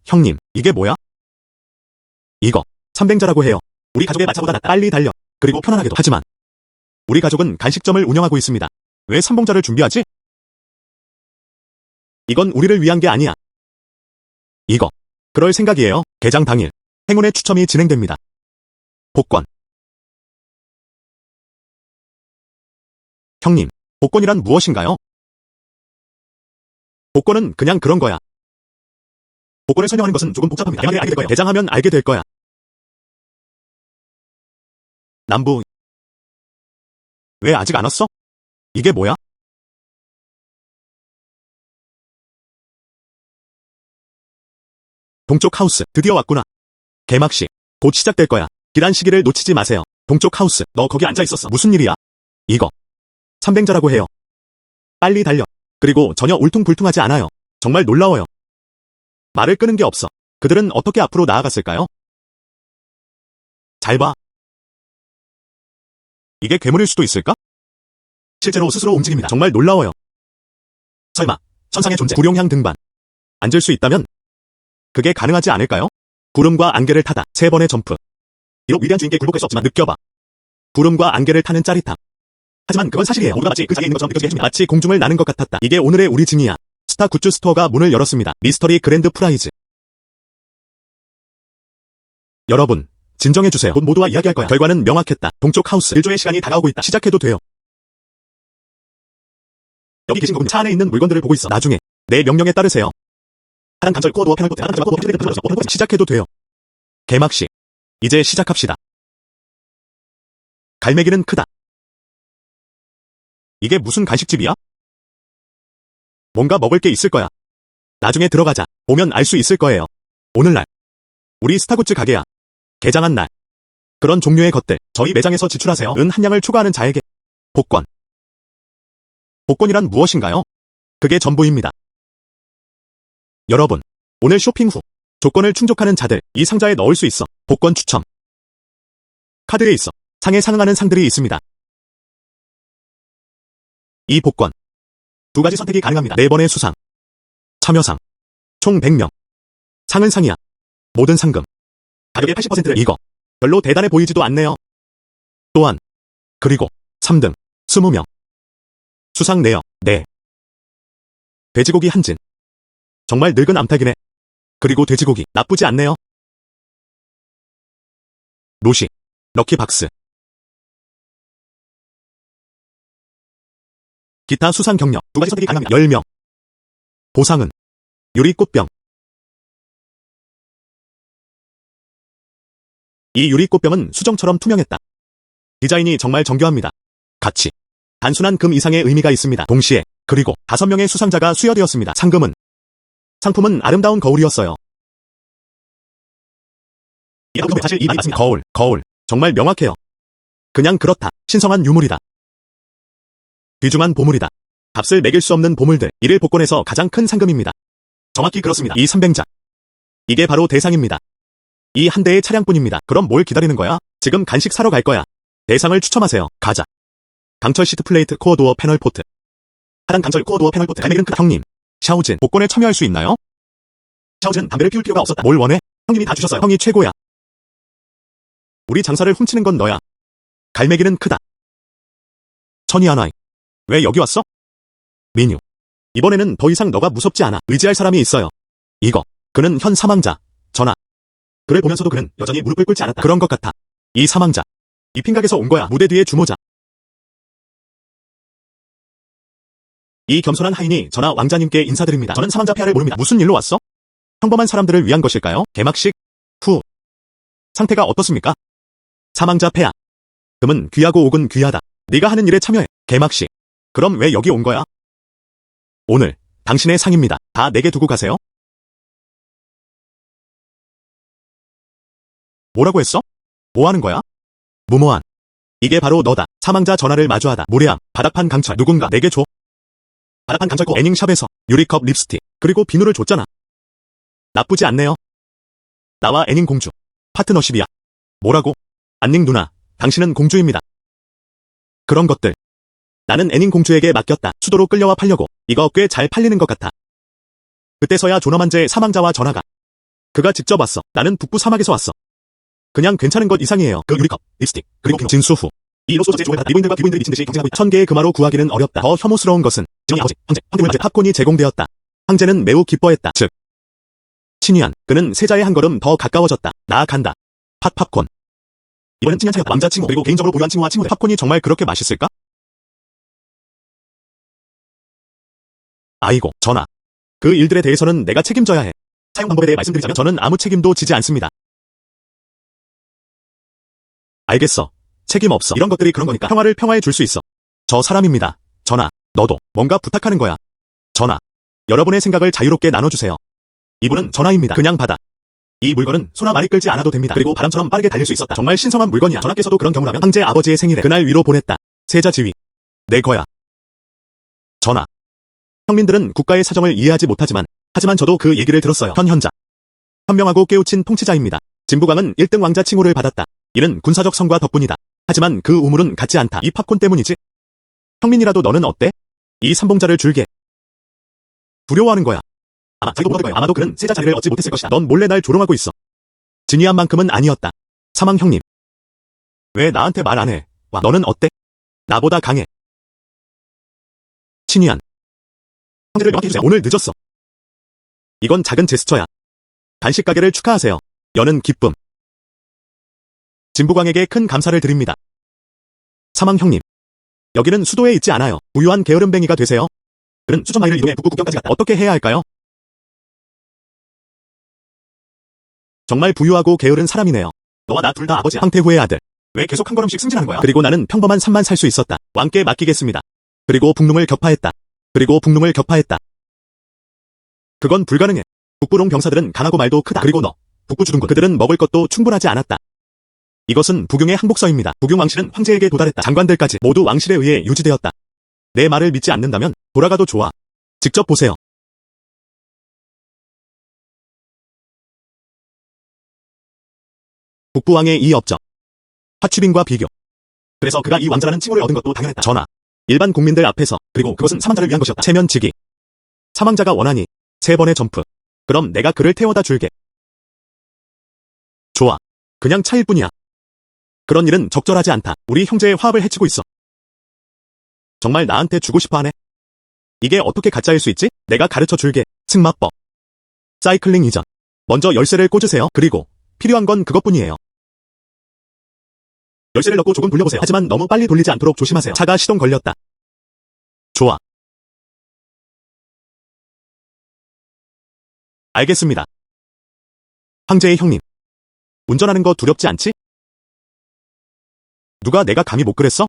형님, 이게 뭐야? 이거, 삼뱅자라고 해요. 우리 가족의 마차보다 낫다. 빨리 달려. 그리고 편안하게도. 하지만, 우리 가족은 간식점을 운영하고 있습니다. 왜 삼봉자를 준비하지? 이건 우리를 위한 게 아니야. 이거, 그럴 생각이에요. 개장 당일, 행운의 추첨이 진행됩니다. 복권. 형님, 복권이란 무엇인가요? 복권은 그냥 그런 거야. 복권을 설명하는 것은 조금 복잡합니다. 대망에 알게 될 거야. 개장하면 알게 될 거야. 남부. 왜 아직 안 왔어? 이게 뭐야? 동쪽 하우스, 드디어 왔구나. 개막식, 곧 시작될 거야. 기란 시기를 놓치지 마세요. 동쪽 하우스, 너 거기 앉아 있었어. 무슨 일이야? 이거, 삼뱅자라고 해요. 빨리 달려. 그리고 전혀 울퉁불퉁하지 않아요. 정말 놀라워요. 말을 끄는 게 없어. 그들은 어떻게 앞으로 나아갔을까요? 잘 봐. 이게 괴물일 수도 있을까? 실제로 스스로 움직입니다. 정말 놀라워요. 설마, 천상의 존재, 구룡향 등반. 앉을 수 있다면? 그게 가능하지 않을까요? 구름과 안개를 타다, 3번의 점프. 비록 위대한 주인께 굴복할 수 없지만 느껴봐. 구름과 안개를 타는 짜릿함. 하지만 그건 사실이에요. 모두가 마치 그 자리에 있는 것처럼 느껴지게 해줍니다. 마치 공중을 나는 것 같았다. 이게 오늘의 우리 증이야. 스타 굿즈 스토어가 문을 열었습니다. 미스터리 그랜드 프라이즈. 여러분, 진정해주세요. 곧 모두와 이야기할 거야. 결과는 명확했다. 동쪽 하우스, 일조의 시간이 다가오고 있다. 시작해도 돼요. 여기 계신 분들 차 안에 있는 물건들을 보고 있어. 나중에 내 명령에 따르세요. 하단 간절 코어 도어 패널 포트, 시작해도 돼요. 개막식, 이제 시작합시다. 갈매기는 크다. 이게 무슨 간식집이야? 뭔가 먹을 게 있을 거야. 나중에 들어가자. 보면 알 수 있을 거예요. 오늘날 우리 스타굿즈 가게야. 개장한 날. 그런 종류의 것들 저희 매장에서 지출하세요. 은 한 양을 초과하는 자에게. 복권. 복권이란 무엇인가요? 그게 전부입니다. 여러분, 오늘 쇼핑 후 조건을 충족하는 자들 이 상자에 넣을 수 있어. 복권 추첨. 카드에 있어. 상에 상응하는 상들이 있습니다. 이 복권. 2가지 선택이 가능합니다. 4번의 수상. 참여상. 총 100명. 상은 상이야. 모든 상금. 가격의 80%를 이거. 별로 대단해 보이지도 않네요. 또한. 그리고 3등. 20명. 수상 내역. 네. 돼지고기 한 진. 정말 늙은 암탉이네. 그리고 돼지고기. 나쁘지 않네요. 로시. 럭키박스. 기타 수상 경력. 2가지 선택이 가능합니다. 10명. 보상은 유리꽃병. 이 유리꽃병은 수정처럼 투명했다. 디자인이 정말 정교합니다. 가치. 단순한 금 이상의 의미가 있습니다. 동시에 그리고 5명의 수상자가 수여되었습니다. 상품은 아름다운 거울이었어요. 사실 이 말이 맞습니다. 거울. 정말 명확해요. 그냥 그렇다. 신성한 유물이다. 귀중한 보물이다. 값을 매길 수 없는 보물들. 이를 복권에서 가장 큰 상금입니다. 정확히 그렇습니다. 이 삼뱅자. 이게 바로 대상입니다. 이 한 대의 차량뿐입니다. 그럼 뭘 기다리는 거야? 지금 간식 사러 갈 거야. 대상을 추첨하세요. 가자. 강철 시트 플레이트 코어 도어 패널 포트. 하단 강철 코어 도어 패널 포트. 갈매기는 형님. 샤오진, 복권에 참여할 수 있나요? 샤오진, 담배를 피울 필요가 없었다. 뭘 원해? 형님이 다 주셨어요. 형이 최고야. 우리 장사를 훔치는 건 너야. 갈매기는 크다. 천이하나이. 왜 여기 왔어? 민유. 이번에는 더 이상 너가 무섭지 않아. 의지할 사람이 있어요. 이거. 그는 현 사망자. 전하. 그를 보면서도 그는 여전히 무릎을 꿇지 않았다. 그런 것 같아. 이 사망자. 이 핑각에서 온 거야. 무대 뒤의 주모자. 이 겸손한 하인이 전하 왕자님께 인사드립니다. 저는 사망자 폐하를 모릅니다. 무슨 일로 왔어? 평범한 사람들을 위한 것일까요? 개막식 후. 상태가 어떻습니까? 사망자 폐하. 금은 귀하고 옥은 귀하다. 네가 하는 일에 참여해. 개막식. 그럼 왜 여기 온 거야? 오늘 당신의 상입니다. 다 내게 두고 가세요. 뭐라고 했어? 뭐 하는 거야? 무모한. 이게 바로 너다. 사망자 전하를 마주하다. 무례함. 바닥판 강철. 누군가 내게 줘. 바닥판 강철 코. 애닝샵에서 유리컵 립스틱. 그리고 비누를 줬잖아. 나쁘지 않네요. 나와 애닝 공주. 파트너십이야. 뭐라고? 안닝 누나. 당신은 공주입니다. 그런 것들. 나는 애닝 공주에게 맡겼다. 수도로 끌려와 팔려고. 이거 꽤 잘 팔리는 것 같아. 그때서야 조너만제 사망자와 전화가. 그가 직접 왔어. 나는 북부 사막에서 왔어. 그냥 괜찮은 것 이상이에요. 그 유리컵, 립스틱, 그리고 진수 후. 이 로소제 조회받아 미부인들과 비부인들이 미친듯이 경쟁하고 있다. 1000개의 금화로 구하기는 어렵다. 더 혐오스러운 것은 지영이 아버지, 황제, 황제물제 팝콘이 제공되었다. 황제는 매우 기뻐했다. 즉, 친위한 그는 세자의 한 걸음 더 가까워졌다. 나아간다. 팝콘. 이번엔 찐년차였다. 왕자 칭호 그리고 개인적으로 보유한 칭호와 칭호들. 팝콘이 정말 그렇게 맛있을까? 아이고, 전하. 그 일들에 대해서는 내가 책임져야 해. 사용 방법에 대해 말씀드리자면 저는 아무 책임도 지지 않습니다. 알겠어. 책임 없어. 이런 것들이 그런 거니까 평화를 평화해 줄 수 있어. 저 사람입니다. 전하, 너도 뭔가 부탁하는 거야. 전하, 여러분의 생각을 자유롭게 나눠주세요. 이분은 전하입니다. 그냥 받아. 이 물건은 소나 말이 끌지 않아도 됩니다. 그리고 바람처럼 빠르게 달릴 수 있었다. 정말 신성한 물건이야. 전하께서도 그런 경우라면 황제 아버지의 생일에 그날 위로 보냈다. 세자 지위. 내 거야. 전하. 평민들은 국가의 사정을 이해하지 못하지만 하지만 저도 그 얘기를 들었어요. 현자. 현명하고 깨우친 통치자입니다. 진부광은 1등 왕자 칭호를 받았다. 이는 군사적 성과 덕분이다. 하지만 그 우물은 같지 않다. 이 팝콘 때문이지. 평민이라도 너는 어때? 이 삼봉자를 줄게. 두려워하는 거야. 아마 자기도 못할 거야. 아마도 그는 세자 자리를 얻지 못했을 것이다. 넌 몰래 날 조롱하고 있어. 진이한 만큼은 아니었다. 사망 형님. 왜 나한테 말 안 해? 와, 너는 어때? 나보다 강해. 친이한. 형제를 명확히 해주세요. 오늘 늦었어. 이건 작은 제스처야. 간식 가게를 축하하세요. 여는 기쁨. 진부광에게 큰 감사를 드립니다. 사망 형님. 여기는 수도에 있지 않아요. 부유한 게으름뱅이가 되세요. 그는 수천 마일을 이동해 북부 국경까지 갔다. 어떻게 해야 할까요? 정말 부유하고 게으른 사람이네요. 너와 나 둘 다 아버지야. 황태후의 아들. 왜 계속 한 걸음씩 승진하는 거야? 그리고 나는 평범한 삶만 살 수 있었다. 왕께 맡기겠습니다. 그리고 북릉을 격파했다. 그건 불가능해. 북부롱 병사들은 강하고 말도 크다. 그리고 너, 북부 주둔군. 그들은 먹을 것도 충분하지 않았다. 이것은 북용의 항복서입니다. 북용 왕실은 황제에게 도달했다. 장관들까지 모두 왕실에 의해 유지되었다. 내 말을 믿지 않는다면 돌아가도 좋아. 직접 보세요. 북부왕의 이 업적. 하추빈과 비교. 그래서 그가 이 왕자라는 칭호를 얻은 것도 당연했다. 전하. 일반 국민들 앞에서. 그리고 그것은 사망자를 위한 것이었다. 체면치기. 사망자가 원하니 3번의 점프. 그럼 내가 그를 태워다 줄게. 좋아. 그냥 차일 뿐이야. 그런 일은 적절하지 않다. 우리 형제의 화합을 해치고 있어. 정말 나한테 주고 싶어 하네. 이게 어떻게 가짜일 수 있지? 내가 가르쳐 줄게. 승마법. 사이클링 이전. 먼저 열쇠를 꽂으세요. 그리고 필요한 건 그것뿐이에요. 열쇠를 넣고 조금 돌려보세요. 하지만 너무 빨리 돌리지 않도록 조심하세요. 차가 시동 걸렸다. 좋아. 알겠습니다. 황제의 형님. 운전하는 거 두렵지 않지? 누가 내가 감히 못 그랬어?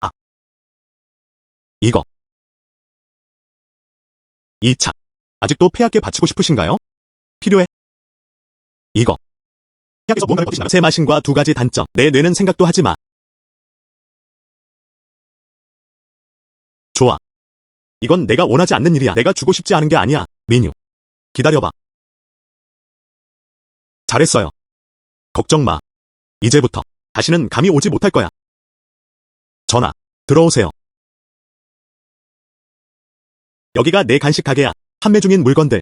아. 이거. 이 차. 아직도 폐하께 바치고 싶으신가요? 필요해. 이거. 폐하께서 뭔가를 버티시나요? 새 마신과 2가지 단점. 내 뇌는 생각도 하지 마. 좋아. 이건 내가 원하지 않는 일이야. 내가 주고 싶지 않은 게 아니야. 민유. 기다려봐. 잘했어요. 걱정 마. 이제부터 다시는 감이 오지 못할 거야. 전하, 들어오세요. 여기가 내 간식 가게야. 판매 중인 물건들.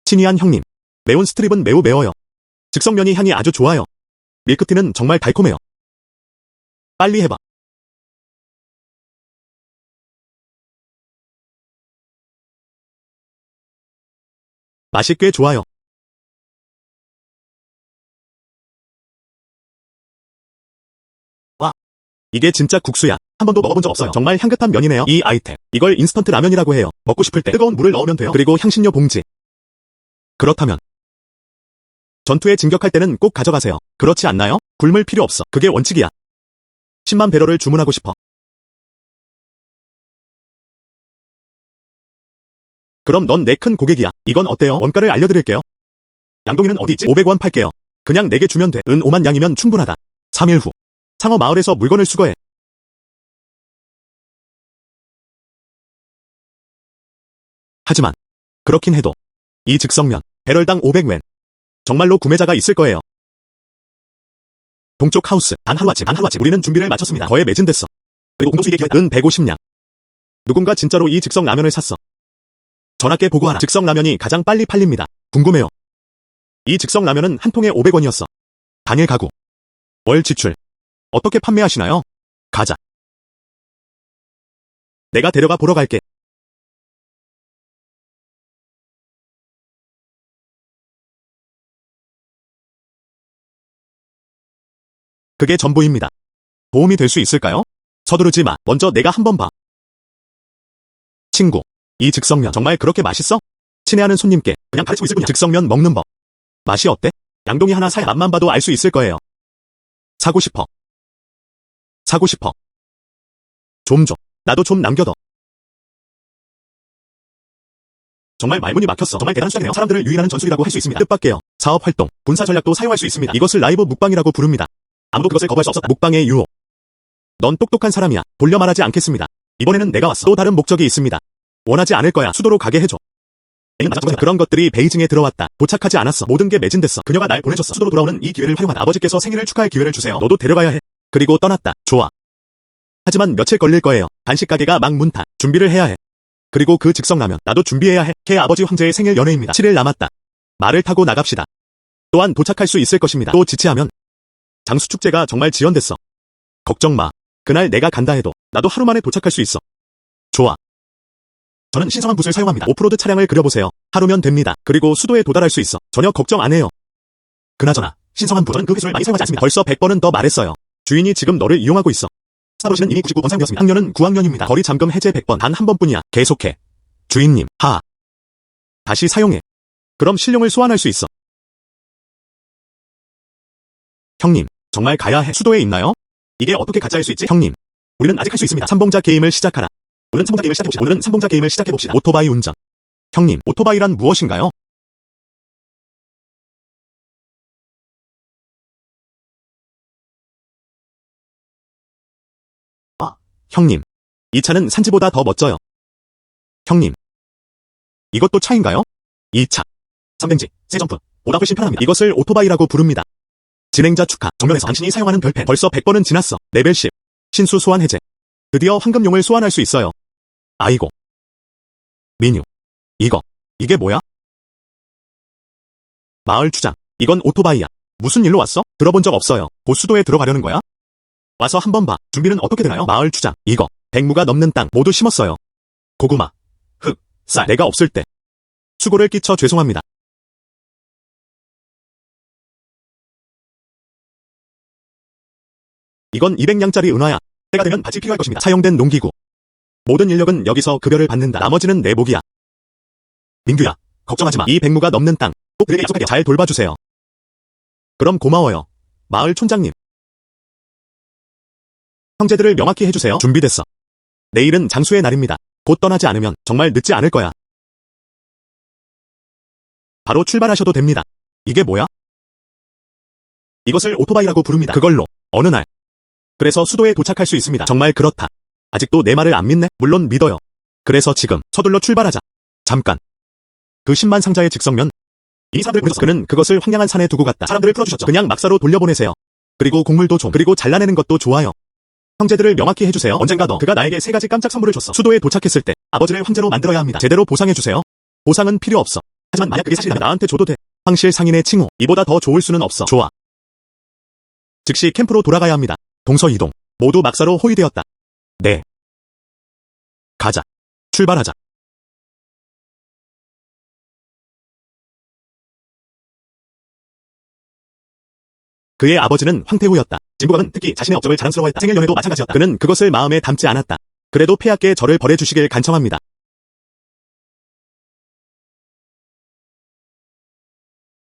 친이한 형님. 매운 스트립은 매우 매워요. 즉석면이 향이 아주 좋아요. 밀크티는 정말 달콤해요. 빨리 해봐. 맛이 꽤 좋아요. 와, 이게 진짜 국수야. 한 번도 먹어본 적 없어요. 정말 향긋한 면이네요. 이 아이템. 이걸 인스턴트 라면이라고 해요. 먹고 싶을 때 뜨거운 물을 넣으면 돼요. 그리고 향신료 봉지. 그렇다면 전투에 진격할 때는 꼭 가져가세요. 그렇지 않나요? 굶을 필요 없어. 그게 원칙이야. 10만 배럴을 주문하고 싶어. 그럼 넌 내 큰 고객이야. 이건 어때요? 원가를 알려드릴게요. 양동이는 어디 있지? 500원 팔게요. 그냥 4개 주면 돼. 은 5만 양이면 충분하다. 3일 후. 상어 마을에서 물건을 수거해. 하지만 그렇긴 해도 이 즉석면 배럴당 500웬 정말로 구매자가 있을 거예요. 동쪽 하우스 단 하루아침 우리는 준비를 마쳤습니다. 거의 매진됐어. 그리고 공동수익의 기회 은 150냥. 누군가 진짜로 이 즉석라면을 샀어. 전화께 보고하라. 즉석라면이 가장 빨리 팔립니다. 궁금해요. 이 즉석라면은 한 통에 500원이었어. 당일 가구. 월 지출. 어떻게 판매하시나요? 가자. 내가 데려가 보러 갈게. 그게 전부입니다. 도움이 될 수 있을까요? 서두르지 마. 먼저 내가 한번 봐. 친구, 이 즉석면 정말 그렇게 맛있어? 친애하는 손님께 그냥 가르치고 있을 뿐이야. 즉석면 먹는 법. 맛이 어때? 양동이 하나 사야 맛만 봐도 알 수 있을 거예요. 사고 싶어. 사고 싶어. 좀 줘. 나도 좀 남겨둬. 정말 말문이 막혔어. 정말 대단한 수작이네요. 사람들을 유인하는 전술이라고 할 수 있습니다. 뜻밖에요. 사업 활동, 군사 전략도 사용할 수 있습니다. 이것을 라이브 묵방이라고 부릅니다. 아무도 그것을 거부할 수 없었다. 묵방의 유혹. 넌 똑똑한 사람이야. 돌려 말하지 않겠습니다. 이번에는 내가 왔어. 또 다른 목적이 있습니다. 원하지 않을 거야. 수도로 가게 해줘. 그런 것들이 베이징에 들어왔다. 도착하지 않았어. 모든 게 매진됐어. 그녀가 날 보내줬어. 수도로 돌아오는 이 기회를 활용하다. 아버지께서 생일을 축하할 기회를 주세요. 너도 데려가야 해. 그리고 떠났다. 좋아. 하지만 며칠 걸릴 거예요. 간식 가게가 막 문타. 준비를 해야 해. 그리고 그 즉석라면 나도 준비해야 해. 걔 아버지 황제의 생일 연회입니다. 7일 남았다. 말을 타고 나갑시다. 또한 도착할 수 있을 것입니다. 또 지체하면 장수축제가 정말 지연됐어. 걱정 마. 그날 내가 간다 해도 나도 하루 만에 도착할 수 있어. 좋아. 저는 신성한 붓을 사용합니다. 오프로드 차량을 그려보세요. 하루면 됩니다. 그리고 수도에 도달할 수 있어. 전혀 걱정 안 해요. 그나저나 신성한 붓, 저는 그 기술을 많이 사용하지 않습니다. 벌써 100번은 더 말했어요. 주인이 지금 너를 이용하고 있어. 스타로시는 이미 99번 사용되었습니다. 학년은 9학년입니다. 거리 잠금 해제 100번, 단 한 번뿐이야. 계속해. 주인님, 다시 사용해. 그럼 실력을 소환할 수 있어. 형님, 정말 가야 해. 수도에 있나요? 이게 어떻게 가짜일 수 있지? 형님, 우리는 아직 할 수 있습니다. 삼봉자 게임을 시작하라. 오늘은 삼봉자 게임을 시작해봅시다. 오토바이 운전. 형님, 오토바이란 무엇인가요? 형님, 이 차는 산지보다 더 멋져요. 형님, 이것도 차인가요? 이 차, 3뱅지, 세점프, 보다 훨씬 편합니다. 이것을 오토바이라고 부릅니다. 진행자 축하. 정면에서 당신이 사용하는 별펜. 벌써 100번은 지났어. 레벨 10. 신수 소환 해제. 드디어 황금용을 소환할 수 있어요. 아이고. 메뉴. 이게 뭐야? 마을 주장. 이건 오토바이야. 무슨 일로 왔어? 들어본 적 없어요. 곧 수도에 들어가려는 거야? 와서 한번 봐. 준비는 어떻게 되나요? 마을 주장. 이거. 100무가 넘는 땅 모두 심었어요. 고구마, 흙, 쌀. 내가 없을 때. 수고를 끼쳐 죄송합니다. 이건 200냥짜리 은화야. 때가 되면 밭이 필요할 것입니다. 사용된 농기구. 모든 인력은 여기서 급여를 받는다. 나머지는 내 몫이야. 민규야, 걱정하지 마. 이 100무가 넘는 땅 꼭 그에게 약속할게요. 잘 돌봐주세요. 그럼 고마워요. 마을 촌장님. 형제들을 명확히 해주세요. 준비됐어. 내일은 장수의 날입니다. 곧 떠나지 않으면 정말 늦지 않을 거야. 바로 출발하셔도 됩니다. 이게 뭐야? 이것을 오토바이라고 부릅니다. 그걸로 어느 날. 그래서 수도에 도착할 수 있습니다. 정말 그렇다. 아직도 내 말을 안 믿네? 물론 믿어요. 그래서 지금 서둘러 출발하자. 잠깐. 그 10만 상자의 즉석면. 이 사람들 그래서 그는 그것을 황량한 산에 두고 갔다. 사람들을 풀어주셨죠. 그냥 막사로 돌려보내세요. 그리고 곡물도 좀. 그리고 잘라내는 것도 좋아요. 형제들을 명확히 해주세요. 언젠가 그가 나에게 3가지 깜짝 선물을 줬어. 수도에 도착했을 때 아버지를 황제로 만들어야 합니다. 제대로 보상해주세요. 보상은 필요 없어. 하지만 만약 그게 사실이라면 나한테 줘도 돼. 황실 상인의 칭호. 이보다 더 좋을 수는 없어. 좋아. 즉시 캠프로 돌아가야 합니다. 동서이동. 모두 막사로 호위되었다. 네. 가자. 출발하자. 그의 아버지는 황태후였다. 진부각은 특히 자신의 업적을 자랑스러워했다. 생일 연회도 마찬가지였다. 그는 그것을 마음에 담지 않았다. 그래도 폐하께 저를 벌해주시길 간청합니다.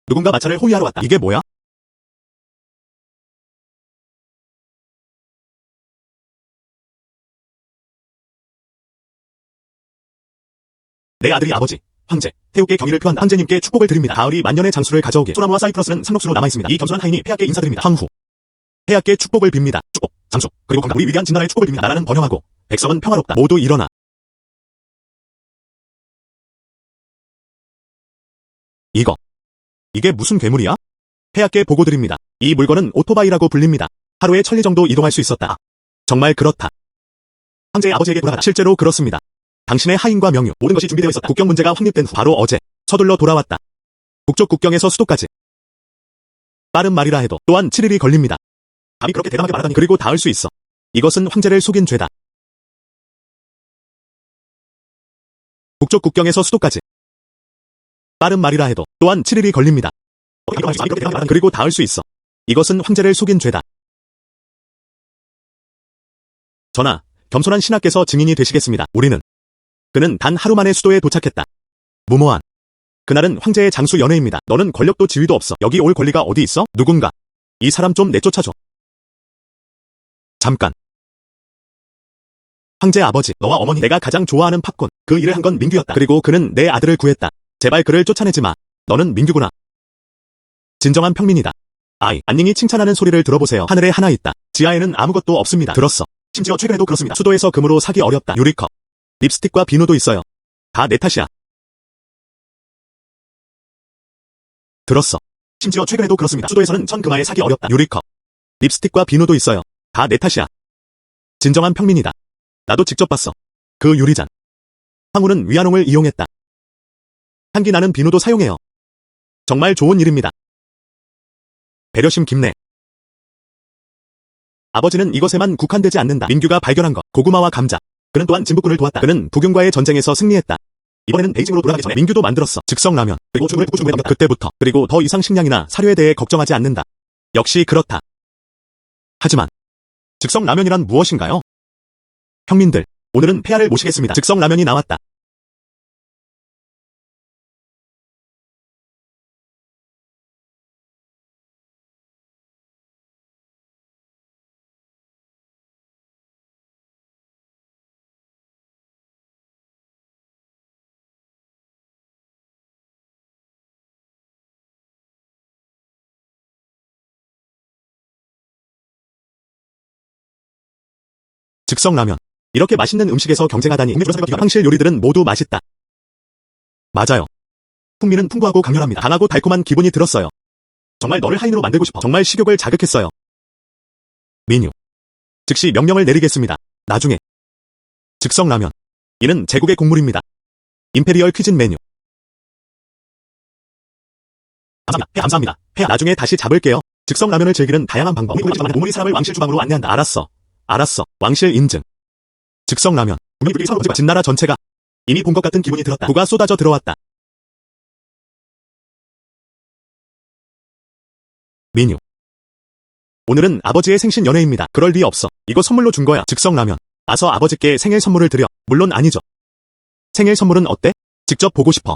누군가 마차를 호위하러 왔다. 이게 뭐야? 내 아들이 아버지, 황제, 태우께 경의를 표한다. 황제님께 축복을 드립니다. 가을이 만년의 장수를 가져오길. 소나무와 사이프러스는 상록수로 남아있습니다. 이 겸손한 하인이 폐하께 인사드립니다. 황후. 폐하께 축복을 빕니다. 축복, 장수, 그리고 건강. 우리 위대한 진나라의 축복을 빕니다. 나라는 번영하고 백성은 평화롭다. 모두 일어나. 이게 무슨 괴물이야? 폐하께 보고드립니다. 이 물건은 오토바이라고 불립니다. 하루에 1000리 정도 이동할 수 있었다. 정말 그렇다. 황제의 아버지에게 돌아가다. 실제로 그렇습니다. 당신의 하인과 명유, 모든 것이 준비되어 있었다. 국경 문제가 확립된 후 바로 어제 서둘러 돌아왔다. 북쪽 국경에서 수도까지. 빠른 말이라 해도 또한 7일이 걸립니다. 감히 그렇게 대담하게 말하다니. 그리고 닿을 수 있어. 이것은 황제를 속인 죄다. 북쪽 국경에서 수도까지. 빠른 말이라 해도 또한 7일이 걸립니다. 그리고 닿을 수 있어. 이것은 황제를 속인 죄다. 전하, 겸손한 신하께서 증인이 되시겠습니다. 그는 단 하루 만에 수도에 도착했다. 무모한. 그날은 황제의 장수 연회입니다. 너는 권력도 지위도 없어. 여기 올 권리가 어디 있어? 누군가. 이 사람 좀 내쫓아줘. 잠깐. 황제 아버지, 너와 어머니, 내가 가장 좋아하는 팝콘. 그 일을 한 건 민규였다. 그리고 그는 내 아들을 구했다. 제발 그를 쫓아내지 마. 너는 민규구나. 진정한 평민이다. 아이, 안닝이 칭찬하는 소리를 들어보세요. 하늘에 하나 있다. 지하에는 아무것도 없습니다. 들었어. 심지어 최근에도 그렇습니다. 수도에서 금으로 사기 어렵다. 유리컵, 립스틱과 비누도 있어요. 다 내 탓이야. 들었어. 심지어 최근에도 그렇습니다. 수도에서는 천금화에 사기 어렵다. 유리컵, 립스틱과 비누도 있어요. 다 내 탓이야. 진정한 평민이다. 나도 직접 봤어. 그 유리잔. 황후는 위안홍을 이용했다. 향기 나는 비누도 사용해요. 정말 좋은 일입니다. 배려심 깊네. 아버지는 이것에만 국한되지 않는다. 민규가 발견한 것, 고구마와 감자. 그는 또한 진북군을 도왔다. 그는 북윤과의 전쟁에서 승리했다. 이번에는 베이징으로 돌아가기 전에 민규도 만들었어. 즉석라면, 그리고 죽을 담겼다. 그때부터, 그리고 더 이상 식량이나 사료에 대해 걱정하지 않는다. 역시 그렇다. 하지만 즉석라면이란 무엇인가요? 형민들, 오늘은 폐하를 모시겠습니다. 즉석라면이 나왔다. 즉석라면. 이렇게 맛있는 음식에서 경쟁하다니. 황실 요리들은 모두 맛있다. 맞아요. 풍미는 풍부하고 강렬합니다. 강하고 달콤한 기분이 들었어요. 정말 너를 하인으로 만들고 싶어. 정말 식욕을 자극했어요. 민유. 즉시 명령을 내리겠습니다. 나중에. 즉석라면. 이는 제국의 국물입니다. 임페리얼 퀴진 메뉴. 감사합니다. 폐하. 나중에 다시 잡을게요. 즉석라면을 즐기는 다양한 방법. 우물이 사람을 왕실 주방으로 안내한다. 알았어. 왕실 인증. 즉석라면. 진나라 전체가 이미 본 것 같은 기분이 들었다. 부가 쏟아져 들어왔다. 민유. 오늘은 아버지의 생신 연회입니다. 그럴 리 없어. 이거 선물로 준 거야. 즉석라면. 와서 아버지께 생일 선물을 드려. 물론 아니죠. 생일 선물은 어때? 직접 보고 싶어.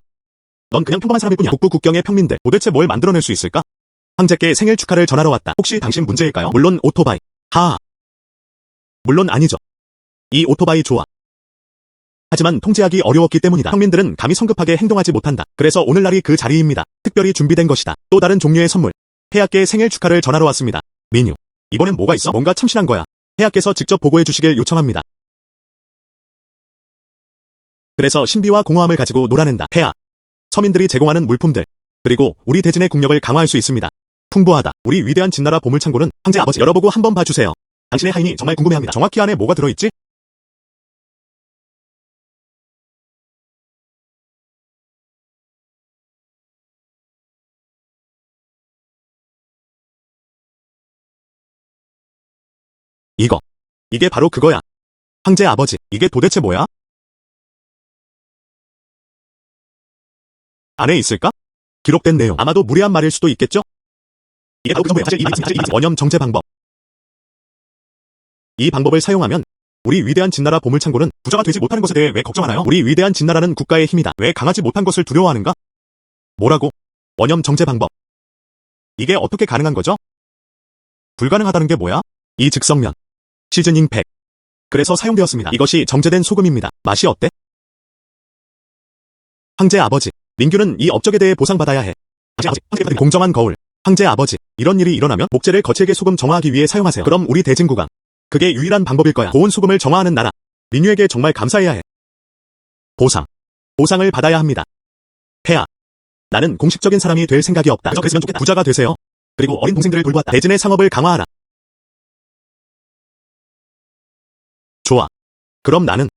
넌 그냥 평범한 사람일 뿐이야. 북부 국경의 평민들. 도대체 뭘 만들어낼 수 있을까? 황제께 생일 축하를 전하러 왔다. 혹시 당신 문제일까요? 물론 오토바이. 하하. 물론 아니죠. 이 오토바이 좋아. 하지만 통제하기 어려웠기 때문이다. 평민들은 감히 성급하게 행동하지 못한다. 그래서 오늘날이 그 자리입니다. 특별히 준비된 것이다. 또 다른 종류의 선물. 폐하께 생일 축하를 전하러 왔습니다. 민유. 이번엔 뭐가 있어? 뭔가 참신한 거야. 폐하께서 직접 보고해 주시길 요청합니다. 그래서 신비와 공허함을 가지고 놀아낸다. 폐하. 서민들이 제공하는 물품들. 그리고 우리 대진의 국력을 강화할 수 있습니다. 풍부하다. 우리 위대한 진나라 보물창고는 황제 아버지 열어보고 한번 봐주세요. 당신의 하인이 정말 궁금해합니다. 정확히 안에 뭐가 들어있지? 이게 바로 그거야. 황제 아버지, 이게 도대체 뭐야? 안에 있을까? 기록된 내용. 아마도 무례한 말일 수도 있겠죠? 이게 바로 그 정도야. 원염 정제 방법. 이 방법을 사용하면 우리 위대한 진나라 보물창고는 부자가 되지 못하는 것에 대해 왜 걱정하나요? 우리 위대한 진나라는 국가의 힘이다. 왜 강하지 못한 것을 두려워하는가? 뭐라고? 원염 정제 방법. 이게 어떻게 가능한 거죠? 불가능하다는 게 뭐야? 이 즉석면. 시즈닝 100. 그래서 사용되었습니다. 이것이 정제된 소금입니다. 맛이 어때? 황제 아버지, 민규는 이 업적에 대해 보상받아야 해. 공정한 거울. 황제 아버지, 이런 일이 일어나면 목재를 거칠게 소금 정화하기 위해 사용하세요. 그럼 우리 대진국왕. 그게 유일한 방법일 거야. 고운 소금을 정화하는 나라. 민유에게 정말 감사해야 해. 보상을 받아야 합니다. 폐하. 나는 공식적인 사람이 될 생각이 없다. 그랬으면 좋겠다. 부자가 되세요. 그리고 어린 동생들을 돌보았다. 대진의 상업을 강화하라. 좋아. 그럼 나는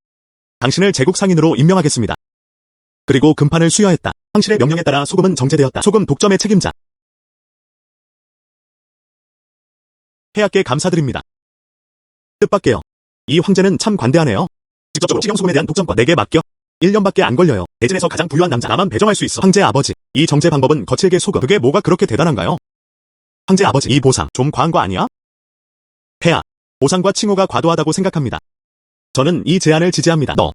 당신을 제국 상인으로 임명하겠습니다. 그리고 금판을 수여했다. 황실의 명령에 따라 소금은 정제되었다. 소금 독점의 책임자. 해악께 감사드립니다. 뜻밖에요. 이 황제는 참 관대하네요. 직접적으로 식용소금에 대한 독점권 내게 맡겨. 1년밖에 안 걸려요. 대진에서 가장 부유한 남자 나만 배정할 수 있어. 황제 아버지, 이 정제 방법은 거칠게 소금. 그게 뭐가 그렇게 대단한가요? 황제 아버지, 이 보상 좀 과한 거 아니야? 폐하, 보상과 칭호가 과도하다고 생각합니다. 저는 이 제안을 지지합니다. 너.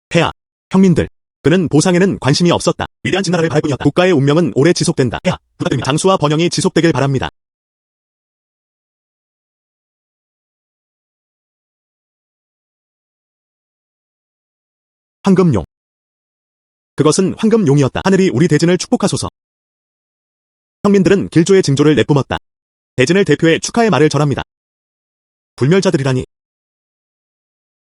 폐하, 평민들. 그는 보상에는 관심이 없었다. 위대한 진나라를 바랄 뿐이었다. 국가의 운명은 오래 지속된다. 폐하, 부탁드립니다. 장수와 번영이 지속되길 바랍니다. 황금용. 그것은 황금용이었다. 하늘이 우리 대진을 축복하소서. 평민들은 길조의 징조를 내뿜었다. 대진을 대표해 축하의 말을 전합니다. 불멸자들이라니.